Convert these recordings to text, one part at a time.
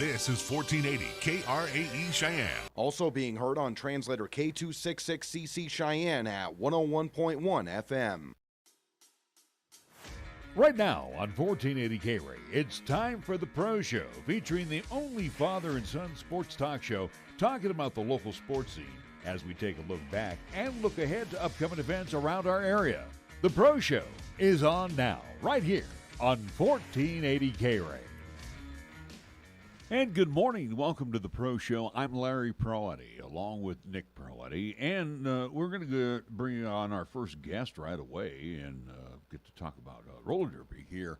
This is 1480 KRAE Cheyenne. Also being heard on translator K266CC Cheyenne at 101.1 FM. Right now on 1480 K-Ray, it's time for the Pro Show, featuring the only father and son sports talk show talking about the local sports scene as we take a look back and look ahead to upcoming events around our area. The Pro Show is on now, right here on 1480 K-Ray. And good morning. Welcome to the Pro Show. I'm Larry Proietti, along with Nick Proietti, and we're going to bring on our first guest right away and get to talk about roller derby here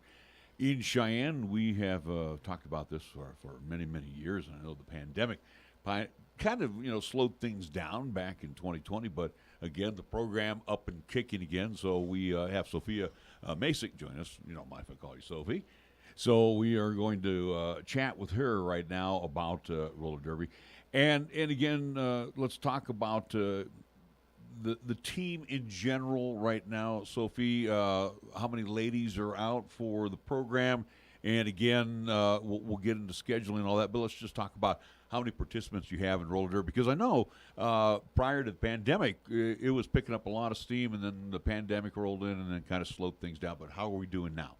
in Cheyenne. We have talked about this for many, many years, and I know the pandemic kind of slowed things down back in 2020, but again, the program up and kicking again. So we have Sophia Masick join us. You don't mind if I call you Sophie. So we are going to chat with her right now about roller derby, and again, let's talk about the team in general right now. Sophie, how many ladies are out for the program? And again, we'll get into scheduling and all that, but let's just talk about how many participants you have in roller derby, because I know prior to the pandemic, it was picking up a lot of steam, and then the pandemic rolled in and then kind of slowed things down. But how are we doing now?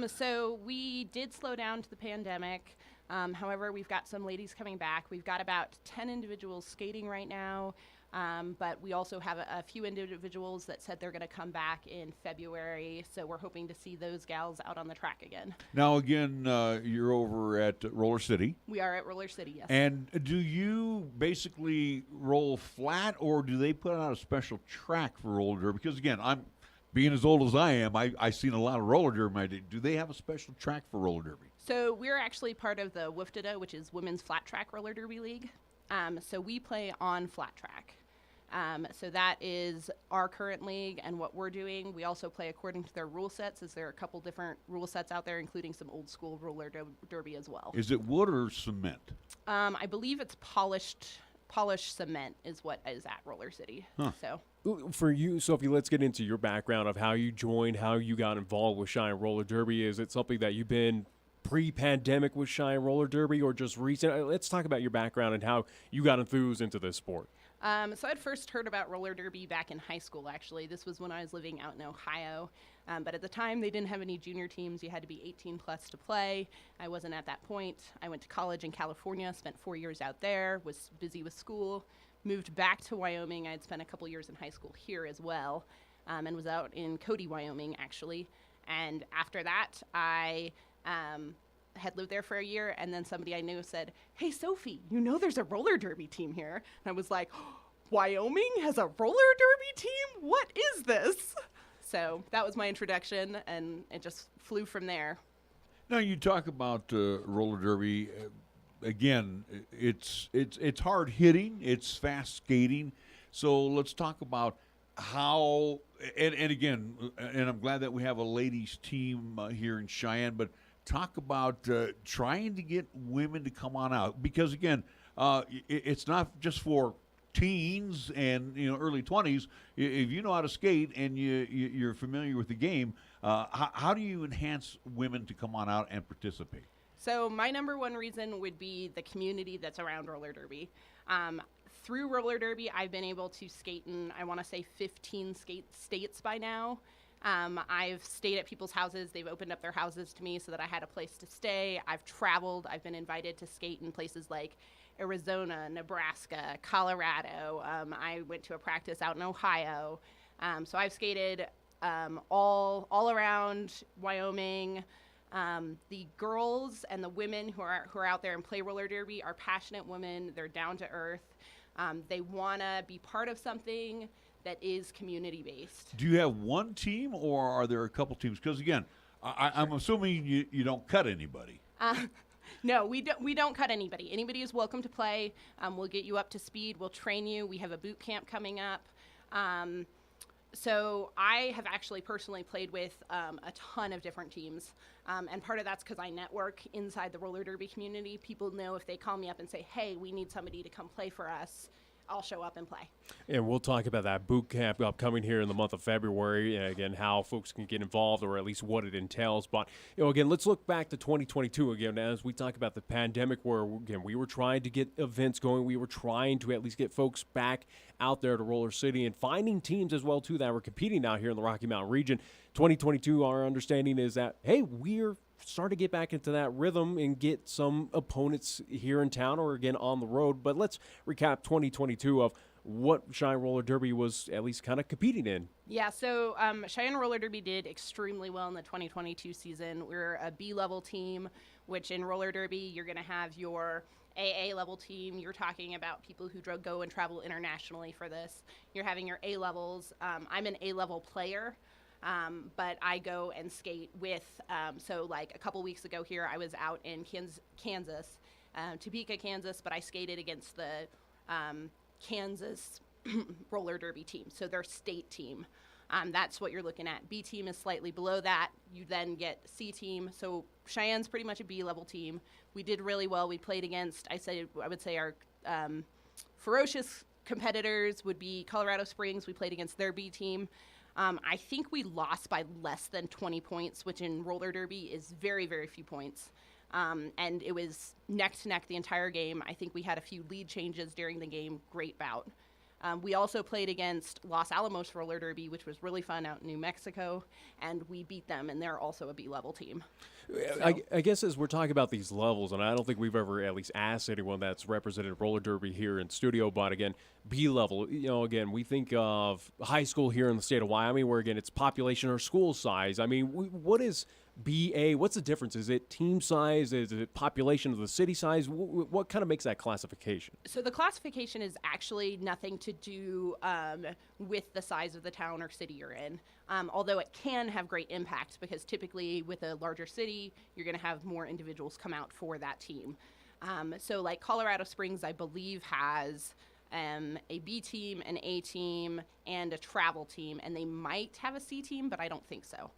So we did slow down to the pandemic. However, we've got some ladies coming back. We've got about 10 individuals skating right now, but we also have a few individuals that said they're going to come back in February. So we're hoping to see those gals out on the track again. Now, again, you're over at Roller City. We are at Roller City, yes. And do you basically roll flat, or do they put out a special track for roller derby? Because, again, being as old as I am, I've seen a lot of roller derby. Do they have a special track for roller derby? So we're actually part of the WFDDA, which is Women's Flat Track Roller Derby League. So we play on flat track. So that is our current league and what we're doing. We also play according to their rule sets, as there are a couple different rule sets out there, including some old school roller derby as well. Is it wood or cement? I believe it's polished cement is what is at Roller City. Huh. So for you, Sophie, let's get into your background of how you joined, how you got involved with Cheyenne Roller Derby. Is it something that you've been pre-pandemic with Cheyenne Roller Derby, or just recent? Let's talk about your background and how you got enthused into this sport. So I'd first heard about roller derby back in high school, actually. This was when I was living out in Ohio. But at the time, they didn't have any junior teams. You had to be 18 plus to play. I wasn't at that point. I went to college in California, spent 4 years out there, was busy with school, moved back to Wyoming. I'd spent a couple years in high school here as well, and was out in Cody, Wyoming, actually. And after that, I had lived there for a year, and then somebody I knew said, "Hey, Sophie, there's a roller derby team here." And I was like, "Wyoming has a roller derby team? What is this?" So that was my introduction, and it just flew from there. Now, you talk about roller derby. Again, it's hard hitting, it's fast skating. So let's talk about how, and again, and I'm glad that we have a ladies team here in Cheyenne, but talk about trying to get women to come on out, because again, it's not just for teens and early 20s. If you know how to skate and you're familiar with the game, how do you enhance women to come on out and participate? So my number one reason would be the community that's around roller derby. Through roller derby, I've been able to skate in, I want to say, 15 states by now. I've stayed at people's houses. They've opened up their houses to me so that I had a place to stay. I've traveled. I've been invited to skate in places like Arizona, Nebraska, Colorado. I went to a practice out in Ohio. So I've skated all around Wyoming. The girls and the women who are out there and play roller derby are passionate women. They're down to earth. They want to be part of something that is community-based. Do you have one team, or are there a couple teams? Because, again, I'm assuming you don't cut anybody. No, we don't cut anybody. Anybody is welcome to play. We'll get you up to speed. We'll train you. We have a boot camp coming up. So I have actually personally played with a ton of different teams. And part of that's because I network inside the roller derby community. People know if they call me up and say, "Hey, we need somebody to come play for us," I'll show up and play. And we'll talk about that boot camp upcoming here in the month of February, and again, how folks can get involved, or at least what it entails. But, again, let's look back to 2022 again, as we talk about the pandemic, where, again, we were trying to get events going. We were trying to at least get folks back out there to Roller City and finding teams as well, too, that were competing out here in the Rocky Mountain region. 2022, our understanding is that, hey, we're starting to get back into that rhythm and get some opponents here in town or, again, on the road. But let's recap 2022 of what Cheyenne Roller Derby was at least kind of competing in. Yeah, so Cheyenne Roller Derby did extremely well in the 2022 season. We're a B-level team, which in Roller Derby, you're going to have your AA level team. You're talking about people who go and travel internationally for this. You're having your A levels. I'm an A level player. But I go and skate with, so like a couple weeks ago here, I was out in Kansas, Topeka, Kansas, but I skated against the Kansas roller derby team, so their state team. That's what you're looking at. B team is slightly below that. You then get C team. So Cheyenne's pretty much a B level team. We did really well. We played against, I would say our ferocious competitors would be Colorado Springs. We played against their B team. I think we lost by less than 20 points, which in roller derby is very, very few points. And it was neck to neck the entire game. I think we had a few lead changes during the game. Great bout. We also played against Los Alamos Roller Derby, which was really fun out in New Mexico, and we beat them, and they're also a B-level team. So, I guess as we're talking about these levels, and I don't think we've ever at least asked anyone that's represented roller derby here in studio, but again, B-level, again, we think of high school here in the state of Wyoming where, again, it's population or school size. I mean, what is BA? What's the difference? Is it team size? Is it population of the city size? What kind of makes that classification? So the classification is actually nothing to do with the size of the town or city you're in, although it can have great impact because typically with a larger city, you're going to have more individuals come out for that team. So like Colorado Springs, I believe, has a B team, an A team, and a travel team, and they might have a C team, but I don't think so.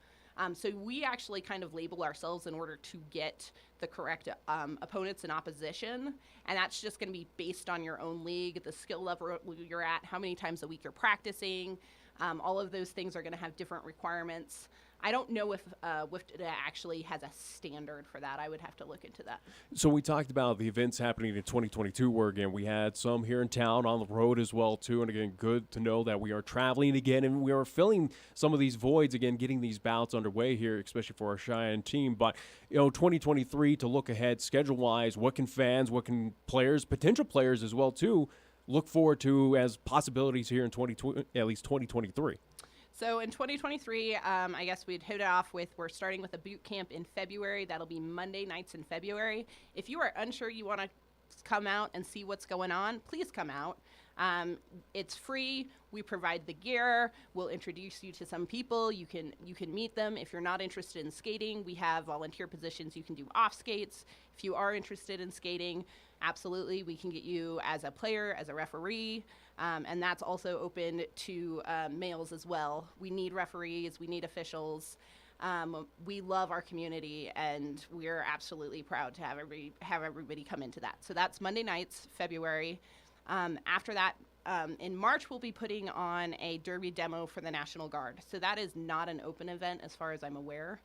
So we actually kind of label ourselves in order to get the correct opponents in opposition, and that's just going to be based on your own league, the skill level you're at, how many times a week you're practicing. All of those things are going to have different requirements. I don't know if WIFTA actually has a standard for that. I would have to look into that. So we talked about the events happening in 2022 where, again, we had some here in town on the road as well, too. And, again, good to know that we are traveling again and we are filling some of these voids, again, getting these bouts underway here, especially for our Cheyenne team. But, 2023, to look ahead schedule-wise, what can fans, what can players, potential players as well, too, look forward to as possibilities here in at least 2023? So in 2023, I guess we'd hit it off with, we're starting with a boot camp in February. That'll be Monday nights in February. If you are unsure you want to come out and see what's going on, please come out. It's free. We provide the gear. We'll introduce you to some people. You can meet them. If you're not interested in skating, we have volunteer positions. You can do off skates. If you are interested in skating, absolutely, we can get you as a player, as a referee. And that's also open to males as well. We need referees. We need officials. We love our community, and we're absolutely proud to have everybody come into that. So that's Monday nights, February. After that, in March, we'll be putting on a derby demo for the National Guard. So that is not an open event as far as I'm aware.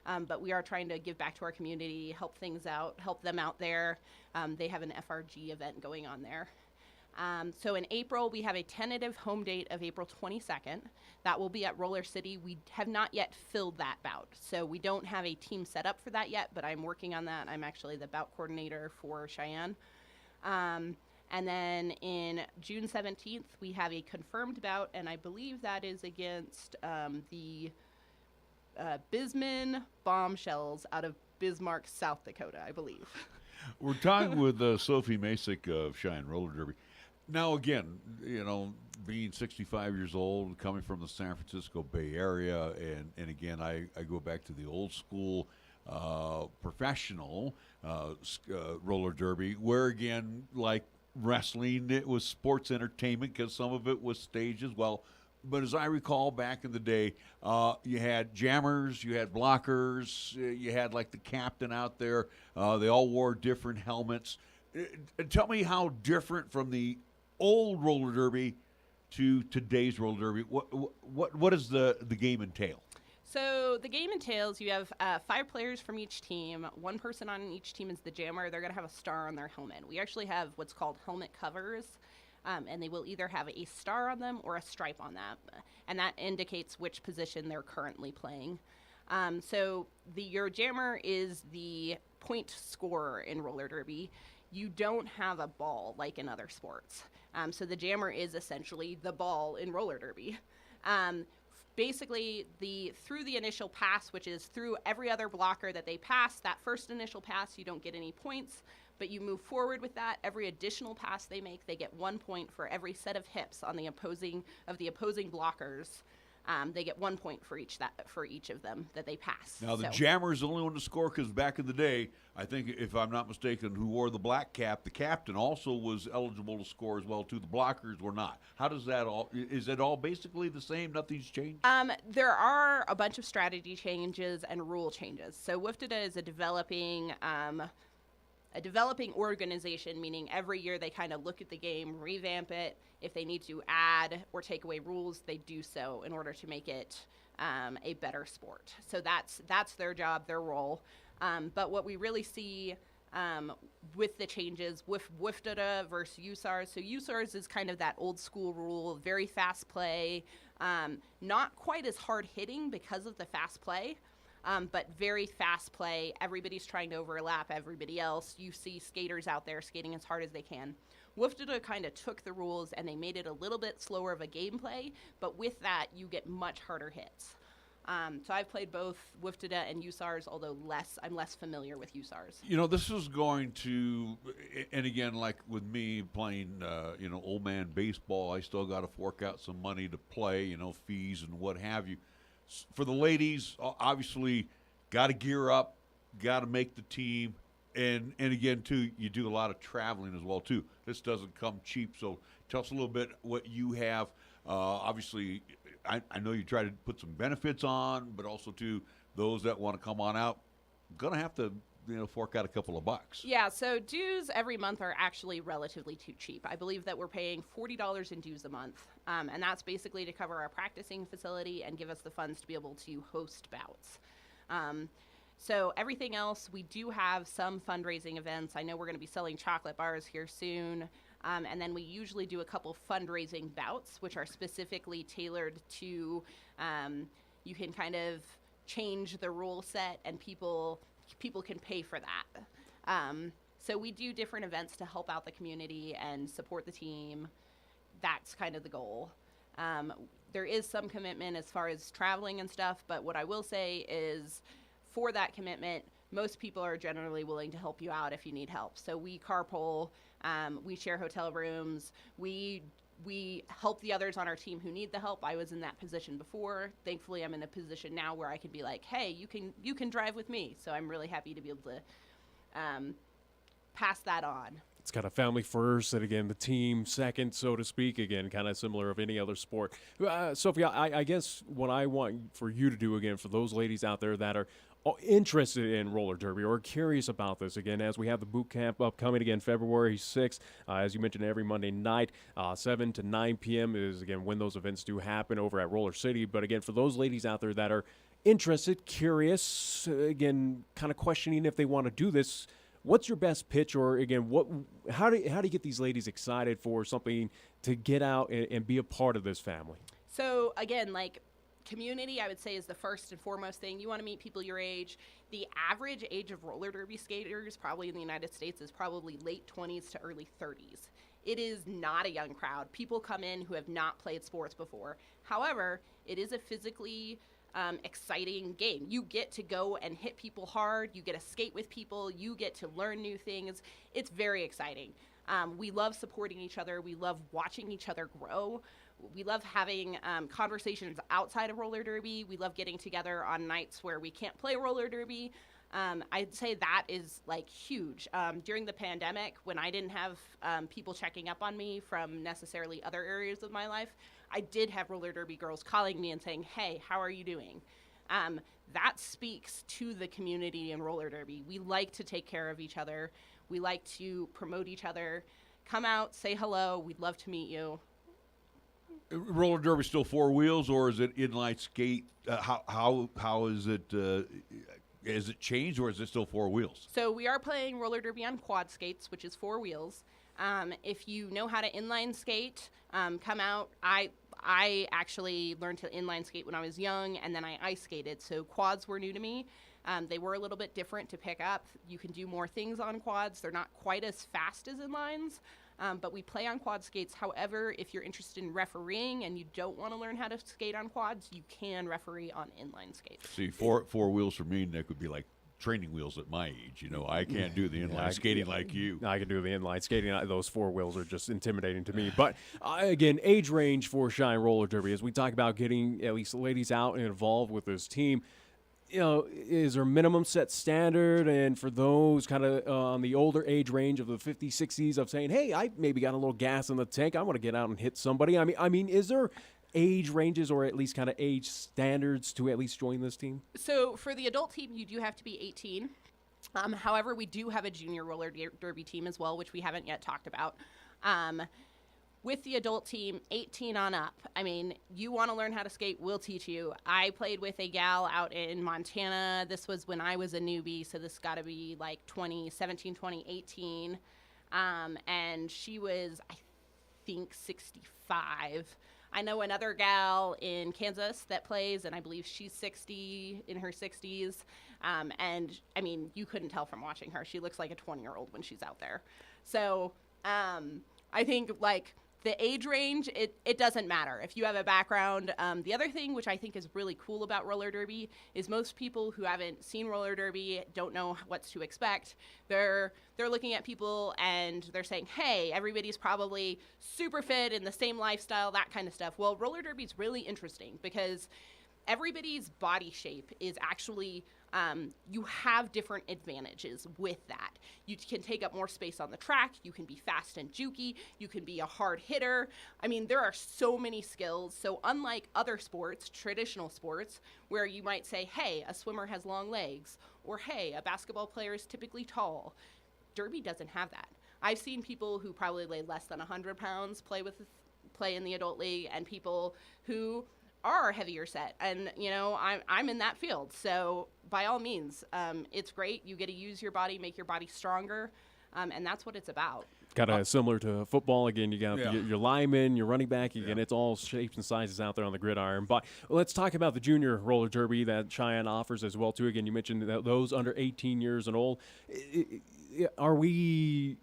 But we are trying to give back to our community, help them out there. They have an FRG event going on there. So in April, we have a tentative home date of April 22nd. That will be at Roller City. We have not yet filled that bout, so we don't have a team set up for that yet, but I'm working on that. I'm actually the bout coordinator for Cheyenne. And then in June 17th, we have a confirmed bout, and I believe that is against the Bisman Bombshells out of Bismarck, South Dakota, I believe. We're talking with Sophie Masick of Cheyenne Roller Derby. Now, again, being 65 years old, coming from the San Francisco Bay Area, and again, I go back to the old school professional roller derby, where, again, like wrestling, it was sports entertainment because some of it was staged as well. But as I recall back in the day, you had jammers, you had blockers, you had like the captain out there. They all wore different helmets. Tell me how different from the old roller derby to today's roller derby, what does the game entail? So the game entails you have 5 players from each team. One person on each team is the jammer. They're going to have a star on their helmet. We actually have what's called helmet covers, and they will either have a star on them or a stripe on that, and that indicates which position they're currently playing. So your jammer is the point scorer in roller derby. You don't have a ball like in other sports. So the jammer is essentially the ball in roller derby. Basically, through the initial pass, which is through every other blocker that they pass, that first initial pass, you don't get any points, but you move forward with that. Every additional pass they make, they get 1 point for every set of hips on the opposing blockers. They get 1 point for each of them that they pass. Now, the jammer is the only one to score because back in the day, I think, if I'm not mistaken, who wore the black cap, the captain also was eligible to score as well, too. The blockers were not. How does that all – is it all basically the same? Nothing's changed? There are a bunch of strategy changes and rule changes. So WFDA is a developing organization, meaning every year they kind of look at the game, revamp it. If they need to add or take away rules, they do so in order to make it a better sport. So that's their job, their role. But what we really see with the changes with WFDA versus USARS. So USARS is kind of that old school rule, very fast play, not quite as hard hitting because of the fast play. But very fast play. Everybody's trying to overlap everybody else. You see skaters out there skating as hard as they can. WFDA kind of took the rules and they made it a little bit slower of a gameplay, but with that, you get much harder hits. So I've played both WFDA and USARS, although I'm less familiar with USARS. You know, this is going to, and again, like with me playing, old man baseball, I still got to fork out some money to play, fees and what have you. For the ladies, obviously, got to gear up, got to make the team, and again, too, you do a lot of traveling as well, too. This doesn't come cheap, so tell us a little bit what you have. Obviously, I know you try to put some benefits on, but also, too, those that want to come on out, going to have to fork out a couple of bucks. Yeah, so dues every month are actually relatively too cheap. I believe that we're paying $40 in dues a month, and that's basically to cover our practicing facility and give us the funds to be able to host bouts. So everything else, we do have some fundraising events. I know we're going to be selling chocolate bars here soon, and then we usually do a couple fundraising bouts, which are specifically tailored to, you can kind of change the rule set and people can pay for that. So we do different events to help out the community and support the team. That's kind of the goal. There is some commitment as far as traveling and stuff, but what I will say is for that commitment, most people are generally willing to help you out if you need help. So we carpool, we share hotel rooms, we help the others on our team who need the help. I was in that position before. Thankfully, I'm in a position now where I can be like, hey, you can drive with me. So I'm really happy to be able to pass that on. It's kind of family first, and again, the team second, so to speak. Again, kind of similar of any other sport. Sophia, I guess what I want for you to do, again, for those ladies out there that are interested in roller derby or curious about this, again, as we have the boot camp upcoming again February 6th, as you mentioned, every Monday night, 7 to 9 p.m. is, again, when those events do happen over at Roller City. But, again, for those ladies out there that are interested, curious, again, kind of questioning if they want to do this, what's your best pitch, or again, how do you get these ladies excited for something to get out and be a part of this family? So again, like community, I would say, is the first and foremost thing. You want to meet people your age. The average age of roller derby skaters, probably in the United States, is probably late 20s to early 30s. It is not a young crowd. People come in who have not played sports before. However, it is a physically exciting game. You get to go and hit people hard. You get to skate with people. You get to learn new things. It's very exciting. We love supporting each other. We love watching each other grow. We love having conversations outside of roller derby. We love getting together on nights where we can't play roller derby. I'd say that is like huge. During the pandemic, when I didn't have people checking up on me from necessarily other areas of my life, I did have roller derby girls calling me and saying, hey, how are you doing? That speaks to the community in roller derby. We like to take care of each other. We like to promote each other. come out, say hello. We'd love to meet you. Roller derby still 4 wheels, or is it inline skate? How is it? Is it changed, or is it still 4 wheels? So we are playing roller derby on quad skates, which is 4 wheels. If you know how to inline skate, come out. I actually learned to inline skate when I was young, and then I ice skated. So quads were new to me. They were a little bit different to pick up. You can do more things on quads. They're not quite as fast as inlines, but we play on quad skates. However, if you're interested in refereeing and you don't want to learn how to skate on quads, you can referee on inline skates. See, four wheels for me, Nick, would be like training wheels at my age. You know, I can't do the inline skating like you. I can do the inline skating. Those 4 wheels are just intimidating to me. But again, age range for Cheyenne Roller Derby, as we talk about getting at least the ladies out and involved with this team, you know, is there minimum set standard? And for those kind of on the older age range of the 50s, 60s of saying, hey, I maybe got a little gas in the tank, I want to get out and hit somebody. I mean, is there age ranges or at least kind of age standards to at least join this team? So for the adult team, you do have to be 18. However, we do have a junior roller derby team as well, which we haven't yet talked about. With the adult team, 18 on up. I mean, you want to learn how to skate, we'll teach you. I played with a gal out in Montana. This was when I was a newbie, so this got to be like 2017, 2018. And she was, I think, 65. I know another gal in Kansas that plays, and I believe she's 60, in her 60s. And, I mean, you couldn't tell from watching her. She looks like a 20-year-old when she's out there. So I think, like, the age range, it doesn't matter if you have a background. The other thing, which I think is really cool about roller derby, is most people who haven't seen roller derby don't know what to expect. They're looking at people and they're saying, hey, everybody's probably super fit in the same lifestyle, that kind of stuff. Well, roller derby is really interesting because everybody's body shape is actually, you have different advantages with that. You can take up more space on the track. You can be fast and jukey. You can be a hard hitter. I mean, there are so many skills. So unlike other sports, traditional sports, where you might say, hey, a swimmer has long legs, or hey, a basketball player is typically tall, derby doesn't have that. I've seen people who probably weigh less than 100 pounds play in the adult league, and people who are heavier set, and you know, I'm in that field, so by all means, it's great. You get to use your body, make your body stronger, and that's what it's about. Kind of similar to football. Again, you got your lineman, your running back. Again, it's all shapes and sizes out there on the gridiron. But let's talk about the junior roller derby that Cheyenne offers as well too. Again, you mentioned that those under 18 years and old. Are we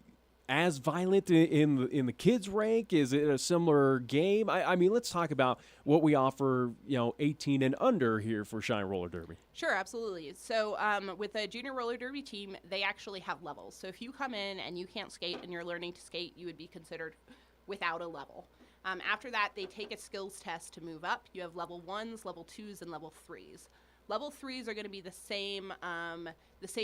as violent in the kids rank? Is it a similar game? I mean, let's talk about what we offer, 18 and under here for Cheyenne Roller Derby. Sure, absolutely. So with the junior roller derby team, they actually have levels. So if you come in and you can't skate and you're learning to skate, you would be considered without a level. After that, they take a skills test to move up. You have level 1s, level 2s, and level 3s. Level 3s are going to be the same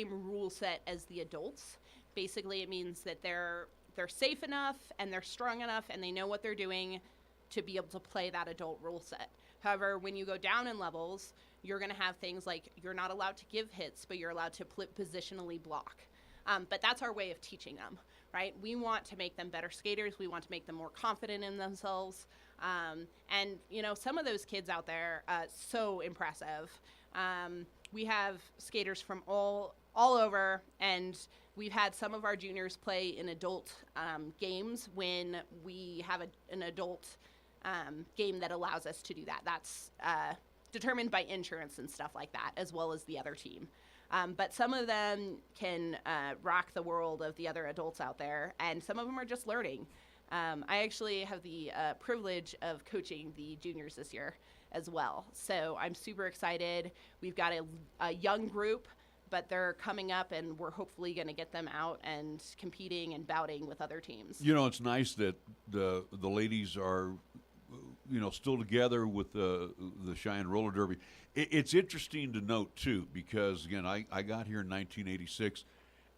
rule set as the adults. Basically, it means that they're safe enough and they're strong enough and they know what they're doing to be able to play that adult rule set. However, when you go down in levels, you're going to have things like you're not allowed to give hits, but you're allowed to positionally block. But that's our way of teaching them, right? We want to make them better skaters. We want to make them more confident in themselves. And, some of those kids out there, so impressive. We have skaters from all over, and we've had some of our juniors play in adult games when we have an adult game that allows us to do that. That's determined by insurance and stuff like that, as well as the other team. But some of them can rock the world of the other adults out there, and some of them are just learning. I actually have the privilege of coaching the juniors this year as well. So I'm super excited. We've got a young group, but they're coming up, and we're hopefully going to get them out and competing and bouting with other teams. It's nice that the ladies are, still together with the Cheyenne Roller Derby. It's interesting to note, too, because, again, I got here in 1986,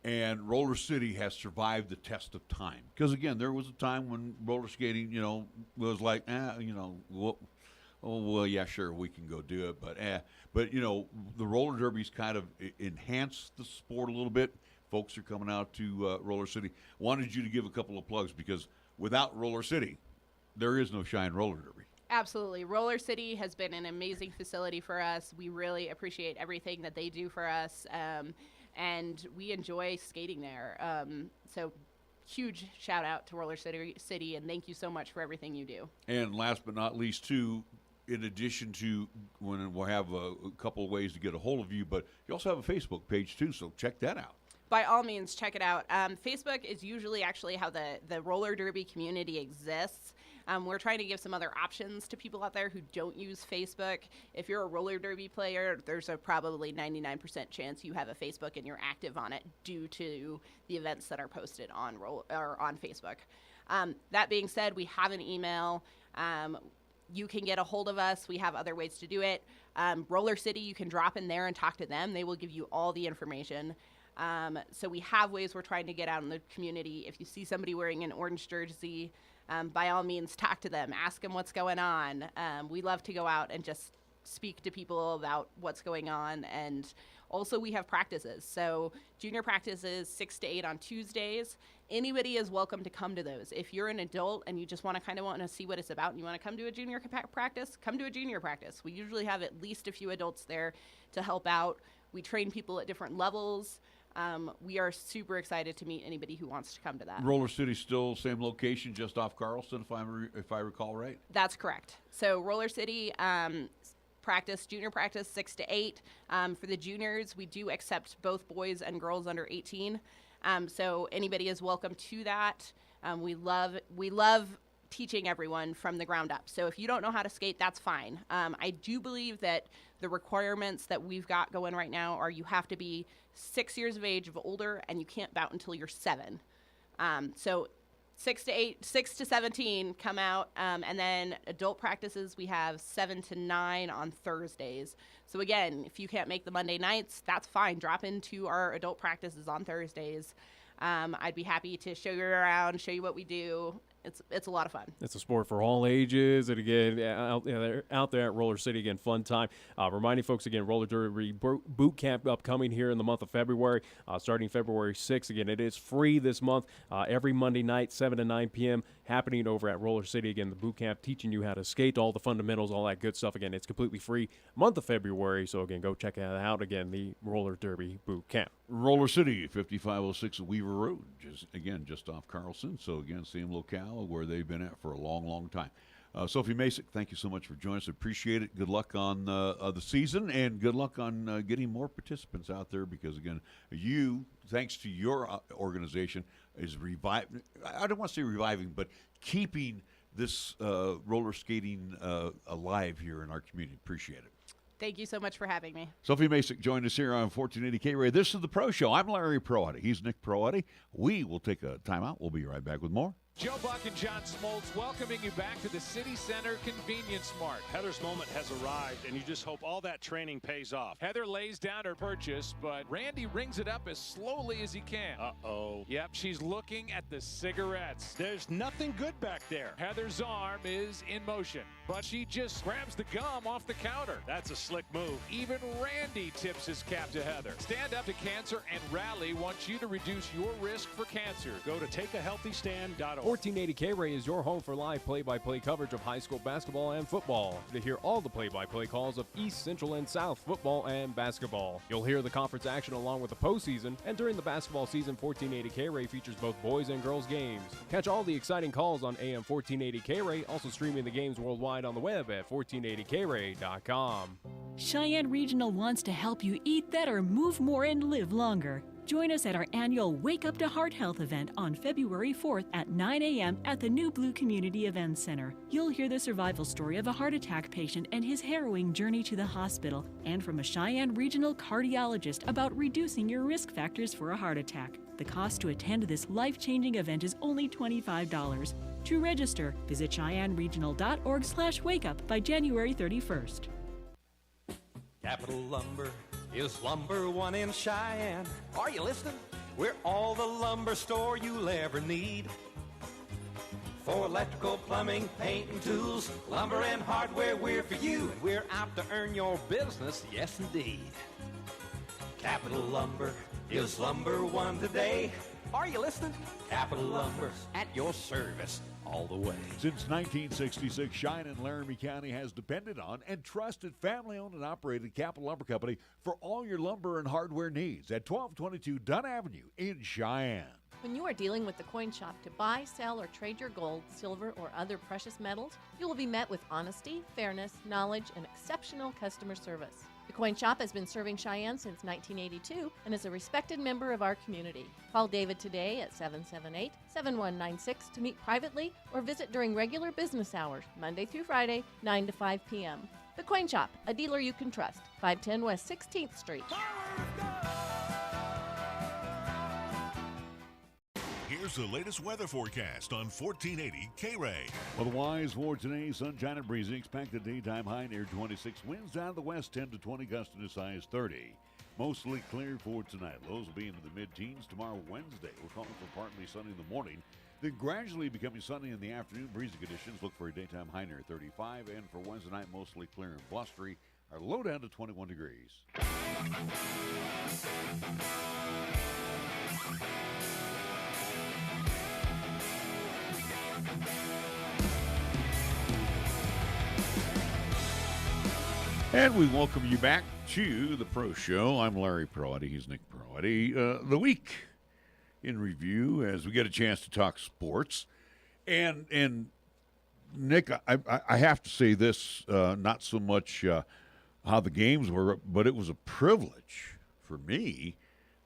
and Roller City has survived the test of time. Because, again, there was a time when roller skating, was like, well, yeah, sure, we can go do it, but the roller derby's kind of enhanced the sport a little bit, folks are coming out to Roller City. Wanted you to give a couple of plugs because without Roller City, there is no Cheyenne Roller Derby. Absolutely. Roller City has been an amazing facility for us. We really appreciate everything that they do for us, and we enjoy skating there. So huge shout out to Roller City, and thank you so much for everything you do. And last but not least, too, in addition to when we'll have a couple of ways to get a hold of you, but you also have a Facebook page, too, so check that out. By all means, check it out. Facebook is usually actually how the roller derby community exists. We're trying to give some other options to people out there who don't use Facebook. If you're a roller derby player, there's a probably 99% chance you have a Facebook and you're active on it due to the events that are posted on Facebook. That being said, we have an email. You can get a hold of us. We have other ways to do it. Roller City, you can drop in there and talk to them. They will give you all the information. So we have ways we're trying to get out in the community. If you see somebody wearing an orange jersey, by all means, talk to them. Ask them what's going on. We love to go out and just speak to people about what's going on. And also we have practices. So junior practices 6 to 8 on Tuesdays. Anybody is welcome to come to those. If you're an adult and you just want to see what it's about and you want to come to a junior practice, come to a junior practice. We usually have at least a few adults there to help out. We train people at different levels. We are super excited to meet anybody who wants to come to that. Roller City still same location, just off Carlson, if I recall right? That's correct. So Roller City junior practice 6 to 8. For the juniors, we do accept both boys and girls under 18. So anybody is welcome to that. We love teaching everyone from the ground up. So if you don't know how to skate, that's fine. I do believe that the requirements that we've got going right now are you have to be 6 years of age or older, and you can't bout until you're 7. So 6 to 17 come out, and then adult practices we have 7 to 9 on Thursdays. So again, if you can't make the Monday nights, that's fine. Drop into our adult practices on Thursdays. I'd be happy to show you around, show you what we do. It's a lot of fun. It's a sport for all ages, and again, out there at Roller City, again, fun time. Reminding folks again, Roller Derby Boot Camp upcoming here in the month of February, starting February 6th. Again, it is free this month, every Monday night, 7 to 9 p.m., happening over at Roller City. Again, the boot camp teaching you how to skate, all the fundamentals, all that good stuff. Again, it's completely free month of February, so again, go check it out. Again, the Roller Derby Boot Camp. Roller City, 5506 Weaver Road, just off Carlson. So again, same locale where they've been at for a long, long time. Sophie Masick, thank you so much for joining us. Appreciate it. Good luck on the season, and good luck on getting more participants out there, because again, you, thanks to your organization, is reviving. I don't want to say reviving, but keeping this roller skating alive here in our community. Appreciate it. Thank you so much for having me. Sophie Masick joined us here on 1480 K-Ray. This is the Pro Show. I'm Larry Proietti. He's Nick Proietti. We will take a timeout. We'll be right back with more. Joe Buck and John Smoltz welcoming you back to the City Center Convenience Mart. Heather's moment has arrived, and you just hope all that training pays off. Heather lays down her purchase, but Randy rings it up as slowly as he can. Uh-oh. Yep, she's looking at the cigarettes. There's nothing good back there. Heather's arm is in motion, but she just grabs the gum off the counter. That's a slick move. Even Randy tips his cap to Heather. Stand Up to Cancer and Rally wants you to reduce your risk for cancer. Go to takeahealthystand.org. 1480 K-Ray is your home for live play-by-play coverage of high school basketball and football. To hear all the play-by-play calls of East, Central, and South football and basketball. You'll hear the conference action along with the postseason, and during the basketball season, 1480 K-Ray features both boys and girls games. Catch all the exciting calls on AM 1480 K-Ray, also streaming the games worldwide on the web at 1480kray.com. Cheyenne Regional wants to help you eat better, move more, and live longer. Join us at our annual Wake Up to Heart Health event on February 4th at 9 a.m. at the New Blue Community Events Center. You'll hear the survival story of a heart attack patient and his harrowing journey to the hospital, and from a Cheyenne Regional cardiologist about reducing your risk factors for a heart attack. The cost to attend this life-changing event is only $25. To register, visit CheyenneRegional.org/wakeup by January 31st. Capital Lumber is lumber one in Cheyenne. Are you listening? We're all the lumber store you'll ever need. For electrical, plumbing, paint, and tools, lumber and hardware, we're for you. We're out to earn your business, yes indeed. Capital Lumber is lumber one today. Are you listening? Capital Lumber at your service all the way. Since 1966, Cheyenne and Laramie County has depended on and trusted family-owned and operated Capital Lumber Company for all your lumber and hardware needs at 1222 Dunn Avenue in Cheyenne. When you are dealing with the Coin Shop to buy, sell, or trade your gold, silver, or other precious metals, you will be met with honesty, fairness, knowledge, and exceptional customer service. The Coin Shop has been serving Cheyenne since 1982 and is a respected member of our community. Call David today at 778-7196 to meet privately or visit during regular business hours, Monday through Friday, 9 to 5 p.m. The Coin Shop, a dealer you can trust, 510 West 16th Street. Here's the latest weather forecast on 1480 K-Ray. Otherwise, for today, sunshine and breezy. Expected daytime high near 26. Winds out of the west 10 to 20, gusting as high as 30. Mostly clear for tonight. Lows will be into the mid-teens tomorrow, Wednesday. We're calling for partly sunny in the morning, then gradually becoming sunny in the afternoon. Breezy conditions. Look for a daytime high near 35. And for Wednesday night, mostly clear and blustery. Our low down to 21 degrees. And we welcome you back to the Pro Show. I'm Larry Proietti. He's Nick Proietti. The week in review as we get a chance to talk sports. And Nick, I have to say this, not so much how the games were, but it was a privilege for me.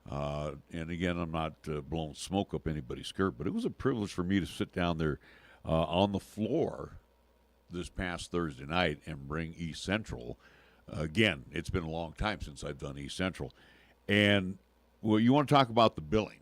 And again, I'm not blowing smoke up anybody's skirt, but it was a privilege for me to sit down there on the floor this past Thursday night and bring East Central. Again, it's been a long time since I've done East Central. And, well, you want to talk about the billing.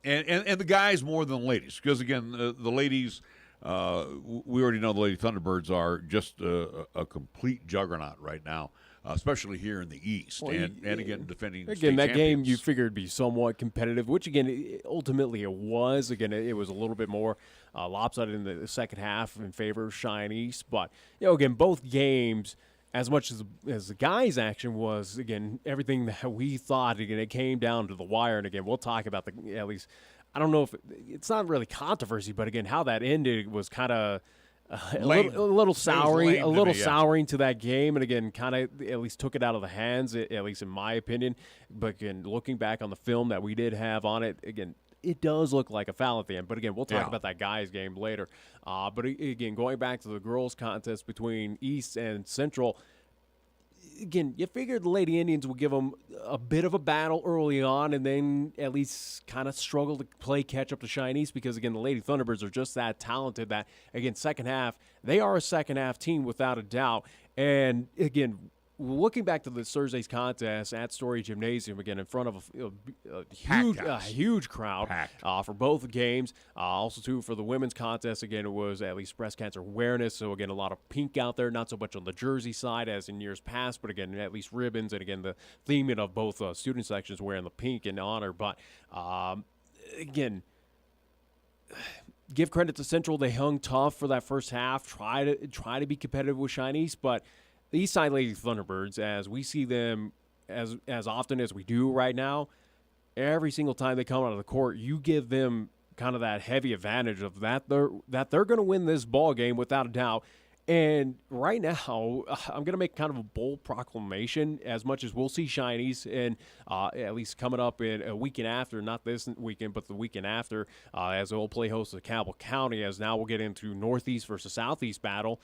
And the guys more than the ladies. Because, again, the ladies, we already know the Lady Thunderbirds are just a complete juggernaut right now, especially here in the East. Well, and again, defending state that champions. game you figured would be somewhat competitive, which, again, ultimately it was. Again, it was a little bit more lopsided in the second half in favor of Cheyenne East. But, again, both games, as much as the guys' action was, again, everything that we thought, again, it came down to the wire. And, again, we'll talk about at least, I don't know if it's not really controversy, but, again, how that ended was kind of a little souring to that game. And, again, kind of at least took it out of the hands, at least in my opinion. But, again, looking back on the film that we did have on it, again, it does look like a foul at the end. But, again, we'll talk about that guys' game later. But, again, going back to the girls' contest between East and Central, again, you figured the Lady Indians would give them a bit of a battle early on and then at least kind of struggle to play catch-up to Cheyenne East because, again, the Lady Thunderbirds are just that talented that, again, second half, they are a second-half team without a doubt. And, again, looking back to this Thursday's contest at Story Gymnasium, again, in front of a huge crowd for both games. Also, too, for the women's contest, again, it was at least breast cancer awareness. So, again, a lot of pink out there, not so much on the jersey side as in years past, but, again, at least ribbons. And, again, the theming of both student sections wearing the pink in honor. But, again, give credit to Central. They hung tough for that first half, try to be competitive with Cheyenne East, but the Eastside Lady Thunderbirds, as we see them as often as we do right now, every single time they come out of the court, you give them kind of that heavy advantage of that they're going to win this ball game without a doubt. And right now, I'm going to make kind of a bold proclamation. As much as we'll see Cheyenne East, and at least coming up in a weekend after, not this weekend, but the weekend after, as they'll play host to Campbell County. As now we'll get into Northeast versus Southeast battle.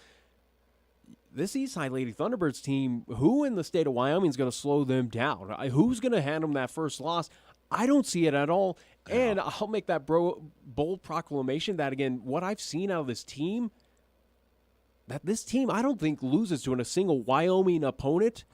This Eastside Lady Thunderbirds team, who in the state of Wyoming is going to slow them down? Who's going to hand them that first loss? I don't see it at all. Yeah. And I'll make that bold proclamation that, again, what I've seen out of this team, that this team I don't think loses to a single Wyoming opponent,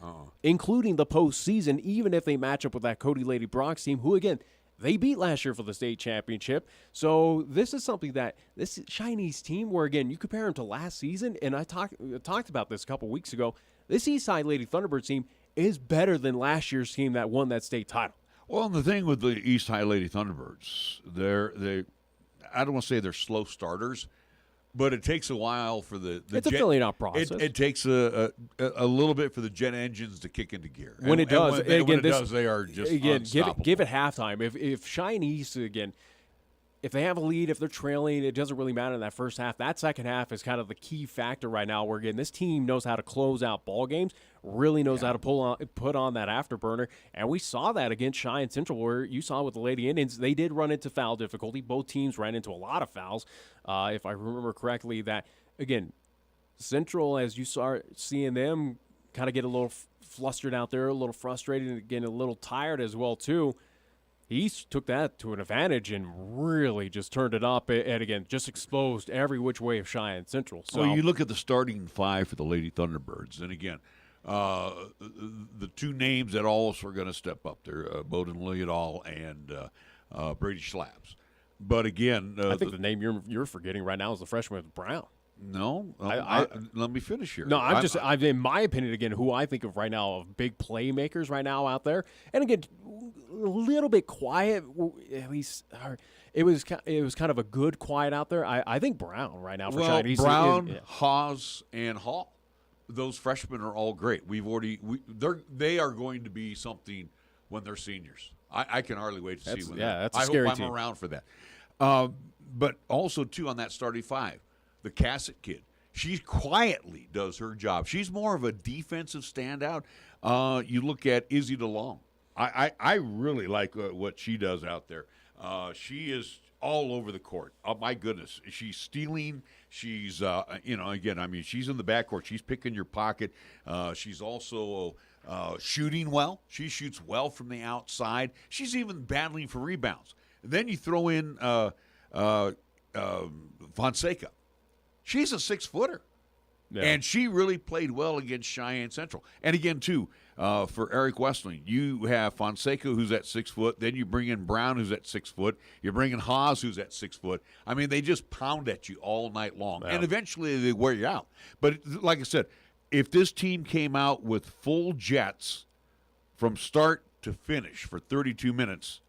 including the postseason, even if they match up with that Cody Lady Bronx team, who, again, they beat last year for the state championship. So this is something that this Cheyenne East team, where, again, you compare them to last season, and I talked about this a couple weeks ago, this Eastside Lady Thunderbirds team is better than last year's team that won that state title. Well, and the thing with the Eastside Lady Thunderbirds, I don't want to say they're slow starters, But it takes a while for the it's a filling out process. It takes a little bit for the jet engines to kick into gear. When it does, they are just unstoppable. Give it halftime. If Cheyenne East, again, if they have a lead, if they're trailing, it doesn't really matter in that first half. That second half is kind of the key factor right now where, again, this team knows how to close out ball games, really knows how to put on that afterburner. And we saw that against Cheyenne Central where you saw with the Lady Indians, they did run into foul difficulty. Both teams ran into a lot of fouls. If I remember correctly, that, again, Central, as you start seeing them kind of get a little flustered out there, a little frustrated, and again, a little tired as well, too. East took that to an advantage and really just turned it up and, again, just exposed every which way of Cheyenne Central. So you look at the starting five for the Lady Thunderbirds, and, again, the two names that also are going to step up there, Bowden Lilliadall and Brady Schlaps. But, again... I think the name you're forgetting right now is the freshman Brown. No, let me finish here. No, I'm in my opinion, again, who I think of right now of big playmakers right now out there, and again, a little bit quiet. At least it was kind of a good quiet out there. I think Brown right now for Cheyenne. Brown, Haas, and Hall. Those freshmen are all great. They are going to be something when they're seniors. I can hardly wait to see when. Yeah, that's a scary I hope team. I'm around for that. But also too on that starting five. The Cassett kid, she quietly does her job. She's more of a defensive standout. You look at Izzy DeLong. I really like what she does out there. She is all over the court. Oh, my goodness. She's stealing. She's, again, I mean, she's in the backcourt. She's picking your pocket. She's also shooting well. She shoots well from the outside. She's even battling for rebounds. And then you throw in Fonseca. She's a 6-footer, and she really played well against Cheyenne Central. And again, too, for Eric Westling, you have Fonseca, who's at 6 foot. Then you bring in Brown, who's at 6 foot. You bring in Haas, who's at 6 foot. I mean, they just pound at you all night long, and eventually they wear you out. But like I said, if this team came out with full jets from start to finish for 32 minutes,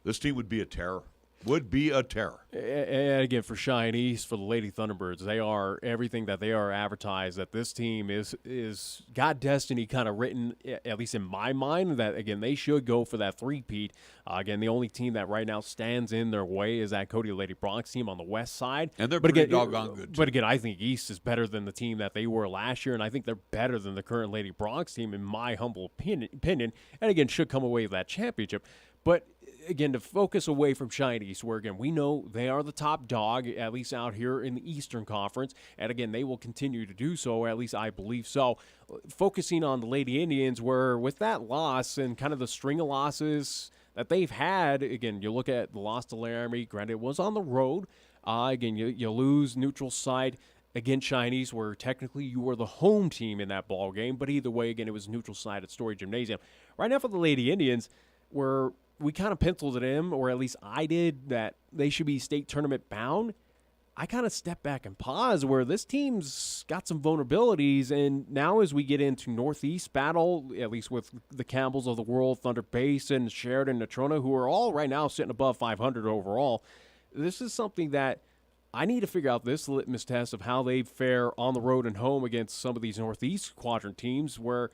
this team would be a terror. Would be a terror. And again, for Cheyenne East, for the Lady Thunderbirds, they are everything that they are advertised. That this team is got destiny kind of written, at least in my mind. That again, they should go for that three-peat. Again, the only team that right now stands in their way is that Cody Lady Bronx team on the west side. And they're pretty doggone good, too. But again, I think East is better than the team that they were last year, and I think they're better than the current Lady Bronx team, in my humble opinion. And again, should come away with that championship. But again, to focus away from Cheyenne East, where, again, we know they are the top dog, at least out here in the Eastern Conference. And, again, they will continue to do so, at least I believe so. Focusing on the Lady Indians, where with that loss and kind of the string of losses that they've had, again, you look at the loss to Laramie. Granted, it was on the road. Again, you lose neutral site against Cheyenne East, where technically you were the home team in that ball game. But either way, again, it was neutral site at Story Gymnasium. Right now for the Lady Indians, where we kind of penciled it in, or at least I did, that they should be state tournament bound. I kind of stepped back and paused where this team's got some vulnerabilities, and now as we get into Northeast battle, at least with the Campbells of the world, Thunder Basin, Sheridan, Natrona, who are all right now sitting above 500 overall, this is something that I need to figure out this litmus test of how they fare on the road and home against some of these Northeast quadrant teams where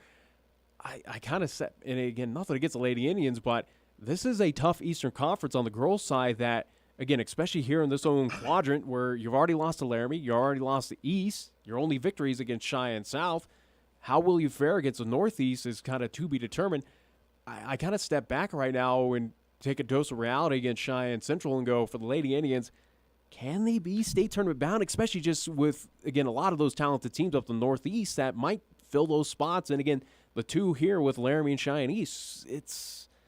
I kind of set, and again, nothing against the Lady Indians, but this is a tough Eastern Conference on the girls' side that, again, especially here in this own quadrant where you've already lost to Laramie, you already lost to East, your only victories against Cheyenne South. How will you fare against the Northeast is kind of to be determined. I kind of step back right now and take a dose of reality against Cheyenne Central and go, for the Lady Indians, can they be state tournament bound, especially just with, again, a lot of those talented teams up the Northeast that might fill those spots. And, again, the two here with Laramie and Cheyenne East, it's –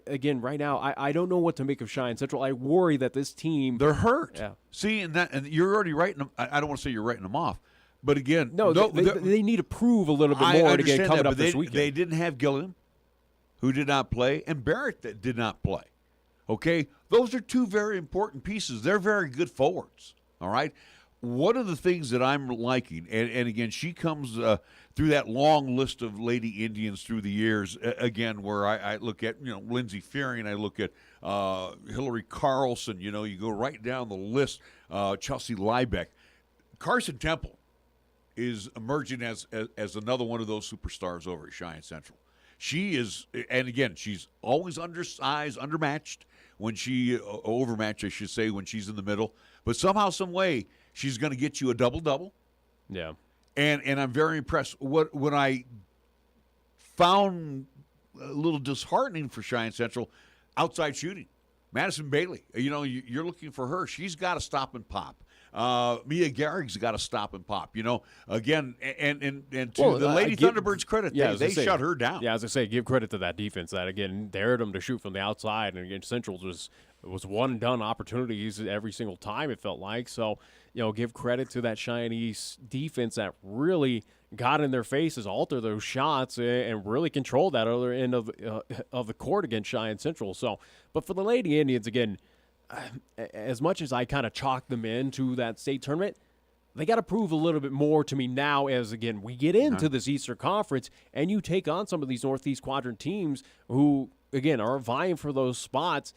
again, right now, I don't know what to make of Cheyenne Central. I worry that this team – they're hurt. Yeah. See, and you're already writing them – I don't want to say you're writing them off. But, again – No, they need to prove a little bit more to get coming up this weekend. They didn't have Gilliam, who did not play, and Barrett that did not play. Okay? Those are two very important pieces. They're very good forwards. All right? One of the things that I'm liking, and again, she comes through that long list of Lady Indians through the years, again, where I look at, Lindsey Fearing, I look at Hillary Carlson, you go right down the list. Chelsea Liebeck. Carson Temple is emerging as another one of those superstars over at Cheyenne Central. She is, and again, she's always undersized, undermatched when she, overmatched, I should say, when she's in the middle. But somehow, some way, she's going to get you a double-double. Yeah. And I'm very impressed. What I found a little disheartening for Cheyenne Central, outside shooting. Madison Bailey, you're looking for her. She's got to stop and pop. Mia Gehrig's got to stop and pop. Again, and to the Lady Thunderbirds' credit, they shut her down. Yeah, as I say, give credit to that defense that, again, dared them to shoot from the outside. And, again, Central was one-and-done opportunities every single time, it felt like. So, give credit to that Cheyenneese defense that really got in their faces, altered those shots, and really controlled that other end of the court against Cheyenne Central. So, but for the Lady Indians, again, as much as I kind of chalked them into that state tournament, they got to prove a little bit more to me now as, again, we get into this Eastern Conference and you take on some of these Northeast Quadrant teams who, again, are vying for those spots.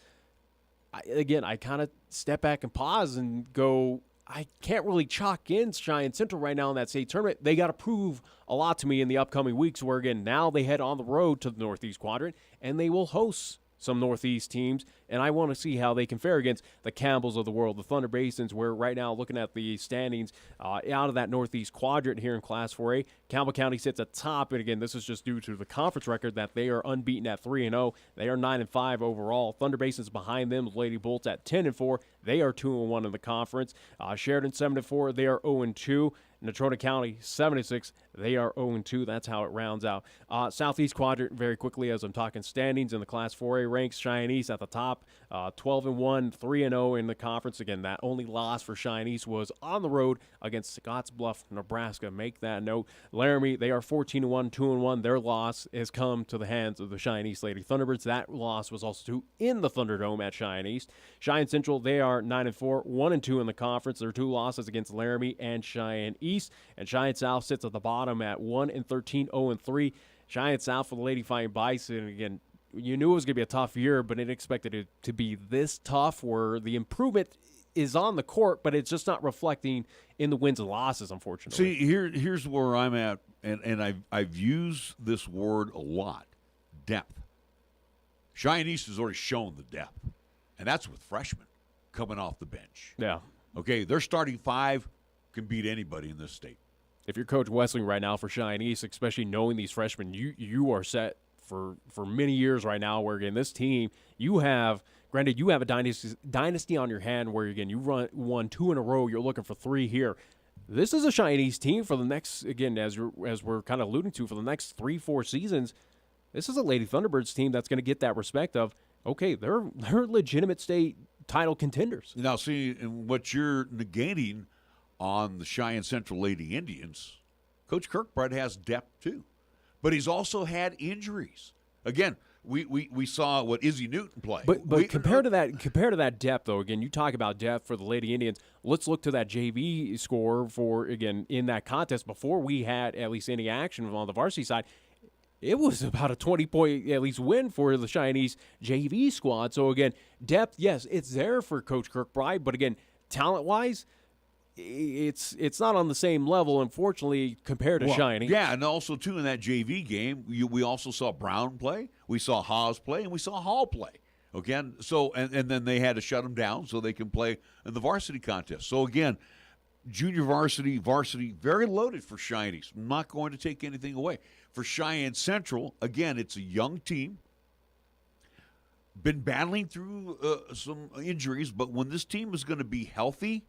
I kind of step back and pause and go, I can't really chalk in Cheyenne Central right now in that state tournament. They got to prove a lot to me in the upcoming weeks where, again, now they head on the road to the Northeast Quadrant and they will host some Northeast teams, and I want to see how they can fare against the Campbells of the world, the Thunder Basins. We're right now looking at the standings out of that Northeast Quadrant here in Class 4A. Campbell County sits atop, and again, this is just due to the conference record that they are unbeaten at 3-0. They are 9-5 overall. Thunder Basins behind them, the Lady Bolts at 10-4. They are 2-1 in the conference. Sheridan 7-4. They are 0-2. Natrona County 7-6. They are 0-2. That's how it rounds out. Southeast Quadrant, very quickly as I'm talking standings in the Class 4A ranks. Cheyenne East at the top, 12-1, 3-0 in the conference. Again, that only loss for Cheyenne East was on the road against Scottsbluff, Nebraska. Make that note. Laramie, they are 14-1, 2-1. Their loss has come to the hands of the Cheyenne East Lady Thunderbirds. That loss was also in the Thunderdome at Cheyenne East. Cheyenne Central, they are 9-4, 1-2 in the conference. Their two losses against Laramie and Cheyenne East. And Cheyenne South sits at the bottom at 1-13, 0-3. Cheyenne South for the Lady Fighting Bison. Again, you knew it was going to be a tough year, but didn't expect it to be this tough where the improvement is on the court, but it's just not reflecting in the wins and losses, unfortunately. See, here's where I'm at, and I've used this word a lot, depth. Cheyenne East has already shown the depth, and that's with freshmen coming off the bench. Yeah. Okay, their starting five can beat anybody in this state. If you're Coach Wessling right now for Cheyenne East, especially knowing these freshmen, you are set for many years right now where, again, this team, you have a dynasty on your hand where, again, you won 2 in a row. You're looking for 3 here. This is a Cheyenne East team for the next, again, as we're kind of alluding to, for the next 3-4 seasons. This is a Lady Thunderbirds team that's going to get that respect of, okay, they're legitimate state title contenders. Now, see, and what you're negating on the Cheyenne Central Lady Indians, Coach Kirkbride has depth too, but he's also had injuries. Again, we saw what Izzy Newton play. But compared to that depth, though, again, you talk about depth for the Lady Indians. Let's look to that JV score for, again, in that contest before we had at least any action on the varsity side. It was about a 20-point at least win for the Cheyenne East JV squad. So, again, depth, yes, it's there for Coach Kirkbride, but, again, talent-wise, it's not on the same level, unfortunately, compared to Cheyenne East. Yeah, and also, too, in that JV game, we also saw Brown play, we saw Haas play, and we saw Hall play. Again, so and then they had to shut them down so they can play in the varsity contest. So, again, junior varsity, very loaded for Cheyenne East. I'm not going to take anything away. For Cheyenne Central, again, it's a young team. Been battling through some injuries, but when this team is going to be healthy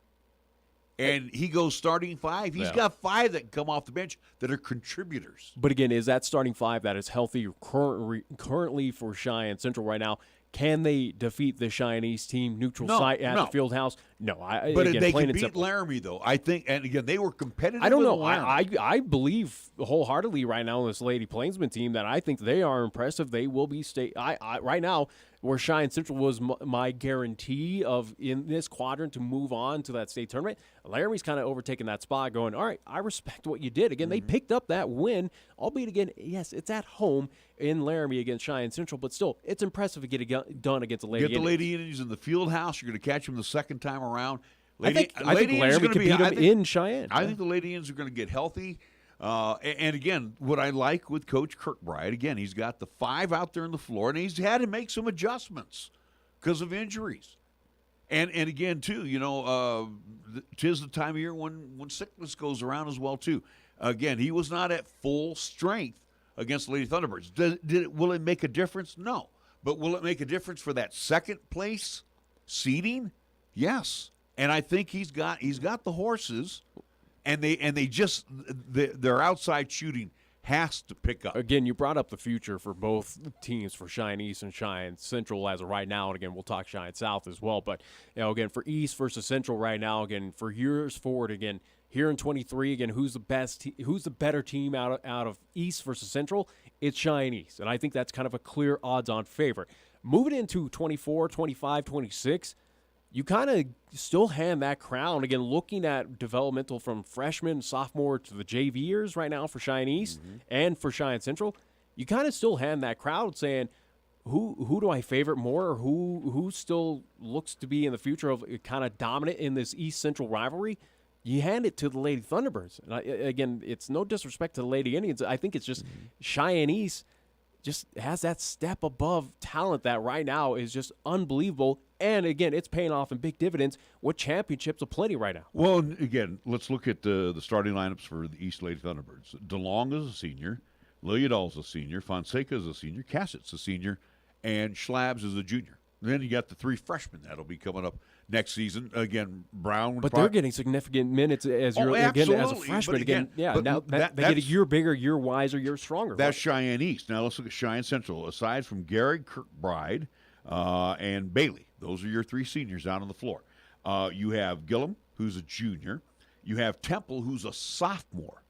and he goes starting 5, he's got 5 that can come off the bench that are contributors. But, again, is that starting 5 that is healthy currently for Cheyenne Central right now? Can they defeat the Cheyenne East team neutral site at the field house? No. But again, they can beat Laramie, though. I think, and again, they were competitive. I don't know. I believe wholeheartedly right now in this Lady Plainsman team that I think they are impressive. They will be state. Right now, where Cheyenne Central was my guarantee of in this quadrant to move on to that state tournament, Laramie's kind of overtaken that spot going, all right, I respect what you did. Again, they picked up that win, albeit, again, yes, it's at home in Laramie against Cheyenne Central, but still, it's impressive to get it done against the Lady Indians. Get the Lady Indians in the field house. You're going to catch them the second time around. I think Laramie could beat them in Cheyenne. I think the Lady Indians are going to get healthy. And again, what I like with Coach Kirkbride, again, he's got the 5 out there on the floor, and he's had to make some adjustments because of injuries. And again, too, tis the time of year when sickness goes around as well, too. Again, he was not at full strength against the Lady Thunderbirds. Will it make a difference? No. But will it make a difference for that second place seeding? Yes. And I think he's got the horses, and their outside shooting has to pick up. Again, you brought up the future for both teams, for Cheyenne East and Cheyenne Central as of right now, and again, we'll talk Cheyenne South as well. But again, for East versus Central right now, again, for years forward, again, here in 23, again, who's the better team out of East versus Central? It's Cheyenne East, and I think that's kind of a clear odds-on favorite. Moving into 24, 25, 26, you kind of still hand that crown. Again, looking at developmental from freshman, sophomore to the JV years right now for Cheyenne East and for Cheyenne Central, you kind of still hand that crowd saying, who do I favorite more, or who still looks to be in the future of kind of dominant in this East-Central rivalry? You hand it to the Lady Thunderbirds. And again, it's no disrespect to the Lady Indians. I think it's just Cheyenne East just has that step above talent that right now is just unbelievable. And again, it's paying off in big dividends with championships aplenty right now. Well, again, let's look at the starting lineups for the East Lady Thunderbirds. DeLong is a senior, Lilliadall's a senior, Fonseca is a senior, Cassett's a senior, and Schlabs is a junior. And then you got the 3 freshmen that'll be coming up next season. Again, Brown. But they're getting significant minutes as you're again as a freshman. Again, now they get a year bigger, year wiser, year stronger. That's Cheyenne East. Now let's look at Cheyenne Central. Aside from Gehrig, Kirkbride, and Bailey, those are your 3 seniors out on the floor. You have Gillum, who's a junior. You have Temple, who's a sophomore.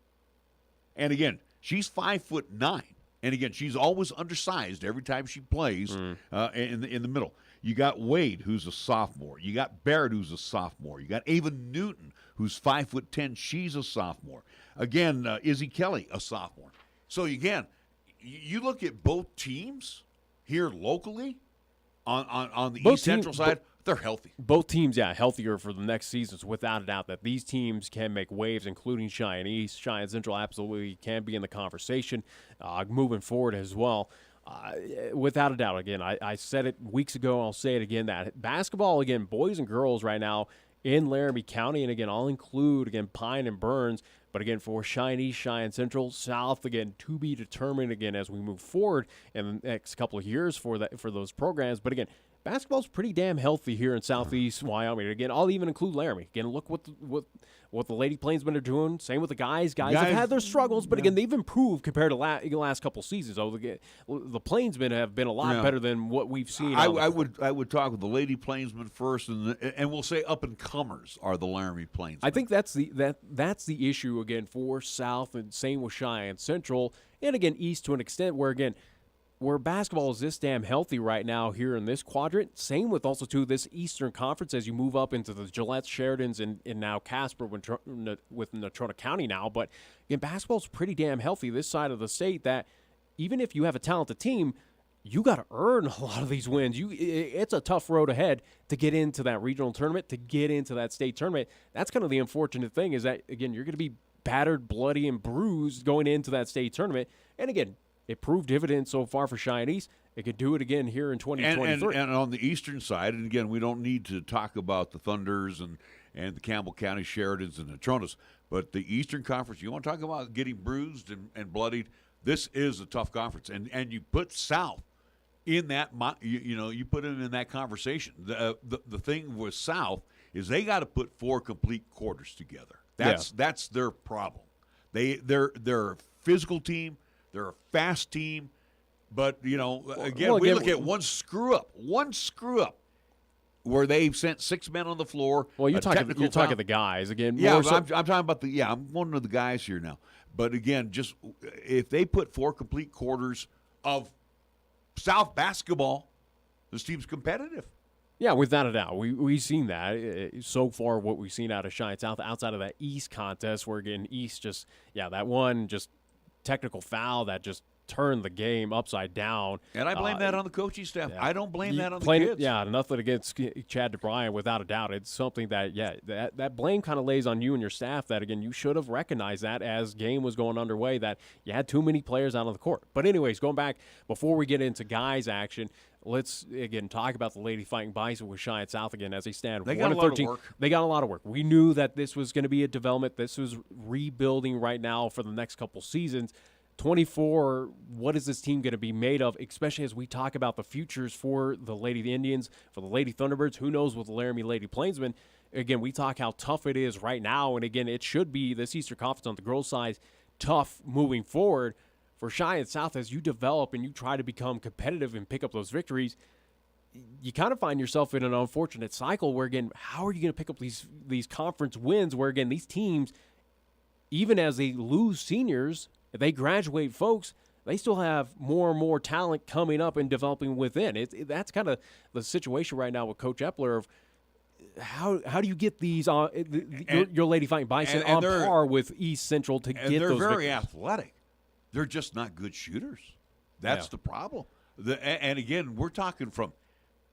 And again, she's 5'9". And again, she's always undersized every time she plays in the middle. You got Wade, who's a sophomore. You got Barrett, who's a sophomore. You got Ava Newton, who's 5'10". She's a sophomore. Again, Izzy Kelly, a sophomore. So again, you look at both teams here locally on the East Central side. They're healthy. Both teams, healthier for the next seasons, without a doubt that these teams can make waves, including Cheyenne East. Cheyenne Central absolutely can be in the conversation moving forward as well. Without a doubt, again, I said it weeks ago, I'll say it again, that basketball, again, boys and girls right now in Laramie County, and again, I'll include, again, Pine and Burns, but again, for Cheyenne East, Cheyenne Central, South, again, to be determined, again, as we move forward in the next couple of years for those programs. But again, basketball's pretty damn healthy here in Southeast Wyoming. Again, I'll even include Laramie. Again, look what the Lady Plainsmen are doing. Same with the guys. Guys have had their struggles, but again, they've improved compared to the last couple seasons. The Plainsmen have been a lot better than what we've seen. I would talk with the Lady Plainsmen first, and we'll say up and comers are the Laramie Plainsmen. I think that's the issue again for South, and same with Cheyenne Central, and again East to an extent, where basketball is this damn healthy right now here in this quadrant. Same with also, too, this Eastern Conference as you move up into the Gillette, Sheridans, and now Casper with Natrona County now. But, again, basketball's pretty damn healthy this side of the state that even if you have a talented team, you got to earn a lot of these wins. It's a tough road ahead to get into that regional tournament, to get into that state tournament. That's kind of the unfortunate thing is that, again, you're going to be battered, bloody, and bruised going into that state tournament. And, again, it proved dividends so far for Cheyenne East. It could do it again here in 2023. And on the eastern side, and again, we don't need to talk about the Thunders and the Campbell County Sheridans and the Natronas, but the Eastern Conference, you want to talk about getting bruised and bloodied, this is a tough conference. And you put South in that, you put them in that conversation. The thing with South is they got to put 4 complete quarters together. That's their problem. They're a physical team. They're a fast team, but, we look at one screw up where they've sent 6 men on the floor. Well, you're talking the guys again. Yeah, I'm talking about I'm one of the guys here now. But again, just if they put 4 complete quarters of South basketball, this team's competitive. Yeah, without a doubt. We've seen that so far, what we've seen out of Cheyenne South, outside of that East contest where, again, East that one just technical foul that just turned the game upside down. And I blame that on the coaching staff. Yeah. I don't blame that on the Playing, kids. Yeah, nothing against Chad DeBryan, without a doubt. It's something that, that blame kind of lays on you and your staff that, again, you should have recognized that as game was going underway, that you had too many players out on the court. But anyways, going back, before we get into guys action, let's, again, talk about the Lady Fighting Bison with Cheyenne South again as they stand. They got a lot of work. They got a lot of work. We knew that this was going to be a development. This was rebuilding right now for the next couple seasons. 24, what is this team going to be made of, especially as we talk about the futures for the Lady Indians, for the Lady Thunderbirds, who knows with the Laramie Lady Plainsmen. Again, we talk how tough it is right now, and again, it should be this Eastern Conference on the girls' side tough moving forward. For Cheyenne South, as you develop and you try to become competitive and pick up those victories, you kind of find yourself in an unfortunate cycle where, again, how are you going to pick up these conference wins where, again, these teams, even as they lose seniors, if they graduate folks, they still have more and more talent coming up and developing within. That's kind of the situation right now with Coach Epler of how do you get these your Lady Fighting Bison on par with East Central to get those victories? They're very athletic. They're just not good shooters. That's the problem. And again, we're talking from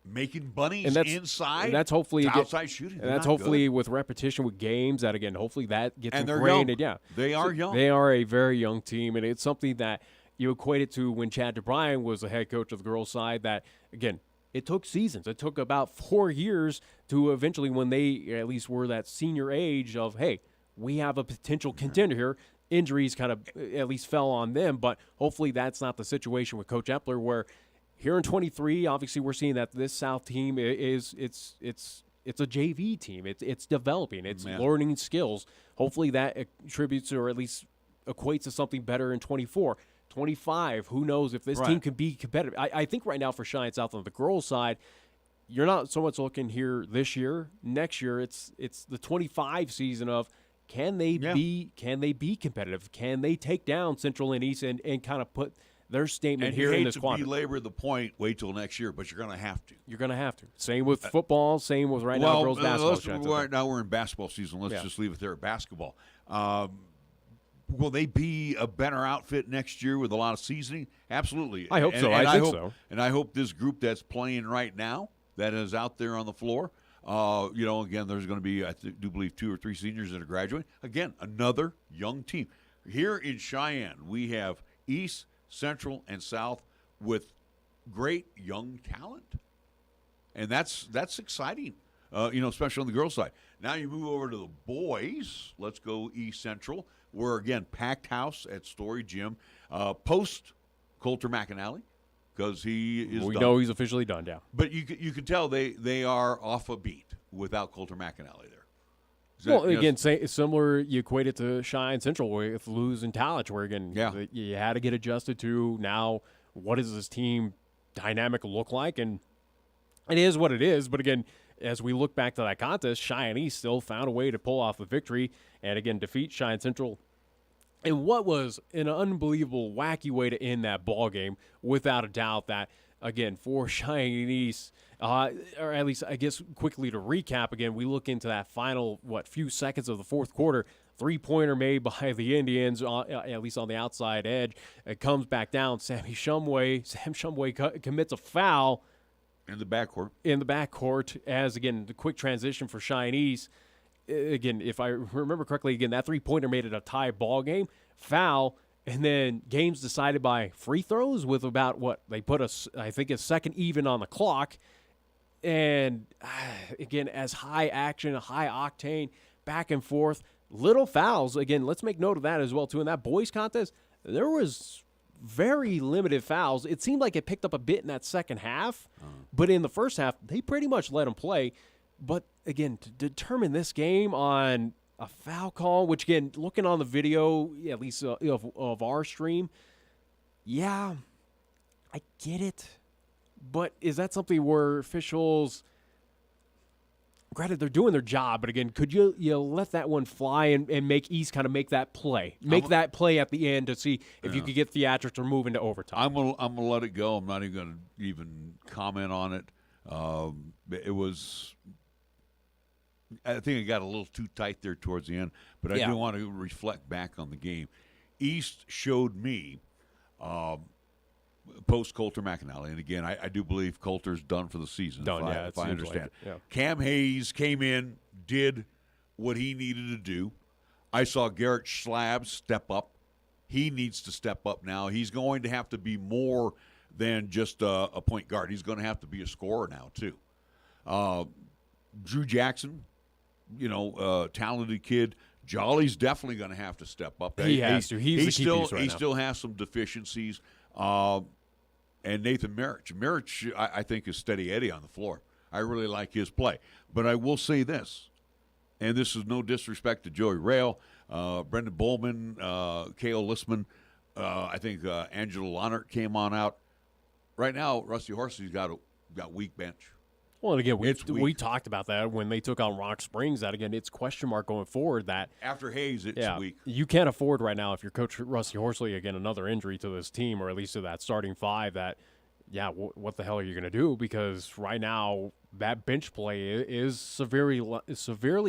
making bunnies inside and that's hopefully to outside shooting. And that's hopefully with repetition with games that, again, hopefully that gets ingrained. And yeah, they are young. They are a very young team, and it's something that you equate it to when Chad DeBryan was the head coach of the girls' side that, again, it took seasons. It took about 4 years to eventually, when they at least were that senior age of, hey, we have a potential contender here. Injuries kind of at least fell on them, but hopefully that's not the situation with Coach Epler where here in 23, obviously we're seeing that this South team it's a JV team. It's developing. It's learning skills. Hopefully that attributes or at least equates to something better in 24. 25, who knows if this team can be competitive. I think right now for Cheyenne South on the girls' side, you're not so much looking here this year. Next year, it's the 25 season of can they be competitive? Can they take down Central and East and kind of put their statement here in this quadrant? And you hate to belabor the point, wait till next year, but you're going to have to. You're going to have to. Same with football, same with right now girls basketball. Right now we're in basketball season. Let's just leave it there at basketball. Will they be a better outfit next year with a lot of seasoning? Absolutely. I hope so. I think so. And I hope this group that's playing right now, that is out there on the floor, again, there's going to be, I do believe, 2 or 3 seniors that are graduating. Again, another young team. Here in Cheyenne, we have East, Central, and South with great young talent. And that's exciting, especially on the girls' side. Now you move over to the boys. Let's go East Central. We're, again, packed house at Story Gym. Post Coulter McAnally, because he is we done. know he's officially done, yeah. But you can tell they are off a beat without Coulter McAnally there. Well, again, similar, you equate it to Cheyenne Central with Luz and Talich, where, again, you had to get adjusted to now what does this team dynamic look like? And it is what it is. But, again, as we look back to that contest, Cheyenne East still found a way to pull off the victory and, again, defeat Cheyenne Central in what was an unbelievable, wacky way to end that ball game, without a doubt that, again, for Cheyenne East, or at least, I guess, quickly to recap, again, we look into that final, few seconds of the fourth quarter, three-pointer made by the Indians, at least on the outside edge. It comes back down. Sam Shumway commits a foul. In the backcourt. As, again, the quick transition for Cheyenne East. Again, if I remember correctly, again, that three-pointer made it a tie ball game. Foul, and then games decided by free throws with about they put I think a second even on the clock. And, again, as high action, high octane, back and forth, little fouls. Again, let's make note of that as well, too. In that boys contest, there was very limited fouls. It seemed like it picked up a bit in that second half, but in the first half, they pretty much let them play. But, again, to determine this game on a foul call, which, again, looking on the video, at least of our stream, yeah, I get it. But is that something where officials, granted, they're doing their job, but, again, could you let that one fly and make East kind of make that play? That play at the end to see if you could get theatrics or move into overtime. I'm gonna let it go. I'm not even going to even comment on it. It was – I think it got a little too tight there towards the end, but I do want to reflect back on the game. East showed me post Coulter McAnally. And again, I do believe Coulter's done for the season. If I understand. Like Cam Hayes came in, did what he needed to do. I saw Garrett Schlab step up. He needs to step up now. He's going to have to be more than just a point guard. He's going to have to be a scorer now, too. Drew Jackson, talented kid. Jolly's definitely going to have to step up. He has to. He's the key piece right He now. still has some deficiencies. And Nathan Marich. Marich, I think, is steady Eddie on the floor. I really like his play. But I will say this, and this is no disrespect to Joey Rail, Brendan Bowman, K.O. Listman, I think Angela Lonnert came on out. Right now, Rusty Horsley's got weak bench. Well, and again, we talked about that when they took on Rock Springs. That, again, it's question mark going forward. That after Hayes, it's weak. You can't afford right now, if you're Coach Rusty Horsley, again, another injury to this team, or at least to that starting five, that, what the hell are you going to do? Because right now, that bench play is severely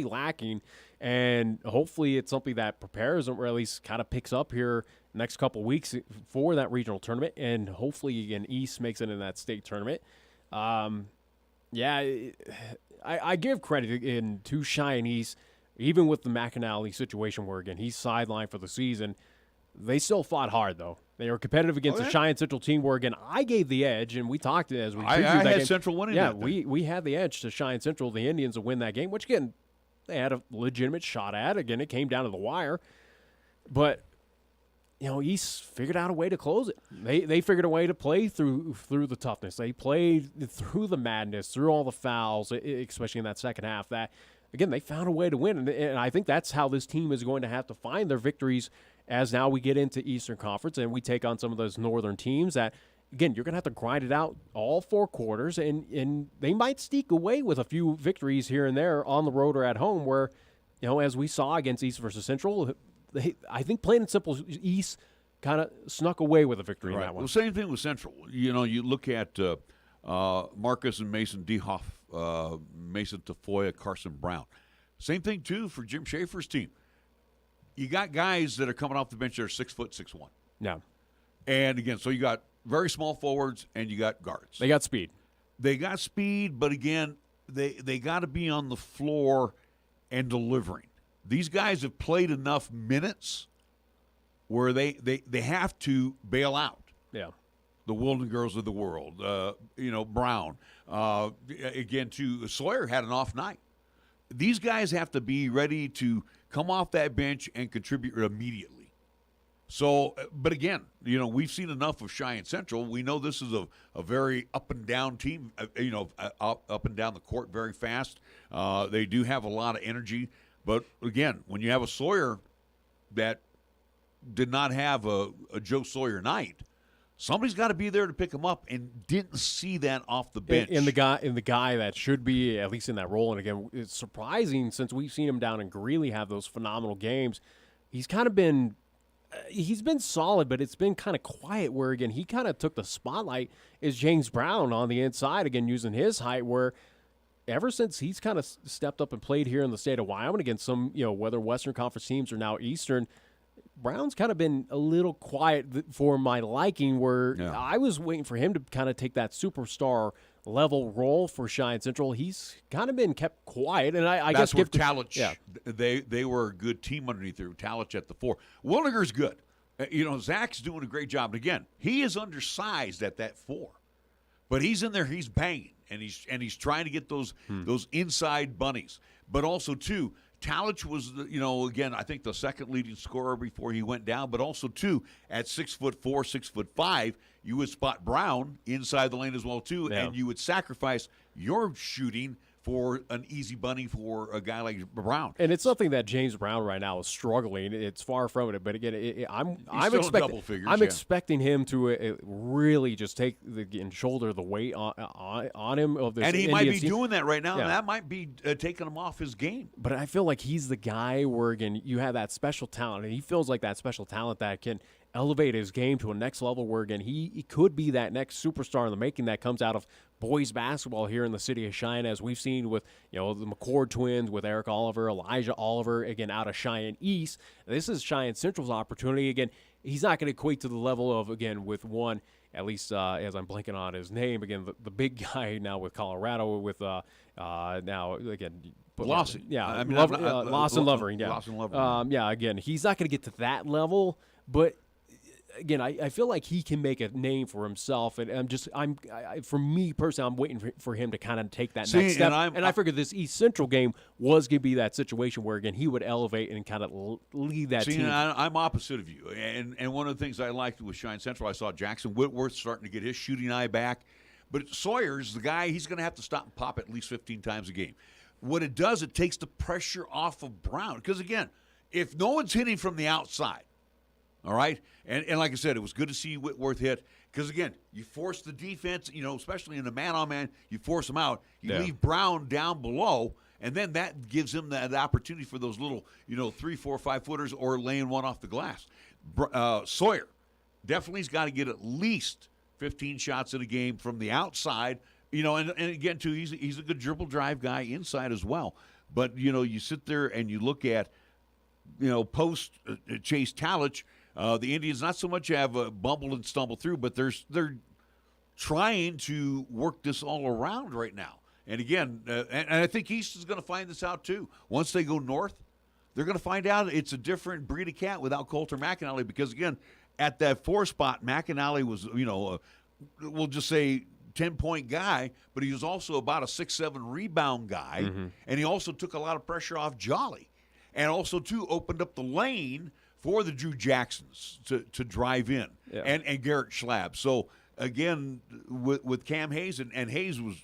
lacking, and hopefully it's something that prepares them, or at least kind of picks up here next couple of weeks for that regional tournament, and hopefully, again, East makes it in that state tournament. I give credit to Cheyenne East, even with the McAnally situation where, again, he's sidelined for the season. They still fought hard, though. They were competitive against the Cheyenne Central team where, again, I gave the edge, and we talked as we previewed that game. I had Central winning that thing. We had the edge to Cheyenne Central, the Indians, to win that game, which, again, they had a legitimate shot at. Again, it came down to the wire. But, East figured out a way to close it. They figured a way to play through the toughness. They played through the madness, through all the fouls, especially in that second half. That, again, they found a way to win. And I think that's how this team is going to have to find their victories as now we get into Eastern Conference and we take on some of those northern teams that, again, you're going to have to grind it out all 4 quarters, and they might sneak away with a few victories here and there on the road or at home where, as we saw against East versus Central, I think plain and simple, East kind of snuck away with a victory in that one. The same thing with Central. You look at Marcus and Mason Dehoff, Mason Tafoya, Carson Brown. Same thing, too, for Jim Schaefer's team. You got guys that are coming off the bench that are 6', 6'1". Yeah. And, again, so you got very small forwards and you got guards. They got speed. But, again, they got to be on the floor and delivering. These guys have played enough minutes where they have to bail out. Yeah. The Wilden girls of the world, Brown. Again, too, Sawyer had an off night. These guys have to be ready to come off that bench and contribute immediately. So, but again, we've seen enough of Cheyenne Central. We know this is a very up and down team, up and down the court very fast. They do have a lot of energy. But, again, when you have a Sawyer that did not have a Joe Sawyer night, somebody's got to be there to pick him up, and didn't see that off the bench. And the guy that should be at least in that role, and again, it's surprising since we've seen him down in Greeley have those phenomenal games. He's kind of been solid, but it's been kind of quiet where, again, he kind of took the spotlight is James Brown on the inside, again, using his height where – ever since he's kind of stepped up and played here in the state of Wyoming against some, whether Western Conference teams or now Eastern, Brown's kind of been a little quiet for my liking where I was waiting for him to kind of take that superstar level role for Cheyenne Central. He's kind of been kept quiet, and I guess give Talich. They were a good team underneath there. Talich at the 4. Williger's good. Zach's doing a great job. And again, he is undersized at that 4, but he's in there. He's banging. And he's trying to get those inside bunnies. But also, too, Talich was, again, I think the second leading scorer before he went down. But also, too, at 6'4", 6'5", you would spot Brown inside the lane as well, too. Yeah. And you would sacrifice your shooting for an easy bunny for a guy like Brown. And it's something that James Brown right now is struggling. It's far from it. But again, I'm expecting him to really just take and shoulder the weight on him of this. And he might be doing that right now. Yeah. And that might be taking him off his game. But I feel like he's the guy where, again, you have that special talent, and he feels like that special talent that can elevate his game to a next level where, again, he could be that next superstar in the making that comes out of boys basketball here in the city of Cheyenne, as we've seen with, the McCord twins, with Eric Oliver, Elijah Oliver, again, out of Cheyenne East. This is Cheyenne Central's opportunity. Again, he's not going to equate to the level of, again, with one, at least as I'm blanking on his name, again, the big guy now with Colorado, with now, again, Lawson. Yeah, I mean, Lawson Lovering, yeah. Lawson Lovering. Yeah, again, he's not going to get to that level, but again, I feel like he can make a name for himself, and for me personally, I'm waiting for him to kind of take that next step. And I figured this East Central game was going to be that situation where, again, he would elevate and kind of lead that team. I'm opposite of you, and one of the things I liked with Cheyenne Central, I saw Jackson Whitworth starting to get his shooting eye back, but Sawyer's the guy. He's going to have to stop and pop at least 15 times a game. What it does, it takes the pressure off of Brown, because again, if no one's hitting from the outside. All right? And like I said, it was good to see Whitworth hit because, again, you force the defense, especially in a man-on-man, you force them out. You leave Brown down below, and then that gives him that opportunity for those little, 3, 4, 5-footers or laying one off the glass. Sawyer definitely has got to get at least 15 shots in a game from the outside. And again, too, he's a good dribble drive guy inside as well. But, you sit there and you look at, post Chase Talich, the Indians not so much have bumbled and stumbled through, but they're trying to work this all around right now. And again, and I think East is going to find this out too. Once they go north, they're going to find out it's a different breed of cat without Coulter McAnally because, again, at that 4 spot, McAnally was, we'll just say 10-point guy, but he was also about a 6-7 rebound guy, and he also took a lot of pressure off Jolly. And also, too, opened up the lane for the Drew Jacksons to drive in and Garrett Schlabb. So, again, with Cam Hayes, and Hayes was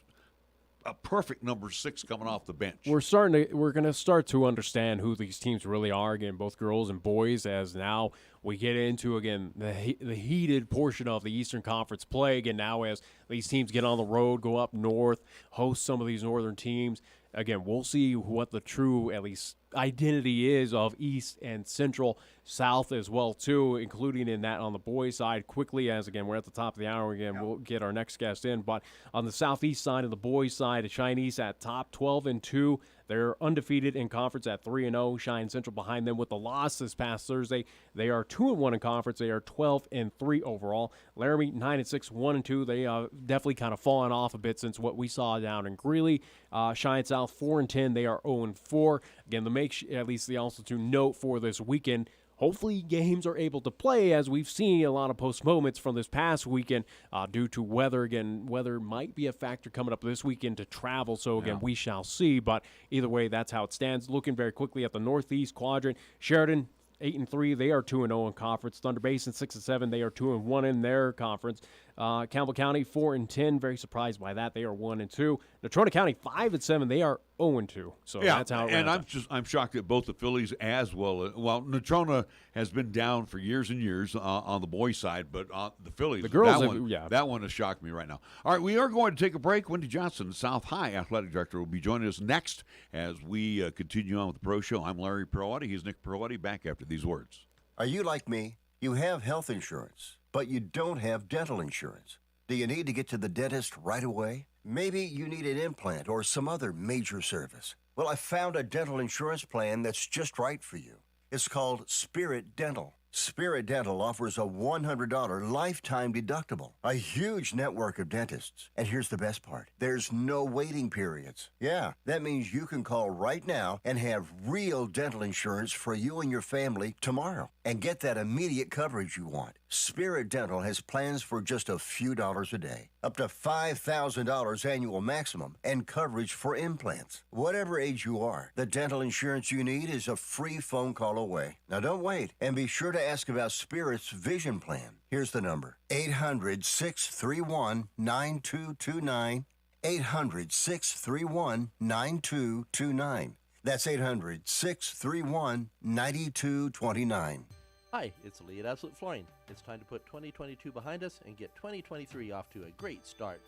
a perfect number 6 coming off the bench. We're going to start to understand who these teams really are, again, both girls and boys, as now we get into, again, the heated portion of the Eastern Conference play. Again, now as these teams get on the road, go up north, host some of these northern teams. Again, we'll see what the true, at least, identity is of East and Central, South as well, too, including in that on the boys' side. Quickly, as, again, we're at the top of the hour again, we'll get our next guest in. But on the Southeast side of the boys' side, the Chinese at top, 12-2. They're undefeated in conference at 3-0. Cheyenne Central behind them with the loss this past Thursday. They are 2-1 in conference. They are 12-3 overall. Laramie 9-6, 1-2. They definitely kind of fallen off a bit since what we saw down in Greeley. Cheyenne South 4-10. They are 0-4. Again, at least the also to note for this weekend. Hopefully games are able to play, as we've seen a lot of postponements from this past weekend due to weather. Again, weather might be a factor coming up this weekend to travel, so again, we shall see. But either way, that's how it stands. Looking very quickly at the Northeast quadrant, Sheridan 8-3, they are 2-0 in conference. Thunder Basin 6-7, they are 2-1 in their conference. Campbell County 4-10, very surprised by that. They are 1-2. Natrona County 5-7, they are 0-2. So that's how. And I'm shocked at both the Phillies as well. Well, Natrona has been down for years and years on the boys' side, but the Phillies, the girls, that one has shocked me right now. All right, we are going to take a break. Wendy Johnson, the South High Athletic Director, will be joining us next as we continue on with the Pro Show. I'm Larry Proietti. He's Nick Proietti. Back after these words. Are you like me? You have health insurance, but you don't have dental insurance. Do you need to get to the dentist right away? Maybe you need an implant or some other major service. Well, I found a dental insurance plan that's just right for you. It's called Spirit Dental. Spirit Dental offers a $100 lifetime deductible, a huge network of dentists. And here's the best part. There's no waiting periods. Yeah, that means you can call right now and have real dental insurance for you and your family tomorrow and get that immediate coverage you want. Spirit Dental has plans for just a few dollars a day, up to $5,000 annual maximum, and coverage for implants. Whatever age you are, the dental insurance you need is a free phone call away. Now don't wait, and be sure to ask about Spirit's vision plan. Here's the number: 800-631-9229. 800-631-9229. That's 800-631-9229. Hi, it's Lee at Absolute Flooring. It's time to put 2022 behind us and get 2023 off to a great start.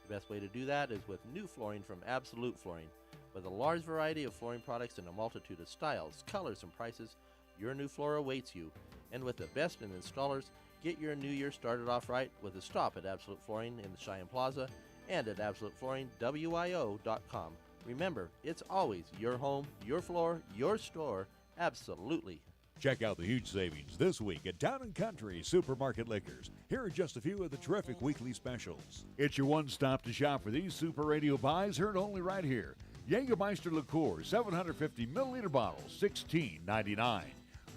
The best way to do that is with new flooring from Absolute Flooring. With a large variety of flooring products and a multitude of styles, colors, and prices, your new floor awaits you. And with the best in installers, get your new year started off right with a stop at Absolute Flooring in the Cheyenne Plaza and at AbsoluteFlooringWIO.com. Remember, it's always your home, your floor, your store, absolutely. Check out the huge savings this week at Town & Country Supermarket Liquors. Here are just a few of the terrific weekly specials. It's your one stop to shop for these Super Radio buys, heard only right here. Jägermeister Liqueur, 750 milliliter bottles, $16.99.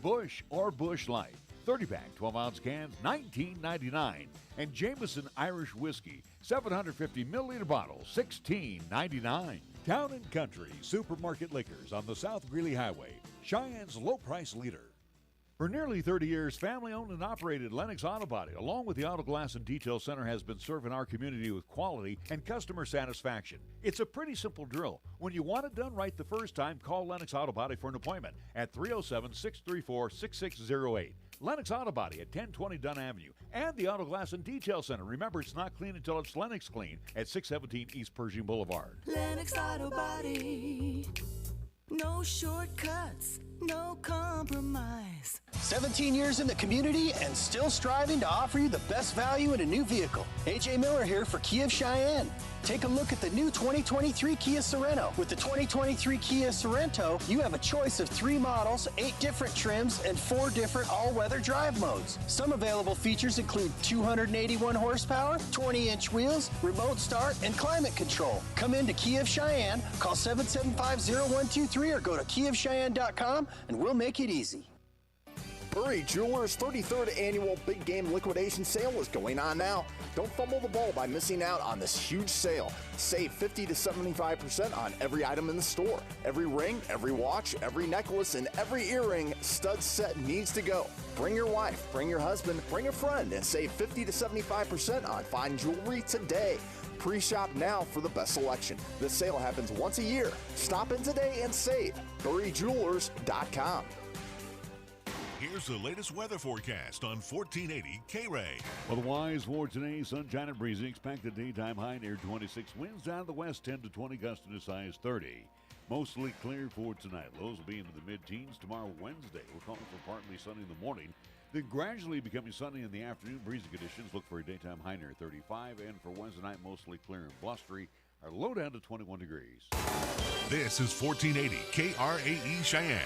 Busch or Busch Light, 30-pack, 12-ounce cans, $19.99. And Jameson Irish Whiskey, 750 milliliter bottles, $16.99. Town & Country Supermarket Liquors on the South Greeley Highway, Cheyenne's low-price leader. For nearly 30 years, family-owned and operated Lennox Auto Body, along with the Auto Glass and Detail Center, has been serving our community with quality and customer satisfaction. It's a pretty simple drill. When you want it done right the first time, call Lennox Auto Body for an appointment at 307-634-6608. Lennox Auto Body at 1020 Dunn Avenue. And the Auto Glass and Detail Center. Remember, it's not clean until it's Lennox clean at 617 East Pershing Boulevard. Lennox Auto Body. No shortcuts, no compromise. 17 years in the community and still striving to offer you the best value in a new vehicle. AJ Miller here for Kia of Cheyenne. Take a look at the new 2023 Kia Sorento. With the 2023 Kia Sorento, you have a choice of 3 models, 8 different trims, and 4 different all-weather drive modes. Some available features include 281 horsepower, 20-inch wheels, remote start, and climate control. Come into Kia of Cheyenne, call 775-0123 or go to kiaofcheyenne.com, and we'll make it easy. Burry Jewelers' 33rd annual Big Game Liquidation Sale is going on now. Don't fumble the ball by missing out on this huge sale. Save 50 to 75% on every item in the store. Every ring, every watch, every necklace, and every earring stud set needs to go. Bring your wife, bring your husband, bring a friend, and save 50 to 75% on fine jewelry today. Pre-shop now for the best selection. This sale happens once a year. Stop in today and save. BurryJewelers.com. Here's the latest weather forecast on 1480 K-Ray. Otherwise, for today, sunshine and breezy. Expected daytime high near 26. Winds out of the west 10 to 20, gusts to as high as 30. Mostly clear for tonight. Lows will be into the mid-teens. Tomorrow, Wednesday, we're calling for partly sunny in the morning. Then gradually becoming sunny in the afternoon. Breezy conditions. Look for a daytime high near 35. And for Wednesday night, mostly clear and blustery. Our low down to 21 degrees. This is 1480 KRAE Cheyenne.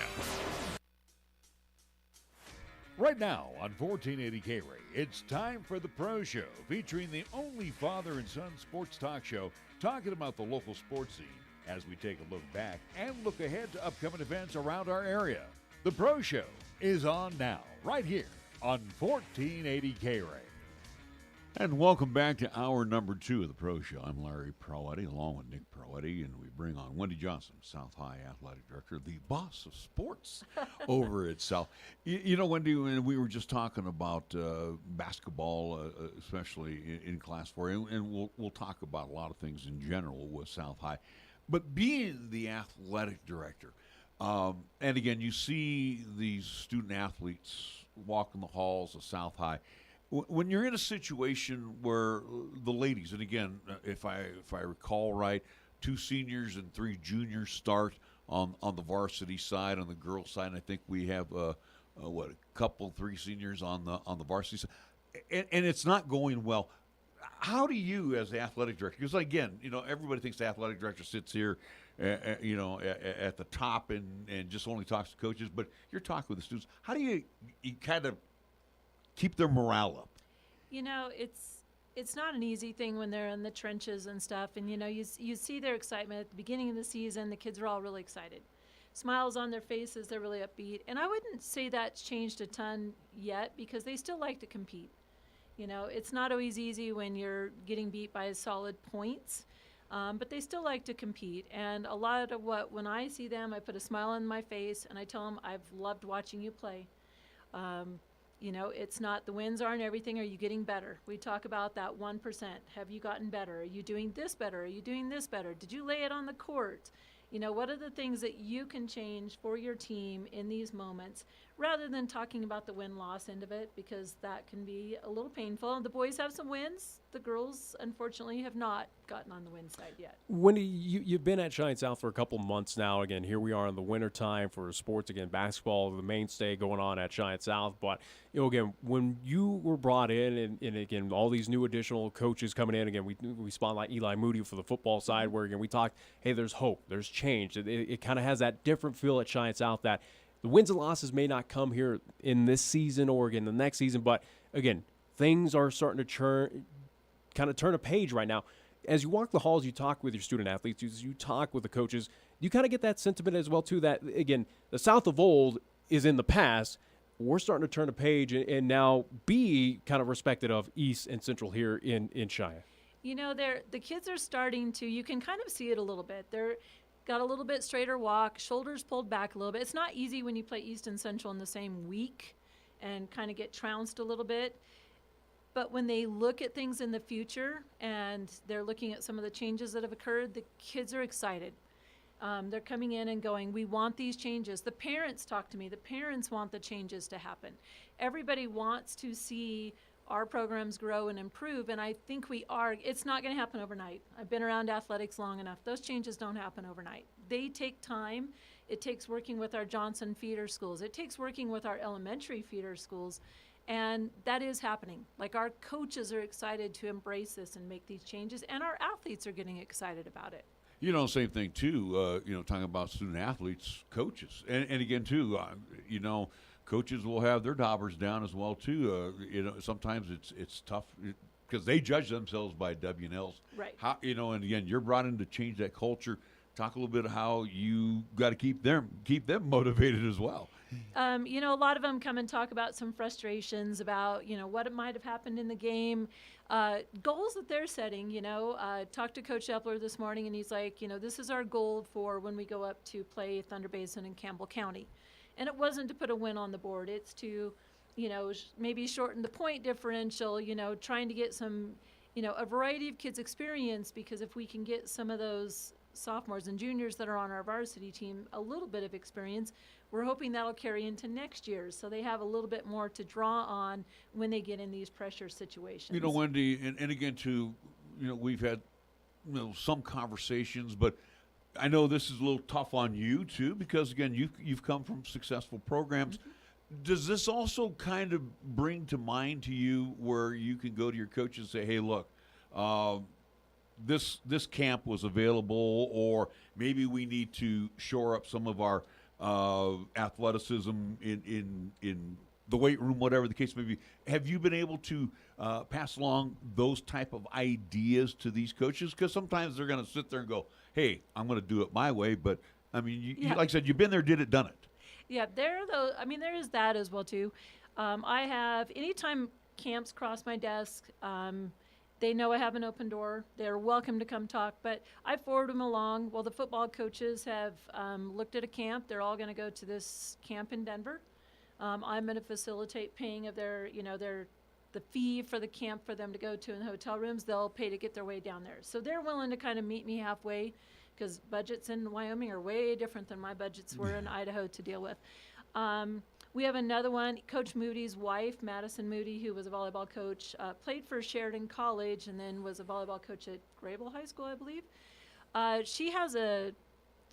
Right now on 1480 K-Ray, it's time for the Pro Show, featuring the only father and son sports talk show talking about the local sports scene as we take a look back and look ahead to upcoming events around our area. The Pro Show is on now, right here on 1480 K-Ray. And welcome back to hour number 2 of the Pro Show. I'm Larry Proietti, along with Nick Proietti, and we bring on Wendy Johnson, South High Athletic Director, the boss of sports over at South. You know, Wendy, we were just talking about basketball, especially in Class 4, and we'll talk about a lot of things in general with South High. But being the athletic director, and again, you see these student athletes walking the halls of South High. When you're in a situation where the ladies, and again, if I recall right, 2 seniors and 3 juniors start on the varsity side, on the girls' side, and I think we have a couple, 3 seniors on the varsity side, and it's not going well. How do you, as the athletic director, because again, you know, everybody thinks the athletic director sits here, you know, at the top and just only talks to coaches, but you're talking with the students. How do you kind of keep their morale up? You know, it's not an easy thing when they're in the trenches and stuff. And, you know, you see their excitement at the beginning of the season. The kids are all really excited. Smiles on their faces. They're really upbeat. And I wouldn't say that's changed a ton yet because they still like to compete. You know, it's not always easy when you're getting beat by solid points. But they still like to compete. And a lot of when I see them, I put a smile on my face and I tell them, I've loved watching you play. You know, it's not the wins aren't everything. Are you getting better? We talk about that 1%. Have you gotten better? Are you doing this better? Are you doing this better? Did you lay it on the court? You know, what are the things that you can change for your team in these moments rather than talking about the win-loss end of it, because that can be a little painful. The boys have some wins. The girls, unfortunately, have not gotten on the win side yet. Wendy, you've been at Cheyenne South for a couple months now. Again, here we are in the winter time for sports. Again, basketball, the mainstay going on at Cheyenne South. But, you know, again, when you were brought in and again, all these new additional coaches coming in, again, we spotlight Eli Moody for the football side where, again, we talked, hey, there's hope, there's change. It kind of has that different feel at Cheyenne South that The wins and losses may not come here in this season or in the next season, but again, things are starting to turn a page right now. As you walk the halls, you talk with your student athletes, you talk with the coaches, you kind of get that sentiment as well, too, that, again, the South of old is in the past. We're starting to turn a page and now be kind of respected of East and Central here in Cheyenne. You know, the kids are starting to, you can kind of see it a little bit. They're got a little bit straighter walk, shoulders pulled back a little bit. It's not easy when you play East and Central in the same week and kind of get trounced a little bit. But when they look at things in the future and they're looking at some of the changes that have occurred, the kids are excited. They're coming in and going, we want these changes. The parents talk to me. The parents want the changes to happen. Everybody wants to see our programs grow and improve, and I think we are. It's not going to happen overnight. I've been around athletics long enough. Those changes don't happen overnight. They take time. It takes working with our Johnson feeder schools. It takes working with our elementary feeder schools. And that is happening. Like, our coaches are excited to embrace this and make these changes, and our athletes are getting excited about it. You know, same thing, too, talking about student athletes, coaches. And again, too, coaches will have their daubers down as well, too. Sometimes it's tough because they judge themselves by W&Ls. Right. And again, you're brought in to change that culture. Talk a little bit how you got to keep them motivated as well. A lot of them come and talk about some frustrations about, what might have happened in the game, goals that they're setting. Talked to Coach Epler this morning, and he's like, this is our goal for when we go up to play Thunder Basin and Campbell County. And it wasn't to put a win on the board. It's to, maybe shorten the point differential, trying to get some, a variety of kids experience, because if we can get some of those sophomores and juniors that are on our varsity team a little bit of experience, we're hoping that'll carry into next year, so they have a little bit more to draw on when they get in these pressure situations. Wendy, and again, too, we've had some conversations, but I know this is a little tough on you, too, because, again, you've come from successful programs. Mm-hmm. Does this also kind of bring to mind to you where you can go to your coach and say, hey, look, this camp was available, or maybe we need to shore up some of our athleticism in the weight room, whatever the case may be? Have you been able to pass along those type of ideas to these coaches? Because sometimes they're going to sit there and go, hey, I'm going to do it my way. But, I mean, you, like I said, you've been there, did it, done it. Yeah, there is that as well, too. Anytime camps cross my desk, they know I have an open door. They're welcome to come talk, but I forward them along. Well, the football coaches have looked at a camp. They're all going to go to this camp in Denver. I'm going to facilitate paying of the fee for the camp for them to go to in the hotel rooms. They'll pay to get their way down there. So they're willing to kind of meet me halfway, because budgets in Wyoming are way different than my budgets were in Idaho to deal with. We have another one, Coach Moody's wife, Madison Moody, who was a volleyball coach, played for Sheridan College and then was a volleyball coach at Grable High School, I believe. She has a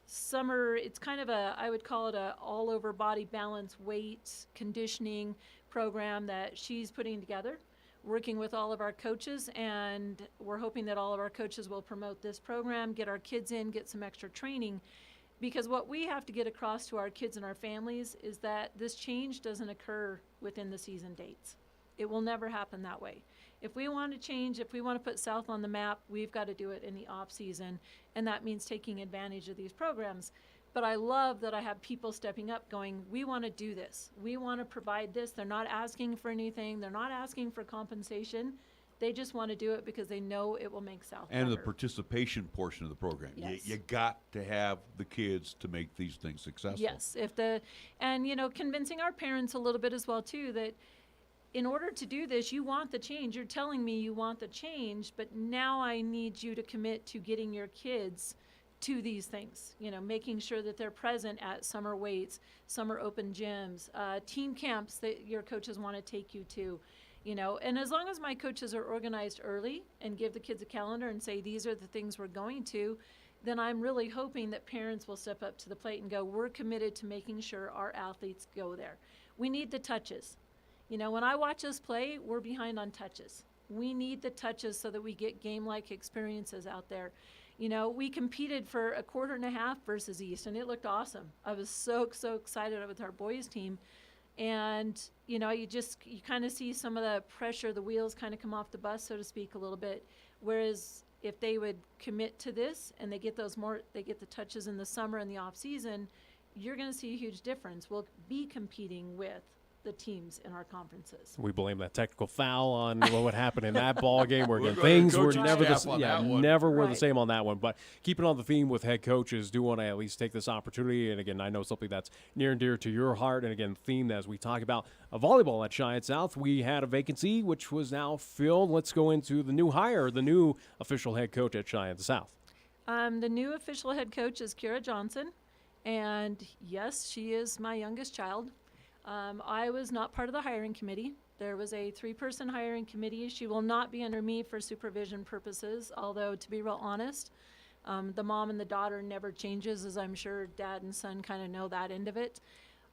summer, it's kind of I would call it a all-over body balance, weight, conditioning program that she's putting together, working with all of our coaches, and we're hoping that all of our coaches will promote this program, get our kids in, get some extra training. Because what we have to get across to our kids and our families is that this change doesn't occur within the season dates. It will never happen that way. If we want to change, if we want to put South on the map, we've got to do it in the off season, and that means taking advantage of these programs. But I love that I have people stepping up going, we want to do this. We want to provide this. They're not asking for anything. They're not asking for compensation. They just want to do it because they know it will make South better. And the participation portion of the program. Yes. You got to have the kids to make these things successful. Yes. Convincing our parents a little bit as well, too, that in order to do this, you want the change. You're telling me you want the change, but now I need you to commit to getting your kids to these things, making sure that they're present at summer weights, summer open gyms, team camps that your coaches want to take you to. And as long as my coaches are organized early and give the kids a calendar and say, these are the things we're going to, then I'm really hoping that parents will step up to the plate and go, we're committed to making sure our athletes go there. We need the touches. When I watch us play, we're behind on touches. We need the touches so that we get game-like experiences out there. You know, we competed for a quarter and a half versus East, and it looked awesome. I was so excited with our boys team. And, you know, you kind of see some of the pressure, the wheels kind of come off the bus, so to speak, a little bit. Whereas if they would commit to this and they get the touches in the summer and the off season, you're going to see a huge difference. We'll be competing with the teams in our conferences. We blame that technical foul on what happened in that ball game where again, We're things were coaching never staff on that one. never were the Right. same on that one. But keeping on the theme with head coaches, do want to at least take this opportunity. And again, I know something that's near and dear to your heart. And again, theme as we talk about volleyball at Cheyenne South, we had a vacancy which was now filled. Let's go into the new hire, the new official head coach at Cheyenne South. The new official head coach is Kira Johnson. And yes, she is my youngest child. I was not part of the hiring committee. There was a 3-person hiring committee. She will not be under me for supervision purposes, although to be real honest, the mom and the daughter never changes, as I'm sure dad and son kind of know that end of it.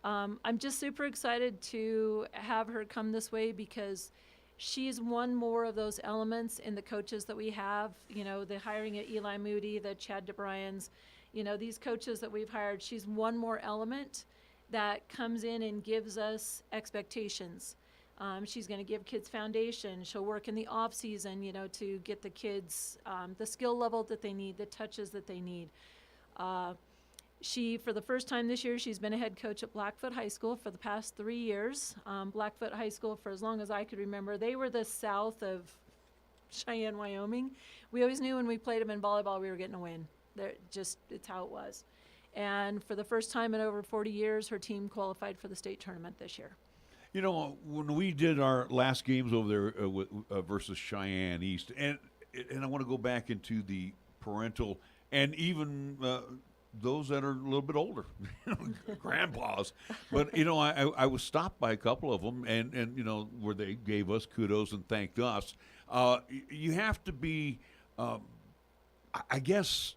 I'm just super excited to have her come this way because she's one more of those elements in the coaches that we have, you know, the hiring at Eli Moody, the Chad DeBryans, you know, these coaches that we've hired, she's one more element that comes in and gives us expectations. She's going to give kids foundation. She'll work in the off season, you know, to get the kids the skill level that they need, the touches that they need. She, for the first time this year, she's been a head coach at Blackfoot High School for the past 3 years. Blackfoot High School, for as long as I could remember, they were the south of Cheyenne, Wyoming. We always knew when we played them in volleyball we were getting a win. It's how it was. And for the first time in over 40 years, her team qualified for the state tournament this year. You know, when we did our last games over there versus Cheyenne East, and I want to go back into the parental and even those that are a little bit older, grandpas. But, you know, I was stopped by a couple of them, and you know, where they gave us kudos and thanked us. You have to be, I guess,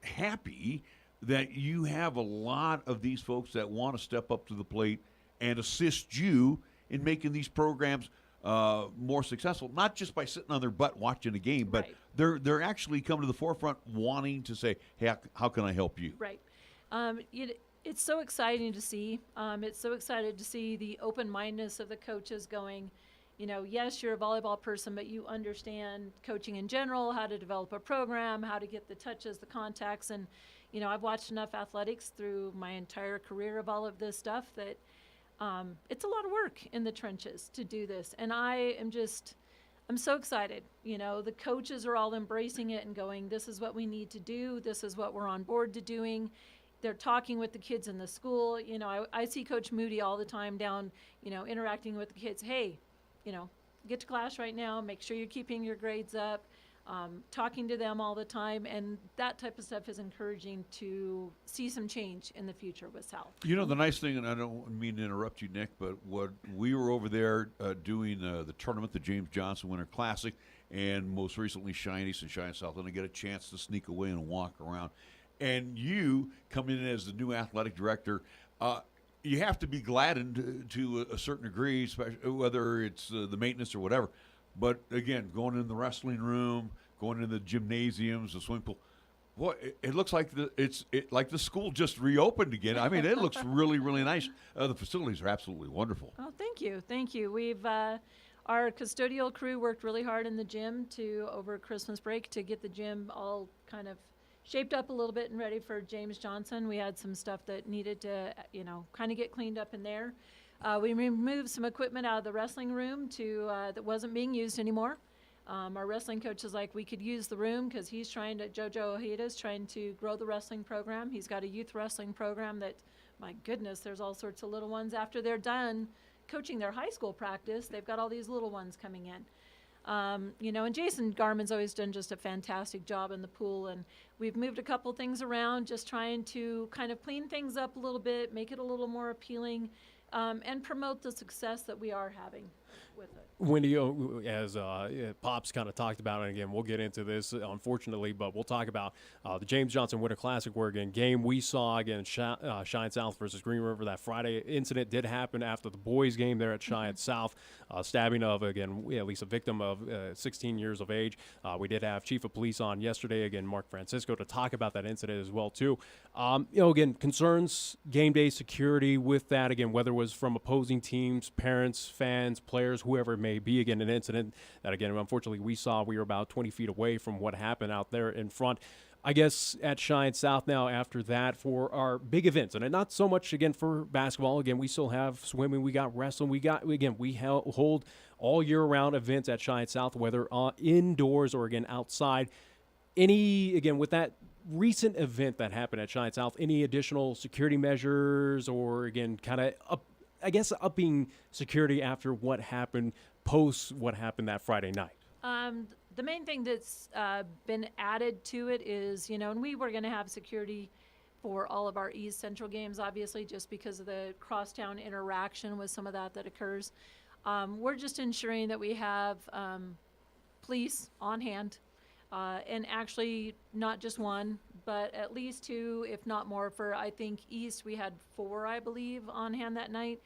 happy that you have a lot of these folks that want to step up to the plate and assist you in making these programs more successful, not just by sitting on their butt watching a game, but they're actually coming to the forefront wanting to say, hey, how can I help you? Right. It's so exciting to see. It's so excited to see the open-mindedness of the coaches going, you know, yes, you're a volleyball person, but you understand coaching in general, how to develop a program, how to get the touches, the contacts. And, you know, I've watched enough athletics through my entire career of all of this stuff that it's a lot of work in the trenches to do this. And I'm so excited. You know, the coaches are all embracing it and going, this is what we need to do. This is what we're on board to doing. They're talking with the kids in the school. You know, I see Coach Moody all the time down, you know, interacting with the kids. Hey, you know, get to class right now, make sure you're keeping your grades up, talking to them all the time, and that type of stuff is encouraging to see some change in the future with South. You know, the nice thing, and I don't mean to interrupt you, Nick, but what we were over there doing the tournament, the James Johnson Winter Classic, and most recently Cheyenne East and Cheyenne South, and I get a chance to sneak away and walk around. And you coming in as the new athletic director, you have to be gladdened to a certain degree, especially whether it's the maintenance or whatever. But again, going in the wrestling room, going in the gymnasiums, the swimming pool, boy, it looks like the school just reopened again. I mean, it looks really, really nice. The facilities are absolutely wonderful. Oh, thank you. We've our custodial crew worked really hard in the gym over Christmas break to get the gym all kind of shaped up a little bit and ready for James Johnson. We had some stuff that needed to, you know, kind of get cleaned up in there. We removed some equipment out of the wrestling room that wasn't being used anymore. Our wrestling coach is like, we could use the room because Jojo Ojeda's trying to grow the wrestling program. He's got a youth wrestling program that, my goodness, there's all sorts of little ones. After they're done coaching their high school practice, they've got all these little ones coming in. You know, and Jason Garman's always done just a fantastic job in the pool, and we've moved a couple things around, just trying to kind of clean things up a little bit, make it a little more appealing, and promote the success that we are having. with it. Wendy, as Pops kind of talked about, and again, we'll get into this, unfortunately, but we'll talk about the James Johnson Winter Classic, where, again, game we saw, again, Cheyenne South versus Green River. That Friday incident did happen after the boys' game there at Cheyenne South, stabbing of, again, at least a victim of 16 years of age. We did have Chief of Police on yesterday, again, Mark Francisco, to talk about that incident as well, too. Again, concerns, game day security with that, again, whether it was from opposing teams, parents, fans, players, whoever it may be. Again, an incident that, again, unfortunately we saw. We were about 20 feet away from what happened out there in front. I guess at Cheyenne South now after that for our big events, and not so much, again, for basketball. Again, we still have swimming, we got wrestling, we hold all year-round events at Cheyenne South, whether indoors or, again, outside. Again, with that recent event that happened at Cheyenne South, any additional security measures or, again, kind of upping security after what happened, post what happened that Friday night? The main thing that's been added to it is, and we were going to have security for all of our East Central games, obviously, just because of the crosstown interaction with some of that occurs. We're just ensuring that we have police on hand, and actually not just one, but at least two, if not more. For, I think, East, we had 4, I believe, on hand that night.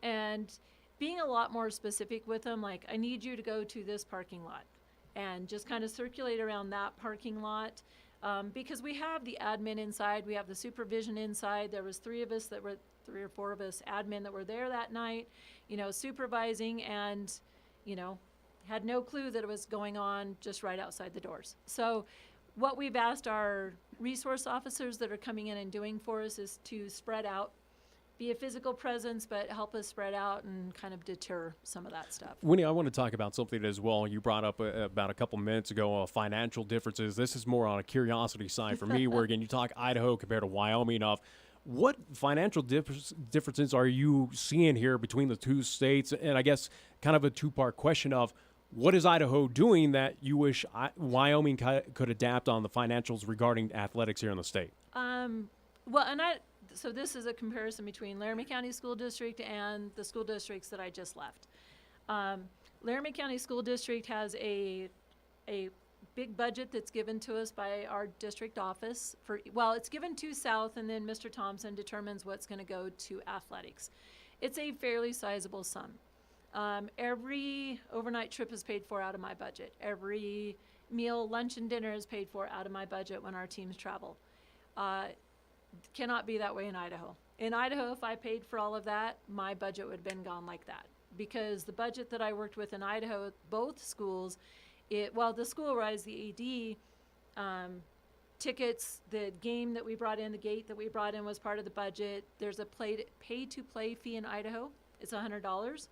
And being a lot more specific with them, like, I need you to go to this parking lot and just kind of circulate around that parking lot, because we have the admin inside, we have the supervision inside. There was 3 or 4 of us admin that were there that night, supervising, and, had no clue that it was going on just right outside the doors. So what we've asked our resource officers that are coming in and doing for us is to spread out, be a physical presence, but help us spread out and kind of deter some of that stuff. Winnie, I want to talk about something as well. You brought up about a couple minutes ago financial differences. This is more on a curiosity side for me, where, again, you talk Idaho compared to Wyoming. What financial differences are you seeing here between the two states? And I guess kind of a two-part question of, what is Idaho doing that you wish Wyoming could adapt on the financials regarding athletics here in the state? So this is a comparison between Laramie County School District and the school districts that I just left. Laramie County School District has a big budget that's given to us by our district office. It's given to South, and then Mr. Thompson determines what's going to go to athletics. It's a fairly sizable sum. Every overnight trip is paid for out of my budget. Every meal, lunch, and dinner is paid for out of my budget when our teams travel. Cannot be that way in Idaho. In Idaho, if I paid for all of that, my budget would have been gone like that. Because the budget that I worked with in Idaho, both schools, the school rise, the AD, tickets, the game that we brought in, the gate that we brought in was part of the budget. There's a pay-to-play fee in Idaho. It's $100.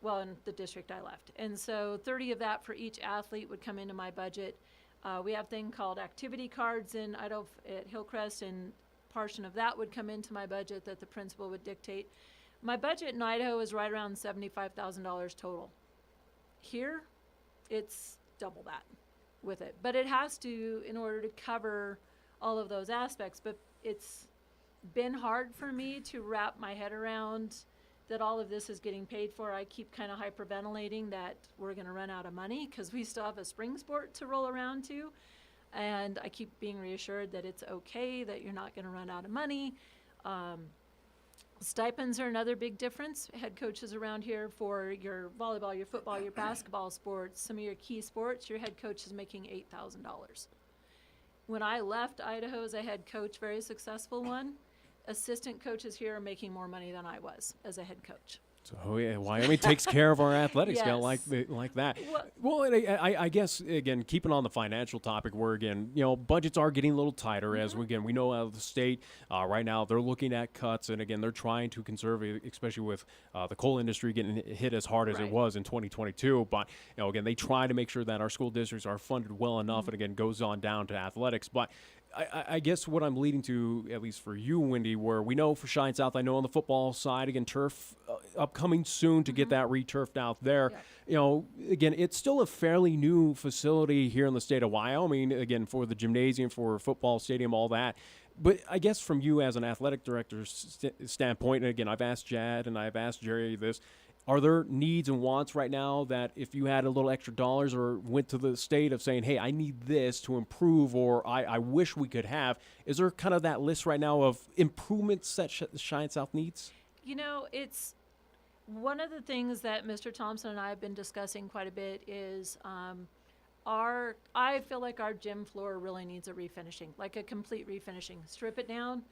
Well, in the district I left. And so 30 of that for each athlete would come into my budget. We have a thing called activity cards in Idaho at Hillcrest, and portion of that would come into my budget that the principal would dictate. My budget in Idaho is right around $75,000 total. Here, it's double that with it. But it has to, in order to cover all of those aspects. But it's been hard for me to wrap my head around that all of this is getting paid for. I keep kind of hyperventilating that we're going to run out of money because we still have a spring sport to roll around to. And I keep being reassured that it's okay, that you're not going to run out of money. Stipends are another big difference. Head coaches around here for your volleyball, your football, your basketball sports, some of your key sports, your head coach is making $8,000. When I left Idaho as a head coach, very successful one, assistant coaches here are making more money than I was as a head coach. So yeah, Wyoming takes care of our athletics, Yes. like that. Well, and I guess, again, keeping on the financial topic, where, again, budgets are getting a little tighter, as we know out of the state right now. They're looking at cuts, and again, they're trying to conserve, especially with the coal industry getting hit as hard as it was in 2022. But again, they try to make sure that our school districts are funded well enough, and again, goes on down to athletics. But I guess what I'm leading to, at least for you, Wendy, where we know for Cheyenne South, I know on the football side, again, turf upcoming soon to get that re-turfed out there. Again, it's still a fairly new facility here in the state of Wyoming, again, for the gymnasium, for football stadium, all that. But I guess from you as an athletic director standpoint, and again, I've asked Jad and I've asked Jerry this, Are there needs and wants right now that if you had a little extra dollars or went to the state of saying, hey, I need this to improve, or I wish we could have, is there kind of that list right now of improvements that Cheyenne South needs? You know, it's one of the things that Mr. Thompson and I have been discussing quite a bit is I feel like our gym floor really needs a refinishing, like a complete refinishing. Strip it down,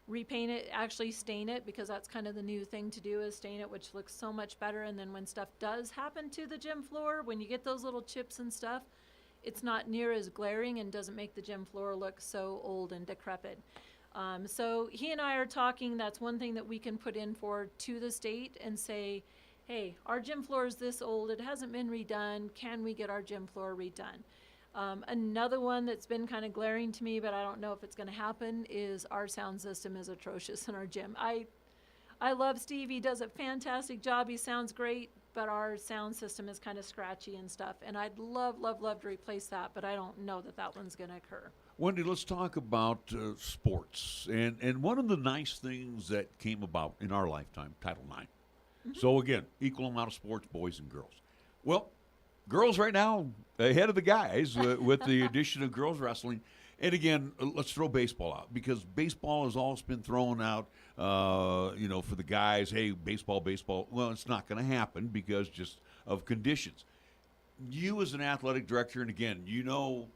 repaint it, actually stain it, because that's kind of the new thing to do is stain it, which looks so much better. And then when stuff does happen to the gym floor, when you get those little chips and stuff, it's not near as glaring and doesn't make the gym floor look so old and decrepit. So he and I are talking. That's one thing that we can put in for to the state and say, hey, our gym floor is this old. It hasn't been redone. Can we get our gym floor redone? Another one that's been kind of glaring to me, but I don't know if it's going to happen, is our sound system is atrocious in our gym. I love Steve. He does a fantastic job. He sounds great, but our sound system is kind of scratchy and stuff. And I'd love, love, love to replace that, but I don't know that that one's going to occur. Wendy, let's talk about sports. And one of the nice things that came about in our lifetime, Title IX. Mm-hmm. So, again, equal amount of sports, boys and girls. Well, girls right now ahead of the guys with the addition of girls wrestling. And, again, let's throw baseball out, because baseball has always been thrown out, for the guys. Hey, baseball. Well, it's not going to happen because just of conditions. You as an athletic director, and, again,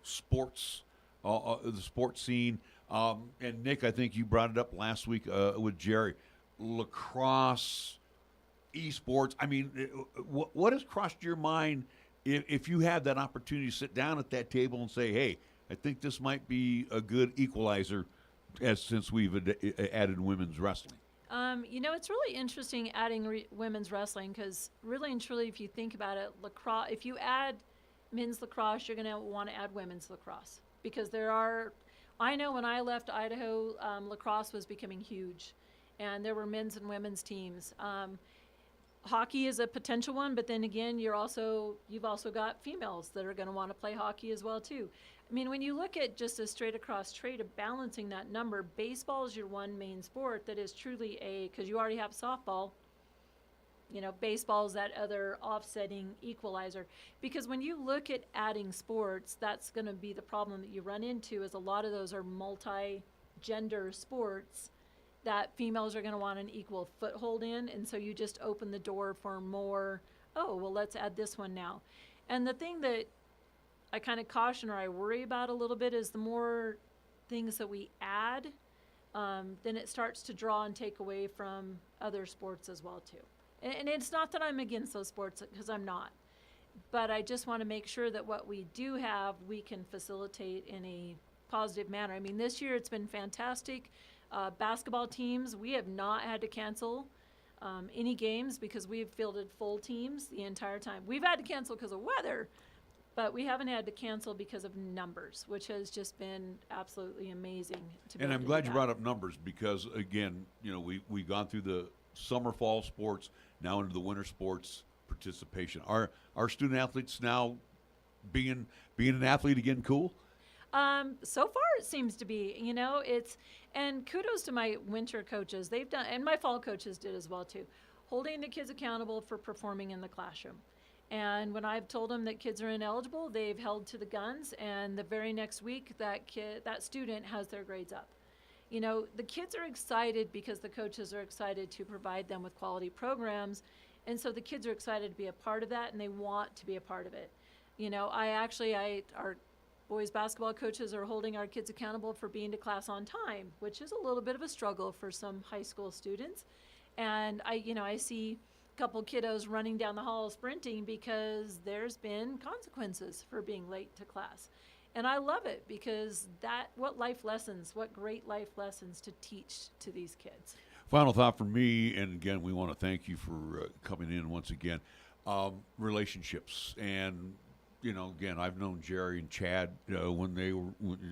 sports, the sports scene. And, Nick, I think you brought it up last week with Jerry. Lacrosse, esports. I mean, what has crossed your mind if you had that opportunity to sit down at that table and say, hey, I think this might be a good equalizer since we've added women's wrestling? It's really interesting adding women's wrestling, because really and truly, if you think about it, lacrosse, if you add men's lacrosse, you're going to want to add women's lacrosse, because I know when I left Idaho, lacrosse was becoming huge, and there were men's and women's teams. Hockey is a potential one, but then again, you've also got females that are going to want to play hockey as well too. I mean, when you look at just a straight across trade of balancing that number, baseball is your one main sport that is truly because you already have softball. Baseball is that other offsetting equalizer. Because when you look at adding sports, that's going to be the problem that you run into, is a lot of those are multi-gender sports that females are going to want an equal foothold in, and so you just open the door for more, let's add this one now. And the thing that I kind of caution or I worry about a little bit is the more things that we add, then it starts to draw and take away from other sports as well too. And it's not that I'm against those sports, because I'm not, but I just want to make sure that what we do have, we can facilitate in a positive manner. I mean, this year it's been fantastic. Basketball teams, we have not had to cancel any games because we've fielded full teams the entire time. We've had to cancel because of weather, but we haven't had to cancel because of numbers, which has just been absolutely amazing. And I'm glad you brought up numbers, because, again, we've gone through the summer, fall sports, now into the winter sports participation. Are student athletes now being an athlete again cool? So far it seems to be, and kudos to my winter coaches. They've done, and my fall coaches did as well too, holding the kids accountable for performing in the classroom. And when I've told them that kids are ineligible, they've held to the guns, and the very next week that student has their grades up. The kids are excited because the coaches are excited to provide them with quality programs, and so the kids are excited to be a part of that, and they want to be a part of it. Our boys basketball coaches are holding our kids accountable for being to class on time, which is a little bit of a struggle for some high school students. And I see a couple kiddos running down the hall sprinting because there's been consequences for being late to class. And I love it, because what great life lessons to teach to these kids. Final thought from me, and again, we want to thank you for coming in once again. Relationships, and again, I've known Jerry and Chad when they were,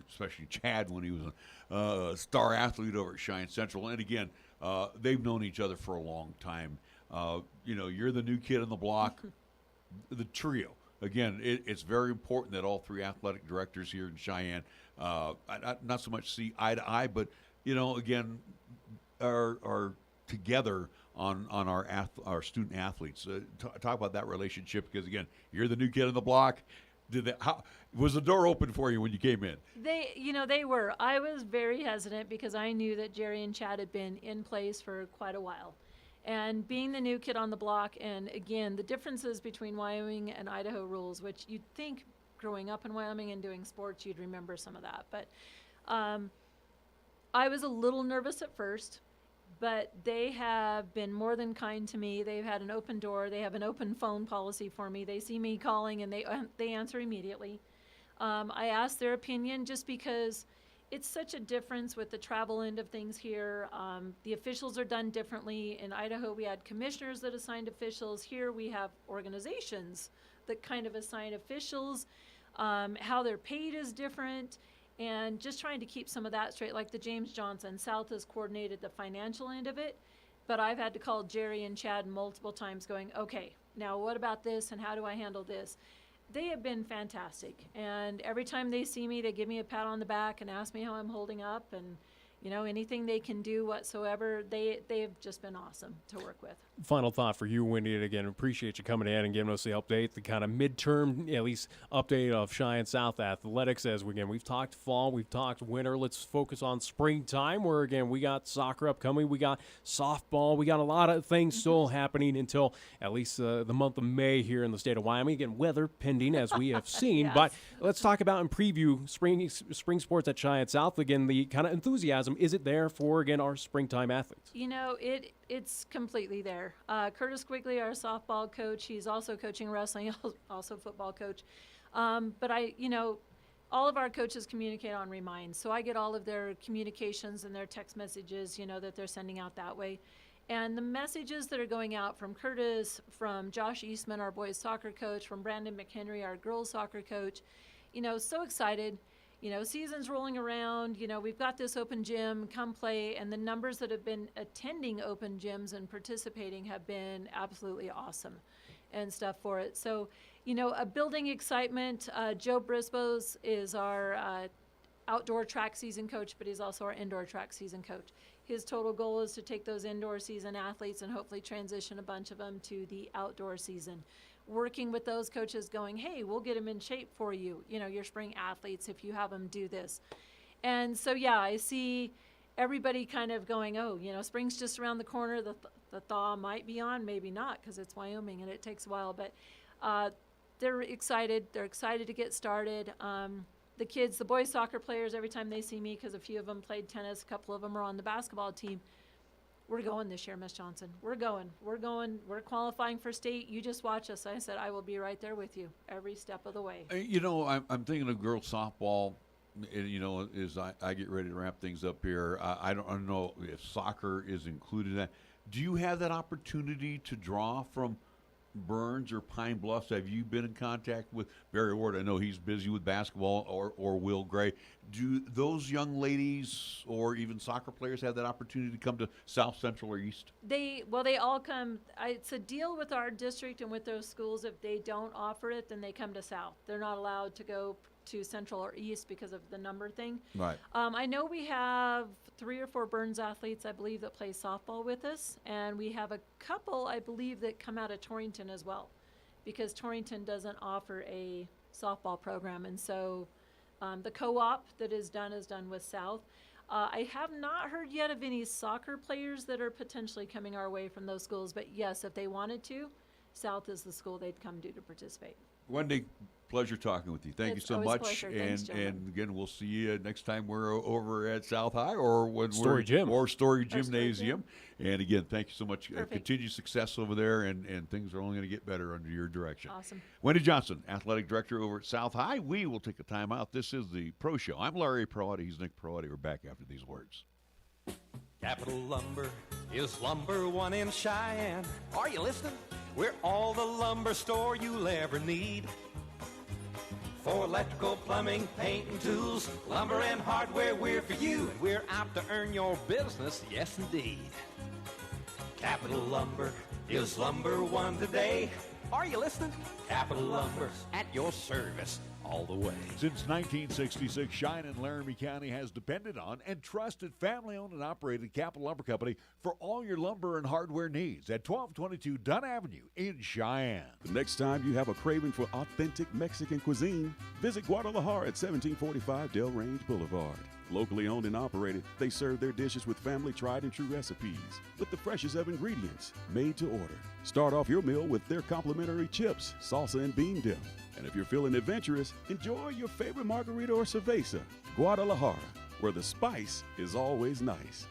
especially Chad when he was a star athlete over at Cheyenne Central. And again, they've known each other for a long time. You're the new kid on the block, the trio. Again, it's very important that all three athletic directors here in Cheyenne, not so much see eye to eye, but, again, are together on our student athletes. Talk about that relationship, because again, you're the new kid on the block. How was the door open for you when you came in? They were. I was very hesitant because I knew that Jerry and Chad had been in place for quite a while. And being the new kid on the block, and again, the differences between Wyoming and Idaho rules, which you'd think growing up in Wyoming and doing sports, you'd remember some of that. But I was a little nervous at first, but they have been more than kind to me. They've had an open door. They have an open phone policy for me. They see me calling, and they answer immediately. I ask their opinion just because it's such a difference with the travel end of things here. The officials are done differently. In Idaho, we had commissioners that assigned officials. Here we have organizations that kind of assign officials. How they're paid is different. And just trying to keep some of that straight, like the James Johnson. South has coordinated the financial end of it, but I've had to call Jerry and Chad multiple times going, okay, now what about this and how do I handle this? They have been fantastic. And every time they see me, they give me a pat on the back and ask me how I'm holding up. And, anything they can do whatsoever, they've just been awesome to work with. Final thought for you, Wendy, and again, appreciate you coming in and giving us the update, the kind of midterm, at least, update of Cheyenne South Athletics. As we've talked fall, we've talked winter. Let's focus on springtime, where, again, we got soccer upcoming, we got softball, we got a lot of things still happening until at least the month of May here in the state of Wyoming. Again, weather pending, as we have seen. Yes. But let's talk about and preview spring sports at Cheyenne South. Again, the kind of enthusiasm, is it there for, again, our springtime athletes? It's completely there. Curtis Quigley, our softball coach, he's also coaching wrestling, also football coach. But all of our coaches communicate on Remind. So I get all of their communications and their text messages, that they're sending out that way. And the messages that are going out from Curtis, from Josh Eastman, our boys soccer coach, from Brandon McHenry, our girls soccer coach, so excited. Season's rolling around, we've got this open gym, come play, and the numbers that have been attending open gyms and participating have been absolutely awesome and stuff for it. So, a building excitement. Joe Brisboes is our outdoor track season coach, but he's also our indoor track season coach. His total goal is to take those indoor season athletes and hopefully transition a bunch of them to the outdoor season. Working with those coaches going, hey, we'll get them in shape for you, your spring athletes, if you have them do this. And so, I see everybody kind of going, spring's just around the corner. The thaw might be on, maybe not, because it's Wyoming and it takes a while. But they're excited. They're excited to get started. The kids, the boys soccer players, every time they see me, because a few of them played tennis, a couple of them are on the basketball team, we're going this year, Miss Johnson. We're going. We're qualifying for state. You just watch us. I said, I will be right there with you every step of the way. I'm thinking of girls softball, as I get ready to wrap things up here. I don't know if soccer is included in that. Do you have that opportunity to draw from Burns or Pine Bluffs? Have you been in contact with Barry Ward? I know he's busy with basketball, or Will Gray. Do those young ladies or even soccer players have that opportunity to come to South, Central, or East? They all come. It's a deal with our district and with those schools. If they don't offer it, then they come to South. They're not allowed to go to Central or East because of the number thing. Right. I know we have 3 or 4 Burns athletes, I believe, that play softball with us, and we have a couple, I believe, that come out of Torrington as well, because Torrington doesn't offer a softball program, and so the co-op that is done with South. I have not heard yet of any soccer players that are potentially coming our way from those schools, but yes, if they wanted to, South is the school they'd come to participate. Wendy, pleasure talking with you. Thank you so much. Thanks, and again, we'll see you next time we're over at South High or when Story Gym. Or Story Gymnasium. And again, thank you so much. Perfect. Continued success over there, and things are only going to get better under your direction. Awesome. Wendy Johnson, Athletic Director over at South High. We will take a time out. This is the Pro Show. I'm Larry Proietti. He's Nick Proietti. We're back after these words. Capital Lumber is lumber one in Cheyenne. Are you listening? We're all the lumber store you'll ever need. For electrical, plumbing, paint, and tools, lumber and hardware, we're for you. And we're out to earn your business, yes indeed. Capital Lumber is lumber one today. Are you listening? Capital Lumber's at your service all the way. Since 1966, Cheyenne and Laramie County has depended on and trusted family-owned and operated Capital Lumber Company for all your lumber and hardware needs at 1222 Dunn Avenue in Cheyenne. The next time you have a craving for authentic Mexican cuisine, visit Guadalajara at 1745 Del Range Boulevard. Locally owned and operated, they serve their dishes with family tried and true recipes with the freshest of ingredients, made to order. Start off your meal with their complimentary chips, salsa, and bean dip. And if you're feeling adventurous, enjoy your favorite margarita or cerveza. Guadalajara, where the spice is always nice.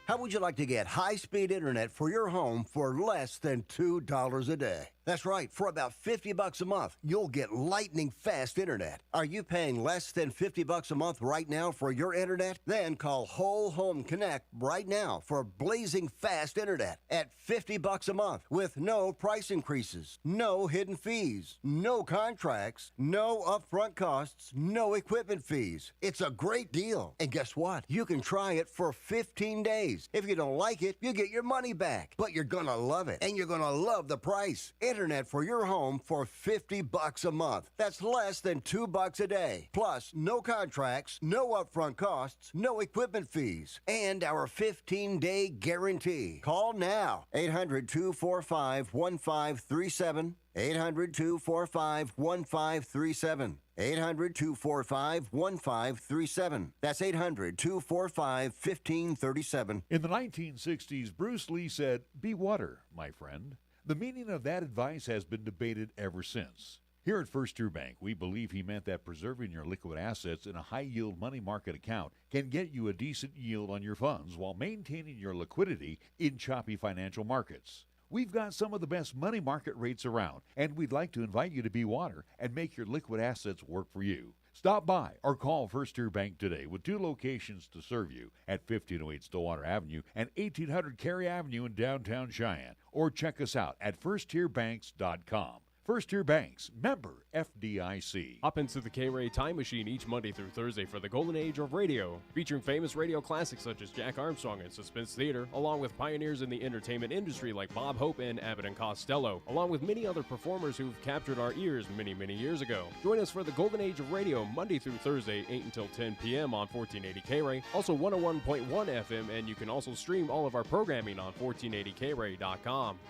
How would you like to get high-speed internet for your home for less than $2 a day? That's right, for about $50 a month, you'll get lightning-fast internet. Are you paying less than $50 a month right now for your internet? Then call Whole Home Connect right now for blazing fast internet at $50 a month with no price increases, no hidden fees, no contracts, no upfront costs, no equipment fees. It's a great deal. And guess what? You can try it for 15 days. If you don't like it, you get your money back. But you're gonna love it, and you're gonna love the price. Internet for your home for $50 a month. That's less than $2 a day. Plus, no contracts, no upfront costs, no equipment fees, and our 15-day guarantee. Call now. 800-245-1537. 800-245-1537. 800-245-1537. That's 800-245-1537. In the 1960s, Bruce Lee said, "Be water, my friend." The meaning of that advice has been debated ever since. Here at First Tier Bank, we believe he meant that preserving your liquid assets in a high-yield money market account can get you a decent yield on your funds while maintaining your liquidity in choppy financial markets. We've got some of the best money market rates around, and we'd like to invite you to be water and make your liquid assets work for you. Stop by or call First Tier Bank today with 2 locations to serve you at 1508 Stillwater Avenue and 1800 Cary Avenue in downtown Cheyenne, or check us out at firsttierbanks.com. First Tier Banks, member FDIC. Hop into the K-Ray Time Machine each Monday through Thursday for the golden age of radio, featuring famous radio classics such as Jack Armstrong and Suspense Theater, along with pioneers in the entertainment industry like Bob Hope and Abbott and Costello, along with many other performers who've captured our ears many, many years ago. Join us for the golden age of radio Monday through Thursday, 8 until 10 p.m. on 1480 K-Ray, also 101.1 FM, and you can also stream all of our programming on 1480kray.com.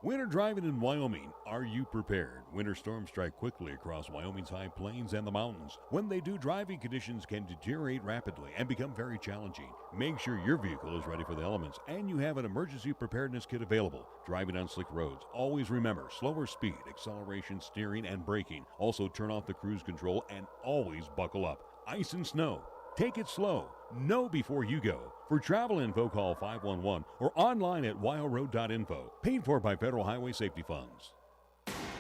Winter driving in Wyoming. Are you prepared? Winter storms strike quickly across Wyoming's high plains and the mountains. When they do, driving conditions can deteriorate rapidly and become very challenging. Make sure your vehicle is ready for the elements and you have an emergency preparedness kit available. Driving on slick roads, always remember slower speed, acceleration, steering, and braking. Also turn off the cruise control and always buckle up. Ice and snow. Take it slow. Know before you go. For travel info, call 511 or online at wildroad.info. Paid for by Federal Highway Safety Funds.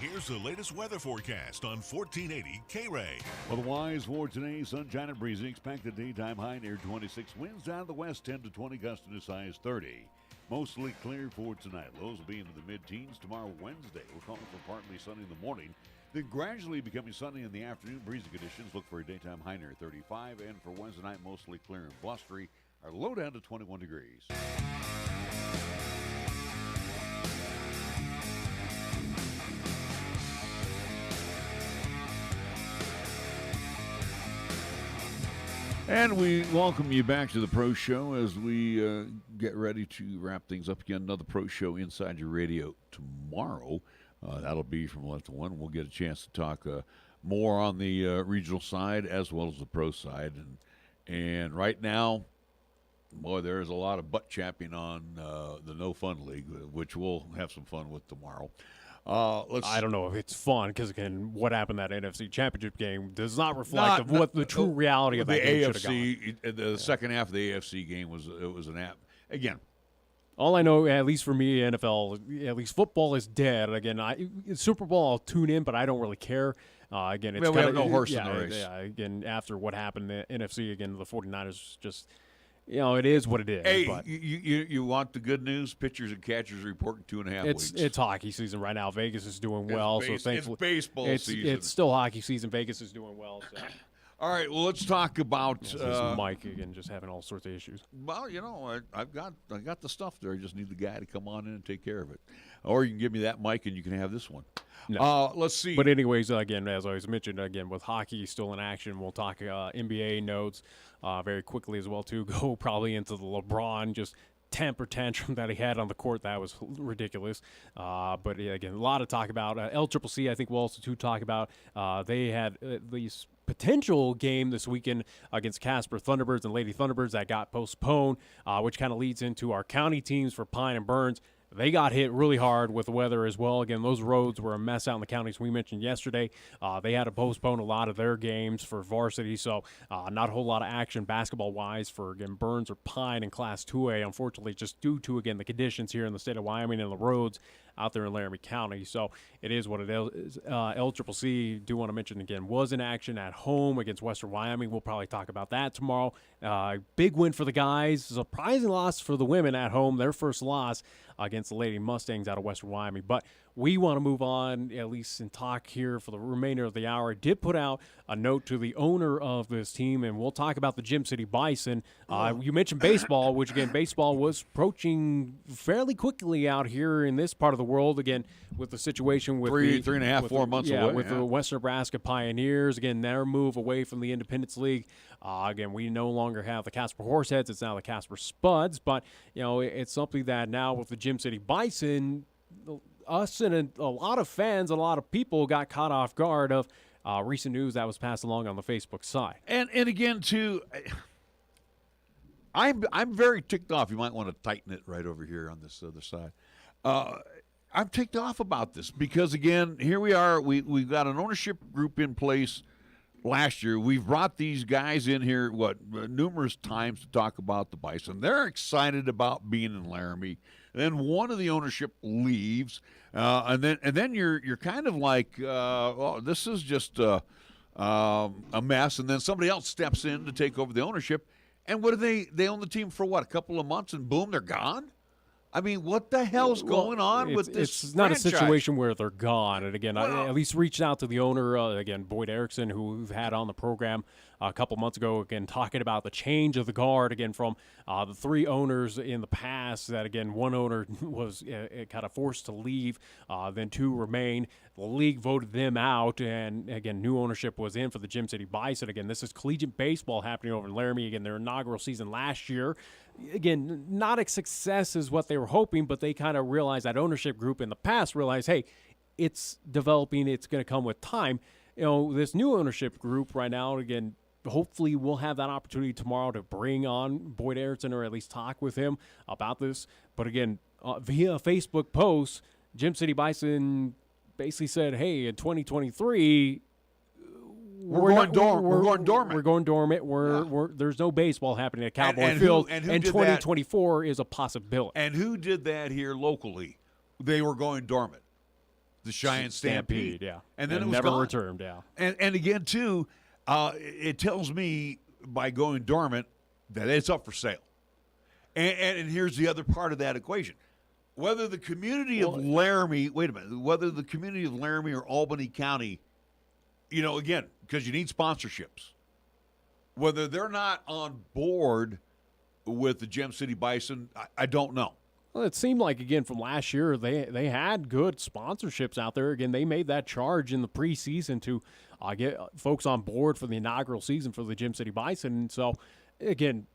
Here's the latest weather forecast on 1480 K-Ray. Otherwise, for today, sunshine and breezy. Expected daytime high near 26. Winds out of the west 10 to 20, gusts to as high as 30. Mostly clear for tonight. Lows will be into the mid-teens. Tomorrow, Wednesday, we're calling for partly sunny in the morning. Then gradually becoming sunny in the afternoon. Breezy conditions. Look for a daytime high near 35. And for Wednesday night, mostly clear and blustery. Our low down to 21 degrees. And we welcome you back to the Pro Show as we get ready to wrap things up again. Another Pro Show inside your radio tomorrow. That'll be from 11 to 1. We'll get a chance to talk more on the regional side as well as the pro side. And right now, boy, there's a lot of butt chapping on the No Fun League, which we'll have some fun with tomorrow. I don't know if it's fun because, again, what happened in that NFC Championship game does not reflect what the true reality of that game should have gone. The second half of the AFC game was an app. Again, all I know, at least for me, NFL, at least football is dead. Again, Super Bowl, I'll tune in, but I don't really care. Again, it's we have no horse in the race. Yeah, again, after what happened in the NFC, again, the 49ers just, it is what it is. Hey, but you want the good news? Pitchers and catchers report in 2.5 weeks. It's hockey season right now. Vegas is doing well. So thankfully, it's baseball season. It's still hockey season. Vegas is doing well. So. All right, well, let's talk about this is Mike again, just having all sorts of issues. Well, I've got the stuff there. I just need the guy to come on in and take care of it. or you can give me that mic and you can have this one. No. Let's see. But anyways, again, as I was mentioned, again, with hockey still in action, we'll talk NBA notes very quickly as well, too. Go probably into the LeBron just temper tantrum that he had on the court. That was ridiculous. But, yeah, again, a lot to talk about. LCCC, I think we'll also, too, talk about. They had at least potential game this weekend against Casper Thunderbirds and Lady Thunderbirds that got postponed, which kind of leads into our county teams for Pine and Burns. They got hit really hard with the weather as well. Again, those roads were a mess out in the counties we mentioned yesterday. They had to postpone a lot of their games for varsity, so not a whole lot of action basketball-wise for, again, Burns or Pine in Class 2A, unfortunately, just due to, again, the conditions here in the state of Wyoming and the roads out there in Laramie County. So it is what it is. LCCC, do want to mention again, was in action at home against Western Wyoming. We'll probably talk about that tomorrow. Big win for the guys. Surprising loss for the women at home. Their first loss against the Lady Mustangs out of Western Wyoming. But we want to move on, at least and talk here for the remainder of the hour. I did put out a note to the owner of this team, and we'll talk about the Gym City Bison. You mentioned baseball, which, again, baseball was approaching fairly quickly out here in this part of the world, again, with the situation with 4 months away. With the Western Nebraska Pioneers, again, their move away from the Independence League. Again, we no longer have the Casper Horseheads. It's now the Casper Spuds, but, you know, it's something that now with the Gym City Bison, us and a lot of fans, a lot of people got caught off guard of recent news that was passed along on the Facebook side. And again, too, I'm very ticked off. You might want to tighten it right over here on this other side. I'm ticked off about this because, again, here we are. We've got an ownership group in place last year. We've brought these guys in here, numerous times to talk about the Bison. They're excited about being in Laramie. Then one of the ownership leaves, and then you're kind of like, oh, this is just a mess. And then somebody else steps in to take over the ownership. And what do they own the team for what, a couple of months, and boom, they're gone? I mean, what the hell's going on with this It's not franchise? a situation where they're gone. And, again, I at least reached out to the owner, again, Boyd Erickson, who we've had on the program a couple months ago, again, talking about the change of the guard, again, from the three owners in the past that, again, one owner was kind of forced to leave, then two remain. The league voted them out, and, again, new ownership was in for the Gym City Bison. Again, this is collegiate baseball happening over in Laramie. Again, their inaugural season last year. Again, not a success is what they were hoping, but they kind of realized, that ownership group in the past realized, hey, it's developing, it's going to come with time. You know, this new ownership group right now, again, hopefully we'll have that opportunity tomorrow to bring on Boyd Erickson or at least talk with him about this. But, again, via a Facebook post, Gym City Bison basically said, hey, in 2023, we're going dormant. We're going dormant. There's no baseball happening at Cowboy Field, and 2024 is a possibility. And who did that here locally? They were going dormant. The Cheyenne Stampede. Yeah. And then it was never gone. returned, yeah. And again, too, it tells me by going dormant that it's up for sale. And here's the other part of that equation. Whether the community of Laramie, whether the community of Laramie or Albany County, you know, again, because you need sponsorships, whether they're not on board with the Gem City Bison, I don't know. Well, it seemed like, again, from last year, they had good sponsorships out there. Again, they made that charge in the preseason to get folks on board for the inaugural season for the Gym City Bison. And so, again,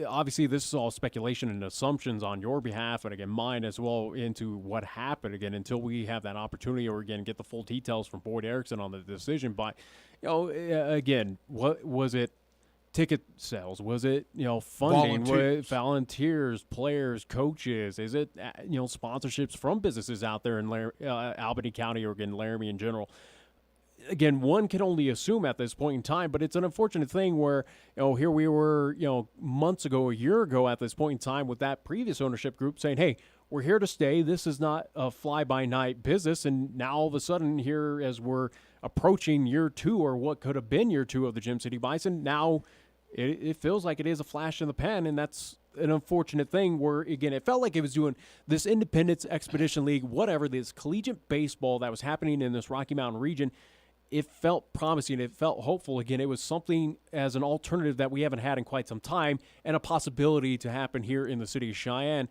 obviously this is all speculation and assumptions on your behalf and, again, mine as well, into what happened, again, until we have that opportunity or, again, get the full details from Boyd Erickson on the decision. But, you know, again, what was it? Ticket sales? Was it, you know, funding? Volunteers, players, coaches? Is it, you know, sponsorships from businesses out there in Albany County or, again, Laramie in general? Again, one can only assume at this point in time, but it's an unfortunate thing where, you know, here we were, you know, months ago, a year ago at this point in time with that previous ownership group saying, hey, we're here to stay. This is not a fly-by-night business. And now all of a sudden here, as we're approaching year two, or what could have been year two of the Gym City Bison, now it feels like it is a flash in the pan, and that's an unfortunate thing where, again, it felt like it was doing this Independence Expedition League, whatever, this collegiate baseball that was happening in this Rocky Mountain region. It felt promising. It felt hopeful. Again, it was something as an alternative that we haven't had in quite some time, and a possibility to happen here in the city of Cheyenne.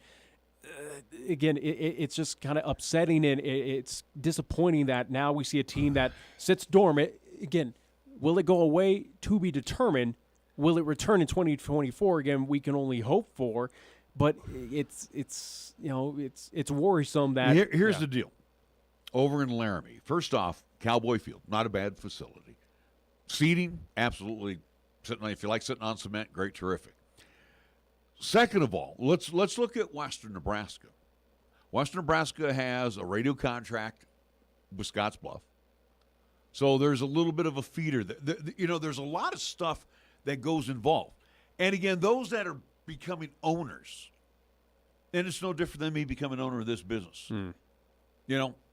again, it's just kind of upsetting, and it's disappointing that now we see a team that sits dormant. Again, will it go away? To be determined. Will it return in 2024? Again, we can only hope for, but it's worrisome that here's the deal. Over in Laramie, first off, Cowboy Field, not a bad facility. Seating, absolutely. If you like sitting on cement, great, terrific. Second of all, let's look at Western Nebraska. Western Nebraska has a radio contract with Scottsbluff, so there's a little bit of a feeder. There's a lot of stuff that goes involved. And again, those that are becoming owners, and it's no different than me becoming owner of this business.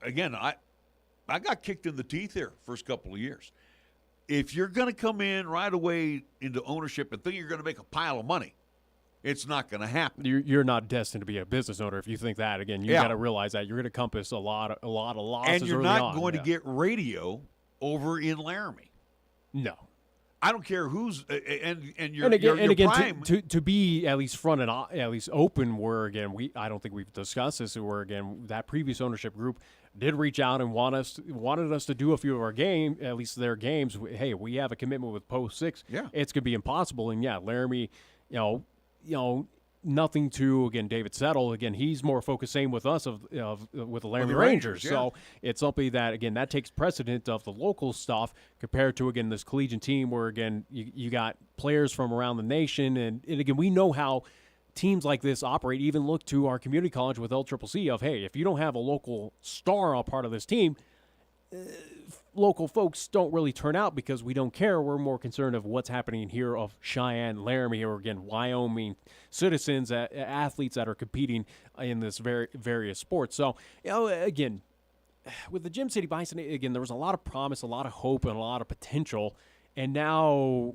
Again, I got kicked in the teeth here first couple of years. If you're going to come in right away into ownership and think you're going to make a pile of money, it's not going to happen. You're not destined to be a business owner if you think that. Again, you got to realize that you're going to compass a lot of losses. And you're not going to get radio over in Laramie. No. I don't care who's to be at least front and at least open. Where again, I don't think we've discussed this. Where again, that previous ownership group did reach out and wanted us to do a few of our at least their games. Hey, we have a commitment with Post 6. Yeah, it's gonna be impossible. And Laramie, nothing to, again, David Settle. Again, he's more focused, same with us, with the Laramie Rangers. Yeah. So it's something that, again, that takes precedent of the local stuff compared to, again, this collegiate team where, again, you got players from around the nation. And again, we know how teams like this operate. Even look to our community college with LCCC of, hey, if you don't have a local star a part of this team, local folks don't really turn out because we don't care. We're more concerned of what's happening here of Cheyenne, Laramie, or again, Wyoming citizens, athletes that are competing in this various sports. So, again, with the Gym City Bison, again, there was a lot of promise, a lot of hope, and a lot of potential. And now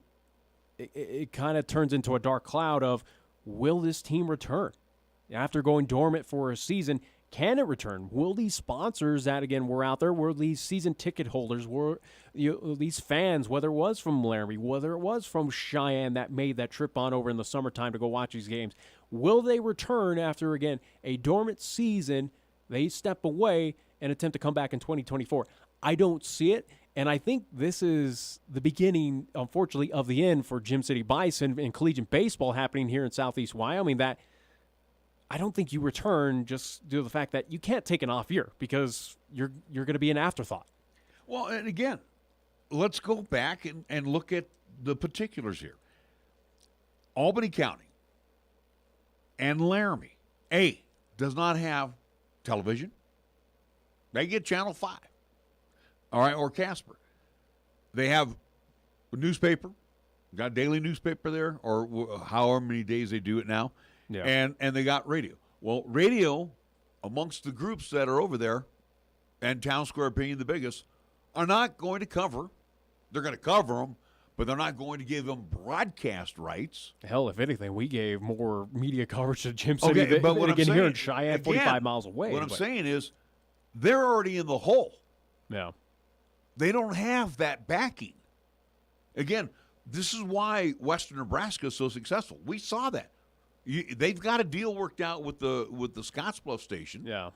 it kind of turns into a dark cloud of, will this team return? After going dormant for a season, can it return? Will these sponsors that, again, were out there, were these season ticket holders, were these fans, whether it was from Laramie, whether it was from Cheyenne that made that trip on over in the summertime to go watch these games, will they return after, again, a dormant season, they step away and attempt to come back in 2024? I don't see it, and I think this is the beginning, unfortunately, of the end for Gym City Bison and collegiate baseball happening here in Southeast Wyoming, that I don't think you return just due to the fact that you can't take an off year because you're going to be an afterthought. Well, and again, let's go back and look at the particulars here. Albany County and Laramie, does not have television. They get Channel 5, all right, or Casper. They have a newspaper, got a daily newspaper there, or however many days they do it now. Yeah. And they got radio. Well, radio, amongst the groups that are over there, and Town Square being the biggest, are not going to cover. They're going to cover them, but they're not going to give them broadcast rights. Hell, if anything, we gave more media coverage to Gym City than here in Cheyenne, 45 miles away. What I'm saying is, they're already in the hole. Yeah. They don't have that backing. Again, this is why Western Nebraska is so successful. We saw that. They've got a deal worked out with the Scottsbluff station. Yeah.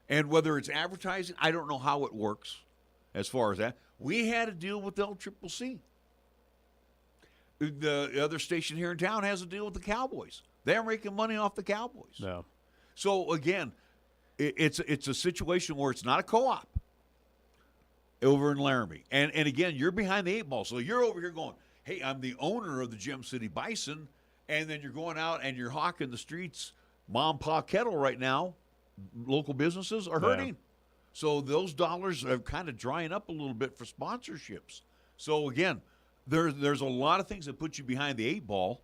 And whether it's advertising, I don't know how it works as far as that. We had a deal with LCCC. The other station here in town has a deal with the Cowboys. They're making money off the Cowboys. Yeah. So, again, it's a situation where it's not a co-op over in Laramie. And again, you're behind the eight ball. So you're over here going, hey, I'm the owner of the Gym City Bison. And then you're going out and you're hawking the streets, mom, pa, kettle right now. Local businesses are hurting. Yeah. So those dollars are kind of drying up a little bit for sponsorships. So, again, there's a lot of things that put you behind the eight ball.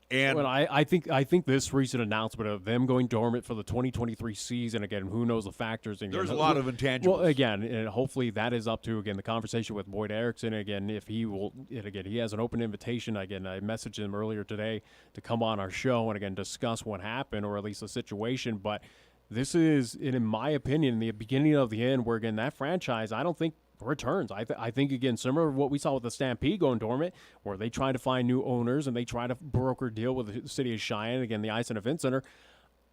And well, I think this recent announcement of them going dormant for the 2023 season, again, who knows the factors. And there's a lot of intangibles. Well, again, and hopefully that is up to, again, the conversation with Boyd Erickson. Again, if he will, again, he has an open invitation. Again, I messaged him earlier today to come on our show and, again, discuss what happened or at least the situation. But this is, in my opinion, the beginning of the end where, again, that franchise, I don't think returns. I think, again, similar to what we saw with the Stampede going dormant, where they try to find new owners and they try to broker a deal with the city of Cheyenne, again, the Ice and Event Center.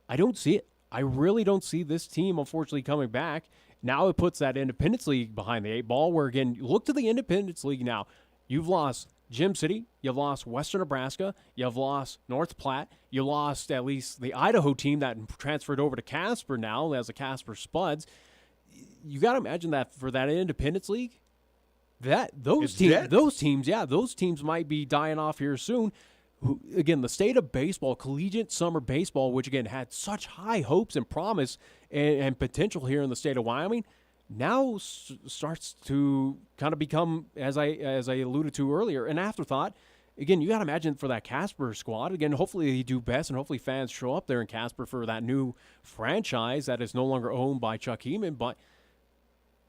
I don't see it. I really don't see this team, unfortunately, coming back. Now it puts that Independence League behind the 8 ball, where, again, look to the Independence League now. You've lost Gym City, you've lost Western Nebraska, you've lost North Platte, you lost at least the Idaho team that transferred over to Casper now as the Casper Spuds. You got to imagine that for that Independence League, those teams might be dying off here soon. Again, the state of baseball, collegiate summer baseball, which again had such high hopes and promise and potential here in the state of Wyoming, now starts to kind of become, as I alluded to earlier, an afterthought. Again, you got to imagine for that Casper squad, again, hopefully they do best and hopefully fans show up there in Casper for that new franchise that is no longer owned by Chuck Heeman. But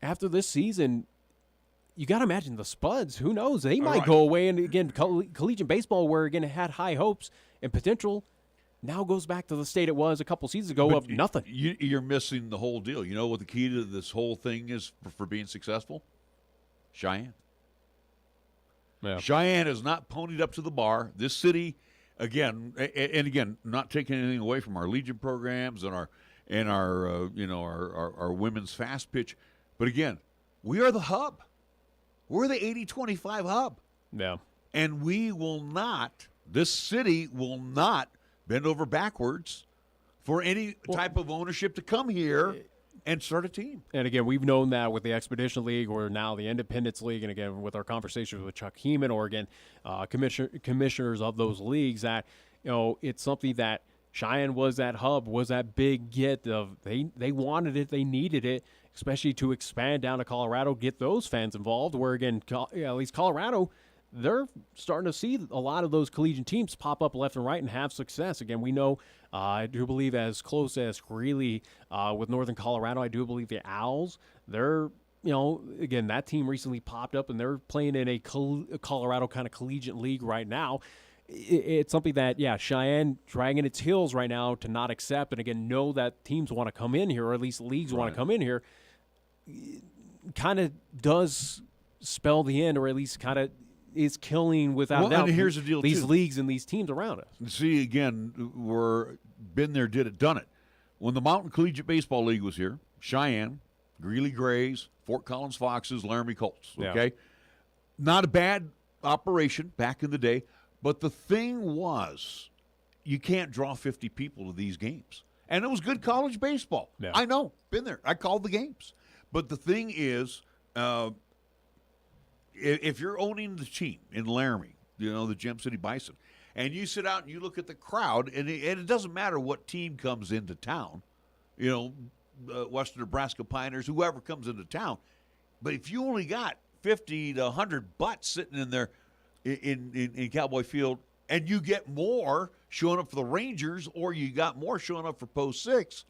after this season, you got to imagine the Spuds, who knows? They might go away. And again, collegiate baseball, where again it had high hopes and potential, now goes back to the state it was a couple seasons ago of nothing. You're missing the whole deal. You know what the key to this whole thing is for being successful? Cheyenne. Yeah. Cheyenne has not ponied up to the bar. This city, again, and again, not taking anything away from our Legion programs and our women's fast pitch, but again, we are the hub. We're the 80-25 hub. Yeah. And this city will not bend over backwards for any type of ownership to come here and start a team. And again, we've known that with the Expedition League or now the Independence League, and again, with our conversations with Chuck Heeman or again, commissioners of those leagues, that, it's something that Cheyenne was that hub, was that big get of they wanted it, they needed it, especially to expand down to Colorado, get those fans involved, where, again, at least Colorado, they're starting to see a lot of those collegiate teams pop up left and right and have success. Again, we know, I do believe as close as Greeley with Northern Colorado, I do believe the Owls, they're, again, that team recently popped up and they're playing in a Colorado kind of collegiate league right now. It's something that, Cheyenne dragging its heels right now to not accept, and again, know that teams want to come in here, or at least leagues want to come in here, kind of does spell the end, or at least kind of is killing without doubt. And here's the deal, these too. leagues and these teams around us. See, again, we're been there, did it, done it. When the Mountain Collegiate Baseball League was here, Cheyenne, Greeley Grays, Fort Collins Foxes, Laramie Colts, okay? Not a bad operation back in the day, but the thing was you can't draw 50 people to these games. And it was good college baseball. Yeah. I know, been there. I called the games. But the thing is, if you're owning the team in Laramie, the Gem City Bison, and you sit out and you look at the crowd, and it doesn't matter what team comes into town, Western Nebraska Pioneers, whoever comes into town, but if you only got 50 to 100 butts sitting in there in Cowboy Field, and you get more showing up for the Rangers, or you got more showing up for Post 6,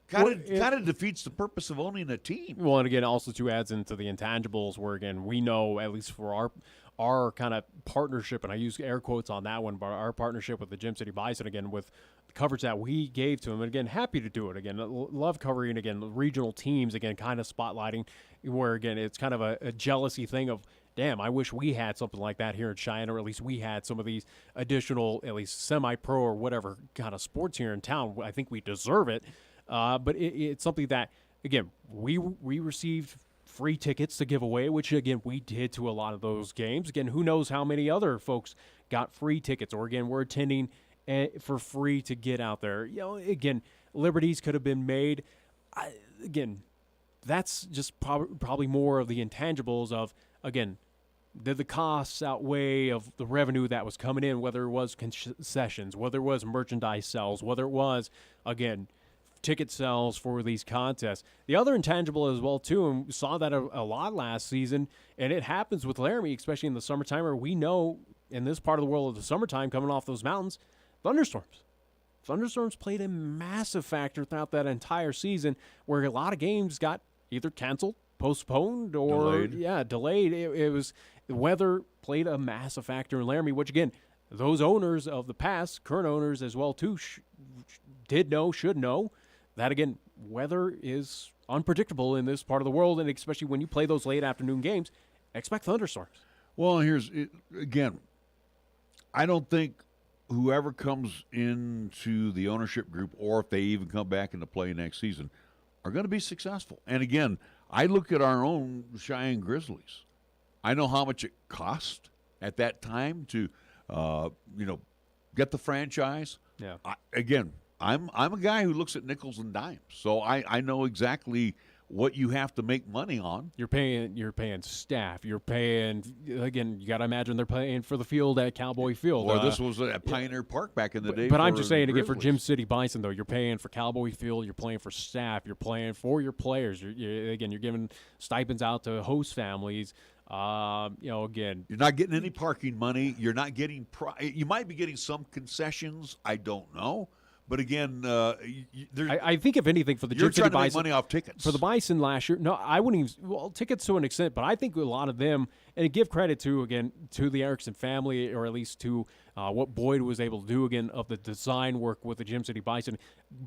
kind of defeats the purpose of owning a team. Well, and again, also too adds into the intangibles, where again we know, at least for our kind of partnership, and I use air quotes on that one, but our partnership with the Gym City Bison, again, with the coverage that we gave to them, and again, happy to do it. Again, love covering, again, the regional teams, again, kind of spotlighting, where again it's kind of a jealousy thing of, damn, I wish we had something like that here in Cheyenne, or at least we had some of these additional, at least semi-pro or whatever kind of sports here in town. I think we deserve it. But it's something that, again, we received free tickets to give away, which, again, we did to a lot of those games. Again, who knows how many other folks got free tickets, or, again, we're attending for free to get out there. Again, liberties could have been made. Again, that's just probably more of the intangibles of, again, did the costs outweigh of the revenue that was coming in, whether it was concessions, whether it was merchandise sales, whether it was, again, ticket sales for these contests. The other intangible as well, too, and we saw that a lot last season, and it happens with Laramie, especially in the summertime, where we know in this part of the world of the summertime, coming off those mountains, thunderstorms. Thunderstorms played a massive factor throughout that entire season, where a lot of games got either canceled, postponed, or delayed. It was, the weather played a massive factor in Laramie, which, again, those owners of the past, current owners as well, too, should know that, again, weather is unpredictable in this part of the world, and especially when you play those late afternoon games, expect thunderstorms. Well, again, I don't think whoever comes into the ownership group, or if they even come back into play next season, are going to be successful. And again, I look at our own Cheyenne Grizzlies. I know how much it cost at that time to, get the franchise. Yeah. I'm a guy who looks at nickels and dimes, so I know exactly what you have to make money on. You're paying staff. You're paying, again, you got to imagine they're paying for the field at Cowboy Field. Or this was at Pioneer Park back in the day. But I'm just saying, again, Grizzlies. for Gym City Bison, though, you're paying for Cowboy Field, you're paying for staff, you're paying for your players. You're giving stipends out to host families. Again, you're not getting any parking money. You're not getting. You might be getting some concessions. I don't know. But again, I think if anything for the you're Gym City trying to Bison, make money off tickets. For the Bison last year, no, I wouldn't even. Well, tickets to an extent, but I think a lot of them, and give credit to the Erickson family, or at least to what Boyd was able to do of the design work with the Gym City Bison.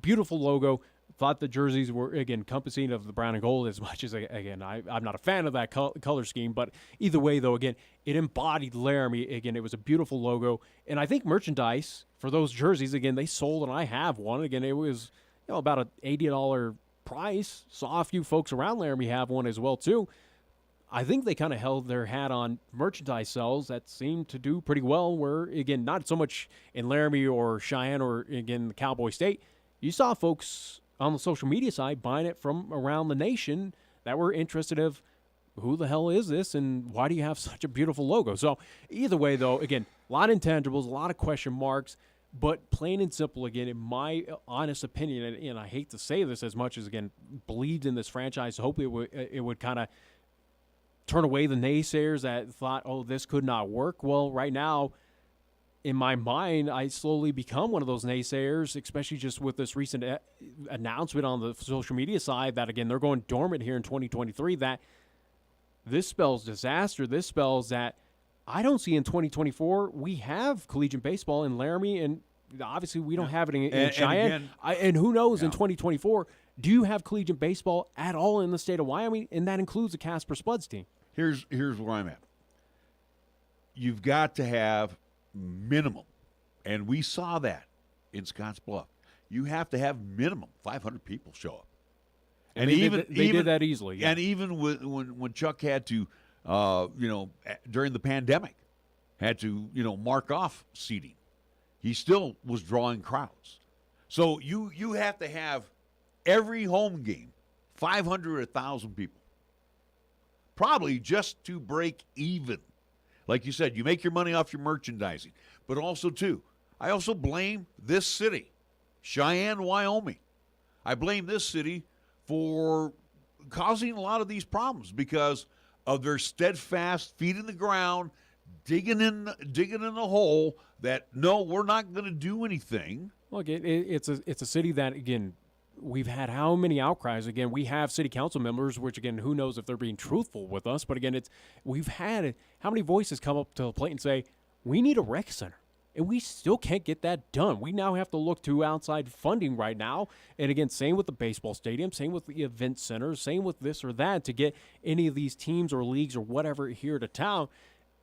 Beautiful logo. Thought the jerseys were, encompassing of the brown and gold as much as, I'm not a fan of that color scheme. But either way, though, it embodied Laramie. Again, it was a beautiful logo. And I think merchandise for those jerseys, they sold, and I have one. Again, it was about an $80 price. Saw a few folks around Laramie have one as well, too. I think they kind of held their hat on merchandise sales that seemed to do pretty well, where, again, not so much in Laramie or Cheyenne or, the Cowboy State. You saw folks on the social media side buying it from around the nation that were interested of who the hell is this and why do you have such a beautiful logo? So either way, though, again, a lot of intangibles, a lot of question marks, but plain and simple, again, in my honest opinion, and I hate to say this as much as, believed in this franchise, hope it would kind of turn away the naysayers that thought, oh, this could not work. Well, right now, in my mind, I slowly become one of those naysayers, especially just with this recent announcement on the social media side that, they're going dormant here in 2023, that this spells disaster. This spells that I don't see in 2024 we have collegiate baseball in Laramie, and obviously we don't have it in Cheyenne. And who knows in 2024, do you have collegiate baseball at all in the state of Wyoming? And that includes the Casper Spuds team. Here's where I'm at. You've got to have minimum, and we saw that in Scotts Bluff. You have to have minimum 500 people show up, and they did that easily. Yeah. And even when Chuck had to, during the pandemic, had to mark off seating, he still was drawing crowds. So you have to have every home game 500 or 1,000 people, probably just to break even. Like you said, you make your money off your merchandising. But also, too, I also blame this city, Cheyenne, Wyoming. I blame this city for causing a lot of these problems because of their steadfast feet in the ground, digging in the hole that, no, we're not going to do anything. Look, it's a city that, we've had how many outcries? We have city council members, which, who knows if they're being truthful with us. But, we've had how many voices come up to the plate and say, we need a rec center. And we still can't get that done. We now have to look to outside funding right now. And, same with the baseball stadium, same with the event centers, same with this or that to get any of these teams or leagues or whatever here to town.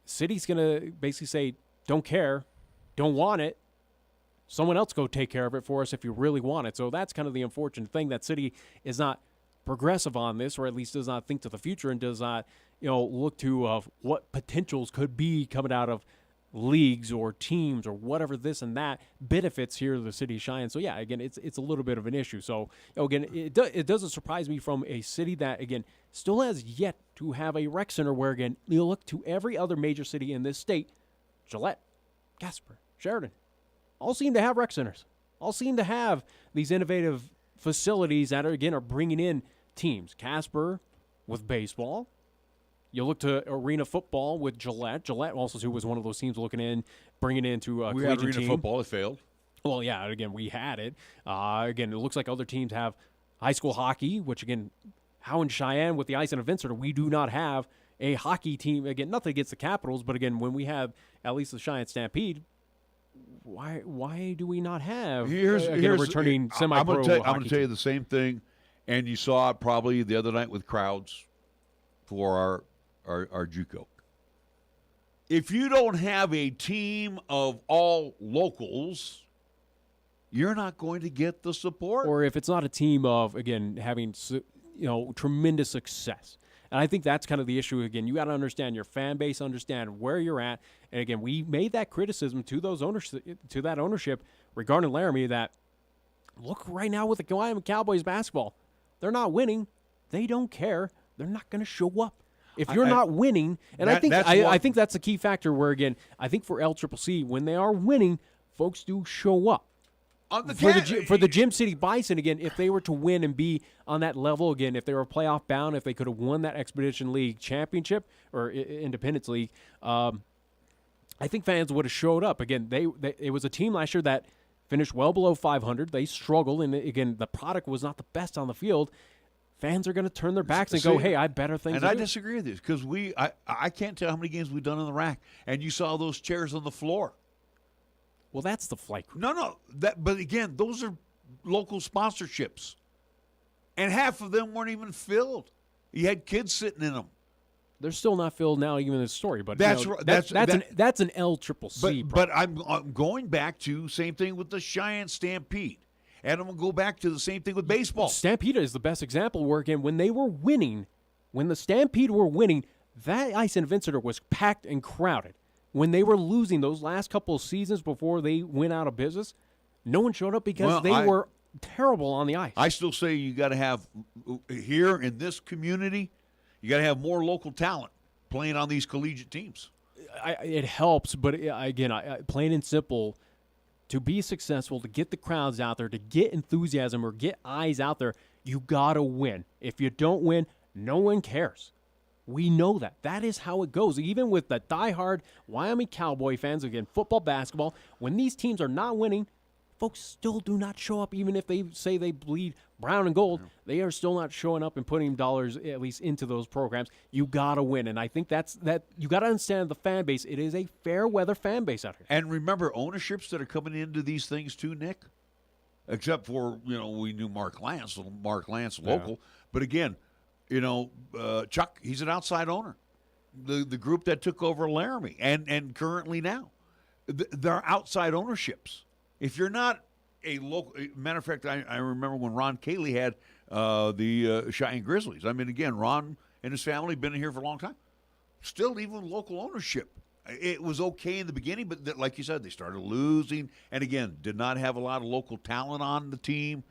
City's going to basically say, don't care, don't want it. Someone else go take care of it for us if you really want it. So that's kind of the unfortunate thing, that city is not progressive on this, or at least does not think to the future and does not, look to what potentials could be coming out of leagues or teams or whatever this and that benefits here to the city of Cheyenne. So yeah, it's a little bit of an issue. So it doesn't surprise me from a city that still has yet to have a rec center where you look to every other major city in this state, Gillette, Casper, Sheridan, all seem to have rec centers. All seem to have these innovative facilities that are bringing in teams. Casper with baseball. You look to arena football with Gillette. Gillette also who was one of those teams bringing into a we had arena team. Football. It failed. Well, yeah. We had it. It looks like other teams have high school hockey, which how in Cheyenne with the ice and event center we do not have a hockey team. Nothing against the Capitals, but when we have at least the Cheyenne Stampede. Why do we not have a returning semi-pro hockey team? I'm going to tell you the same thing, and you saw it probably the other night with crowds for our JUCO. if you don't have a team of all locals, you're not going to get the support. Or if it's not a team of, again, having tremendous success. And I think that's kind of the issue. Again, you got to understand your fan base, understand where you're at. And again, we made that criticism to that ownership regarding Laramie that, look right now with the Wyoming Cowboys basketball. They're not winning. They don't care. They're not going to show up. If you're not winning, and I think that's a key factor where, again, I think for LCCC, when they are winning, folks do show up. For the Gym City Bison, again, if they were to win and be on that level, again, if they were playoff bound, if they could have won that Expedition League championship or Independence League, I think fans would have showed up. Again, it was a team last year that finished well below 500. They struggled, and again, the product was not the best on the field. Fans are going to turn their backs and go, hey, I have better things to do. And I disagree with this because I can't tell how many games we've done in the rack, and you saw those chairs on the floor. Well, that's the flight crew. No. But again, those are local sponsorships. And half of them weren't even filled. You had kids sitting in them. They're still not filled now, even in this story. But that's right. That's an LCCC. But I'm going back to same thing with the Cheyenne Stampede. And I'm going to go back to the same thing with baseball. Stampede is the best example where, again, when they were winning, when the Stampede were winning, that ice in Vincenter was packed and crowded. When they were losing those last couple of seasons before they went out of business, no one showed up because they were terrible on the ice. I still say you got to have, here in this community, you got to have more local talent playing on these collegiate teams. It helps, but again, plain and simple, to be successful, to get the crowds out there, to get enthusiasm or get eyes out there, you got to win. If you don't win, no one cares. We know that. That is how it goes. Even with the diehard Wyoming Cowboy fans, again, football, basketball, when these teams are not winning, folks still do not show up. Even if they say they bleed brown and gold, they are still not showing up and putting dollars at least into those programs. You got to win. And I think that you got to understand the fan base. It is a fair weather fan base out here. And remember, ownerships that are coming into these things too, Nick, except for, we knew Mark Lance local. But again, Chuck, he's an outside owner. The group that took over Laramie and currently now, they're outside ownerships. If you're not a local, matter of fact, I remember when Ron Cayley had the Cheyenne Grizzlies. I mean, again, Ron and his family been here for a long time. Still, even local ownership. It was okay in the beginning, but like you said, they started losing, and again, did not have a lot of local talent on the team.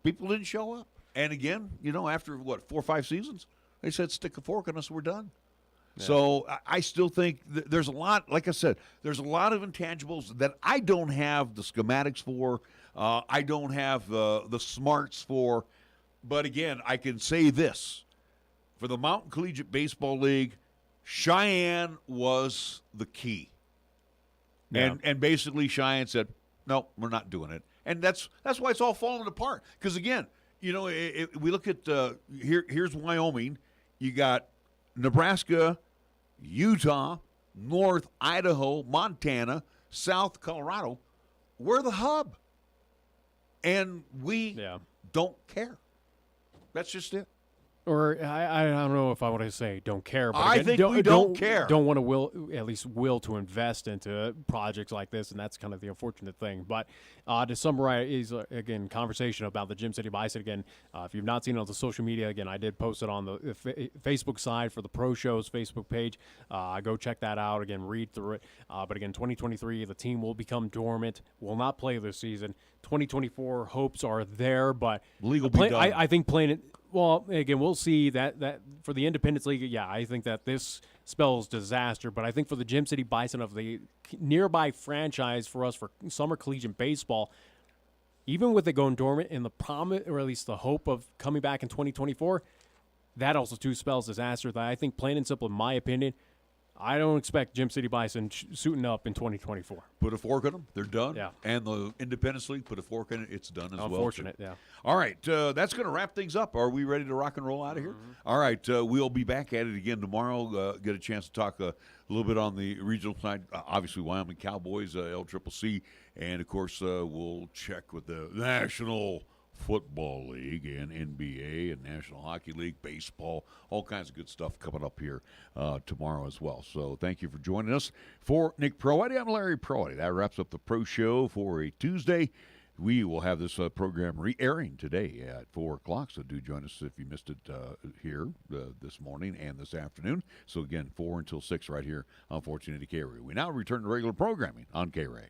People didn't show up. And again, after 4 or 5 seasons, they said, stick a fork in us, we're done. Yeah. So I still think there's a lot, like I said, there's a lot of intangibles that I don't have the schematics for. I don't have the smarts for. But again, I can say this. For the Mountain Collegiate Baseball League, Cheyenne was the key. Yeah. And basically Cheyenne said, no, we're not doing it. And that's why it's all falling apart. Because again, we look at here's Wyoming. You got Nebraska, Utah, North Idaho, Montana, South Colorado. We're the hub. And we don't care. That's just it. Or I don't know if I want to say don't care, but again, I think we don't care. Don't want to will to invest into projects like this, and that's kind of the unfortunate thing. But to summarize, again, conversation about the Gym City Bison. Again, if you've not seen it on the social media, again, I did post it on the Facebook side for the Pro Show's Facebook page. Go check that out. Again, read through it. But again, 2023, the team will become dormant. Will not play this season. 2024 hopes are there, but I think playing it. Well, again, we'll see that for the Independence League, I think that this spells disaster. But I think for the Gym City Bison of the nearby franchise for us for summer collegiate baseball, even with it going dormant and the promise, or at least the hope of coming back in 2024, that also too spells disaster. That I think, plain and simple, in my opinion, I don't expect Gym City Bison suiting up in 2024. Put a fork in them, they're done. Yeah. And the Independence League, put a fork in it, it's done as well. Unfortunate, yeah. All right, that's going to wrap things up. Are we ready to rock and roll out of here? All right, we'll be back at it again tomorrow. Get a chance to talk a little bit on the regional side. Obviously, Wyoming Cowboys, LCCC, and, of course, we'll check with the National Football League and NBA and National Hockey League, baseball, all kinds of good stuff coming up here tomorrow as well. So thank you for joining us. For Nick Proietti, I'm Larry Proietti. That wraps up the Pro Show for a Tuesday. We will have this program re-airing today at 4 o'clock, so do join us if you missed it here this morning and this afternoon. So again, 4 until 6 right here on 1480 K-Ray. We now return to regular programming on K-Ray.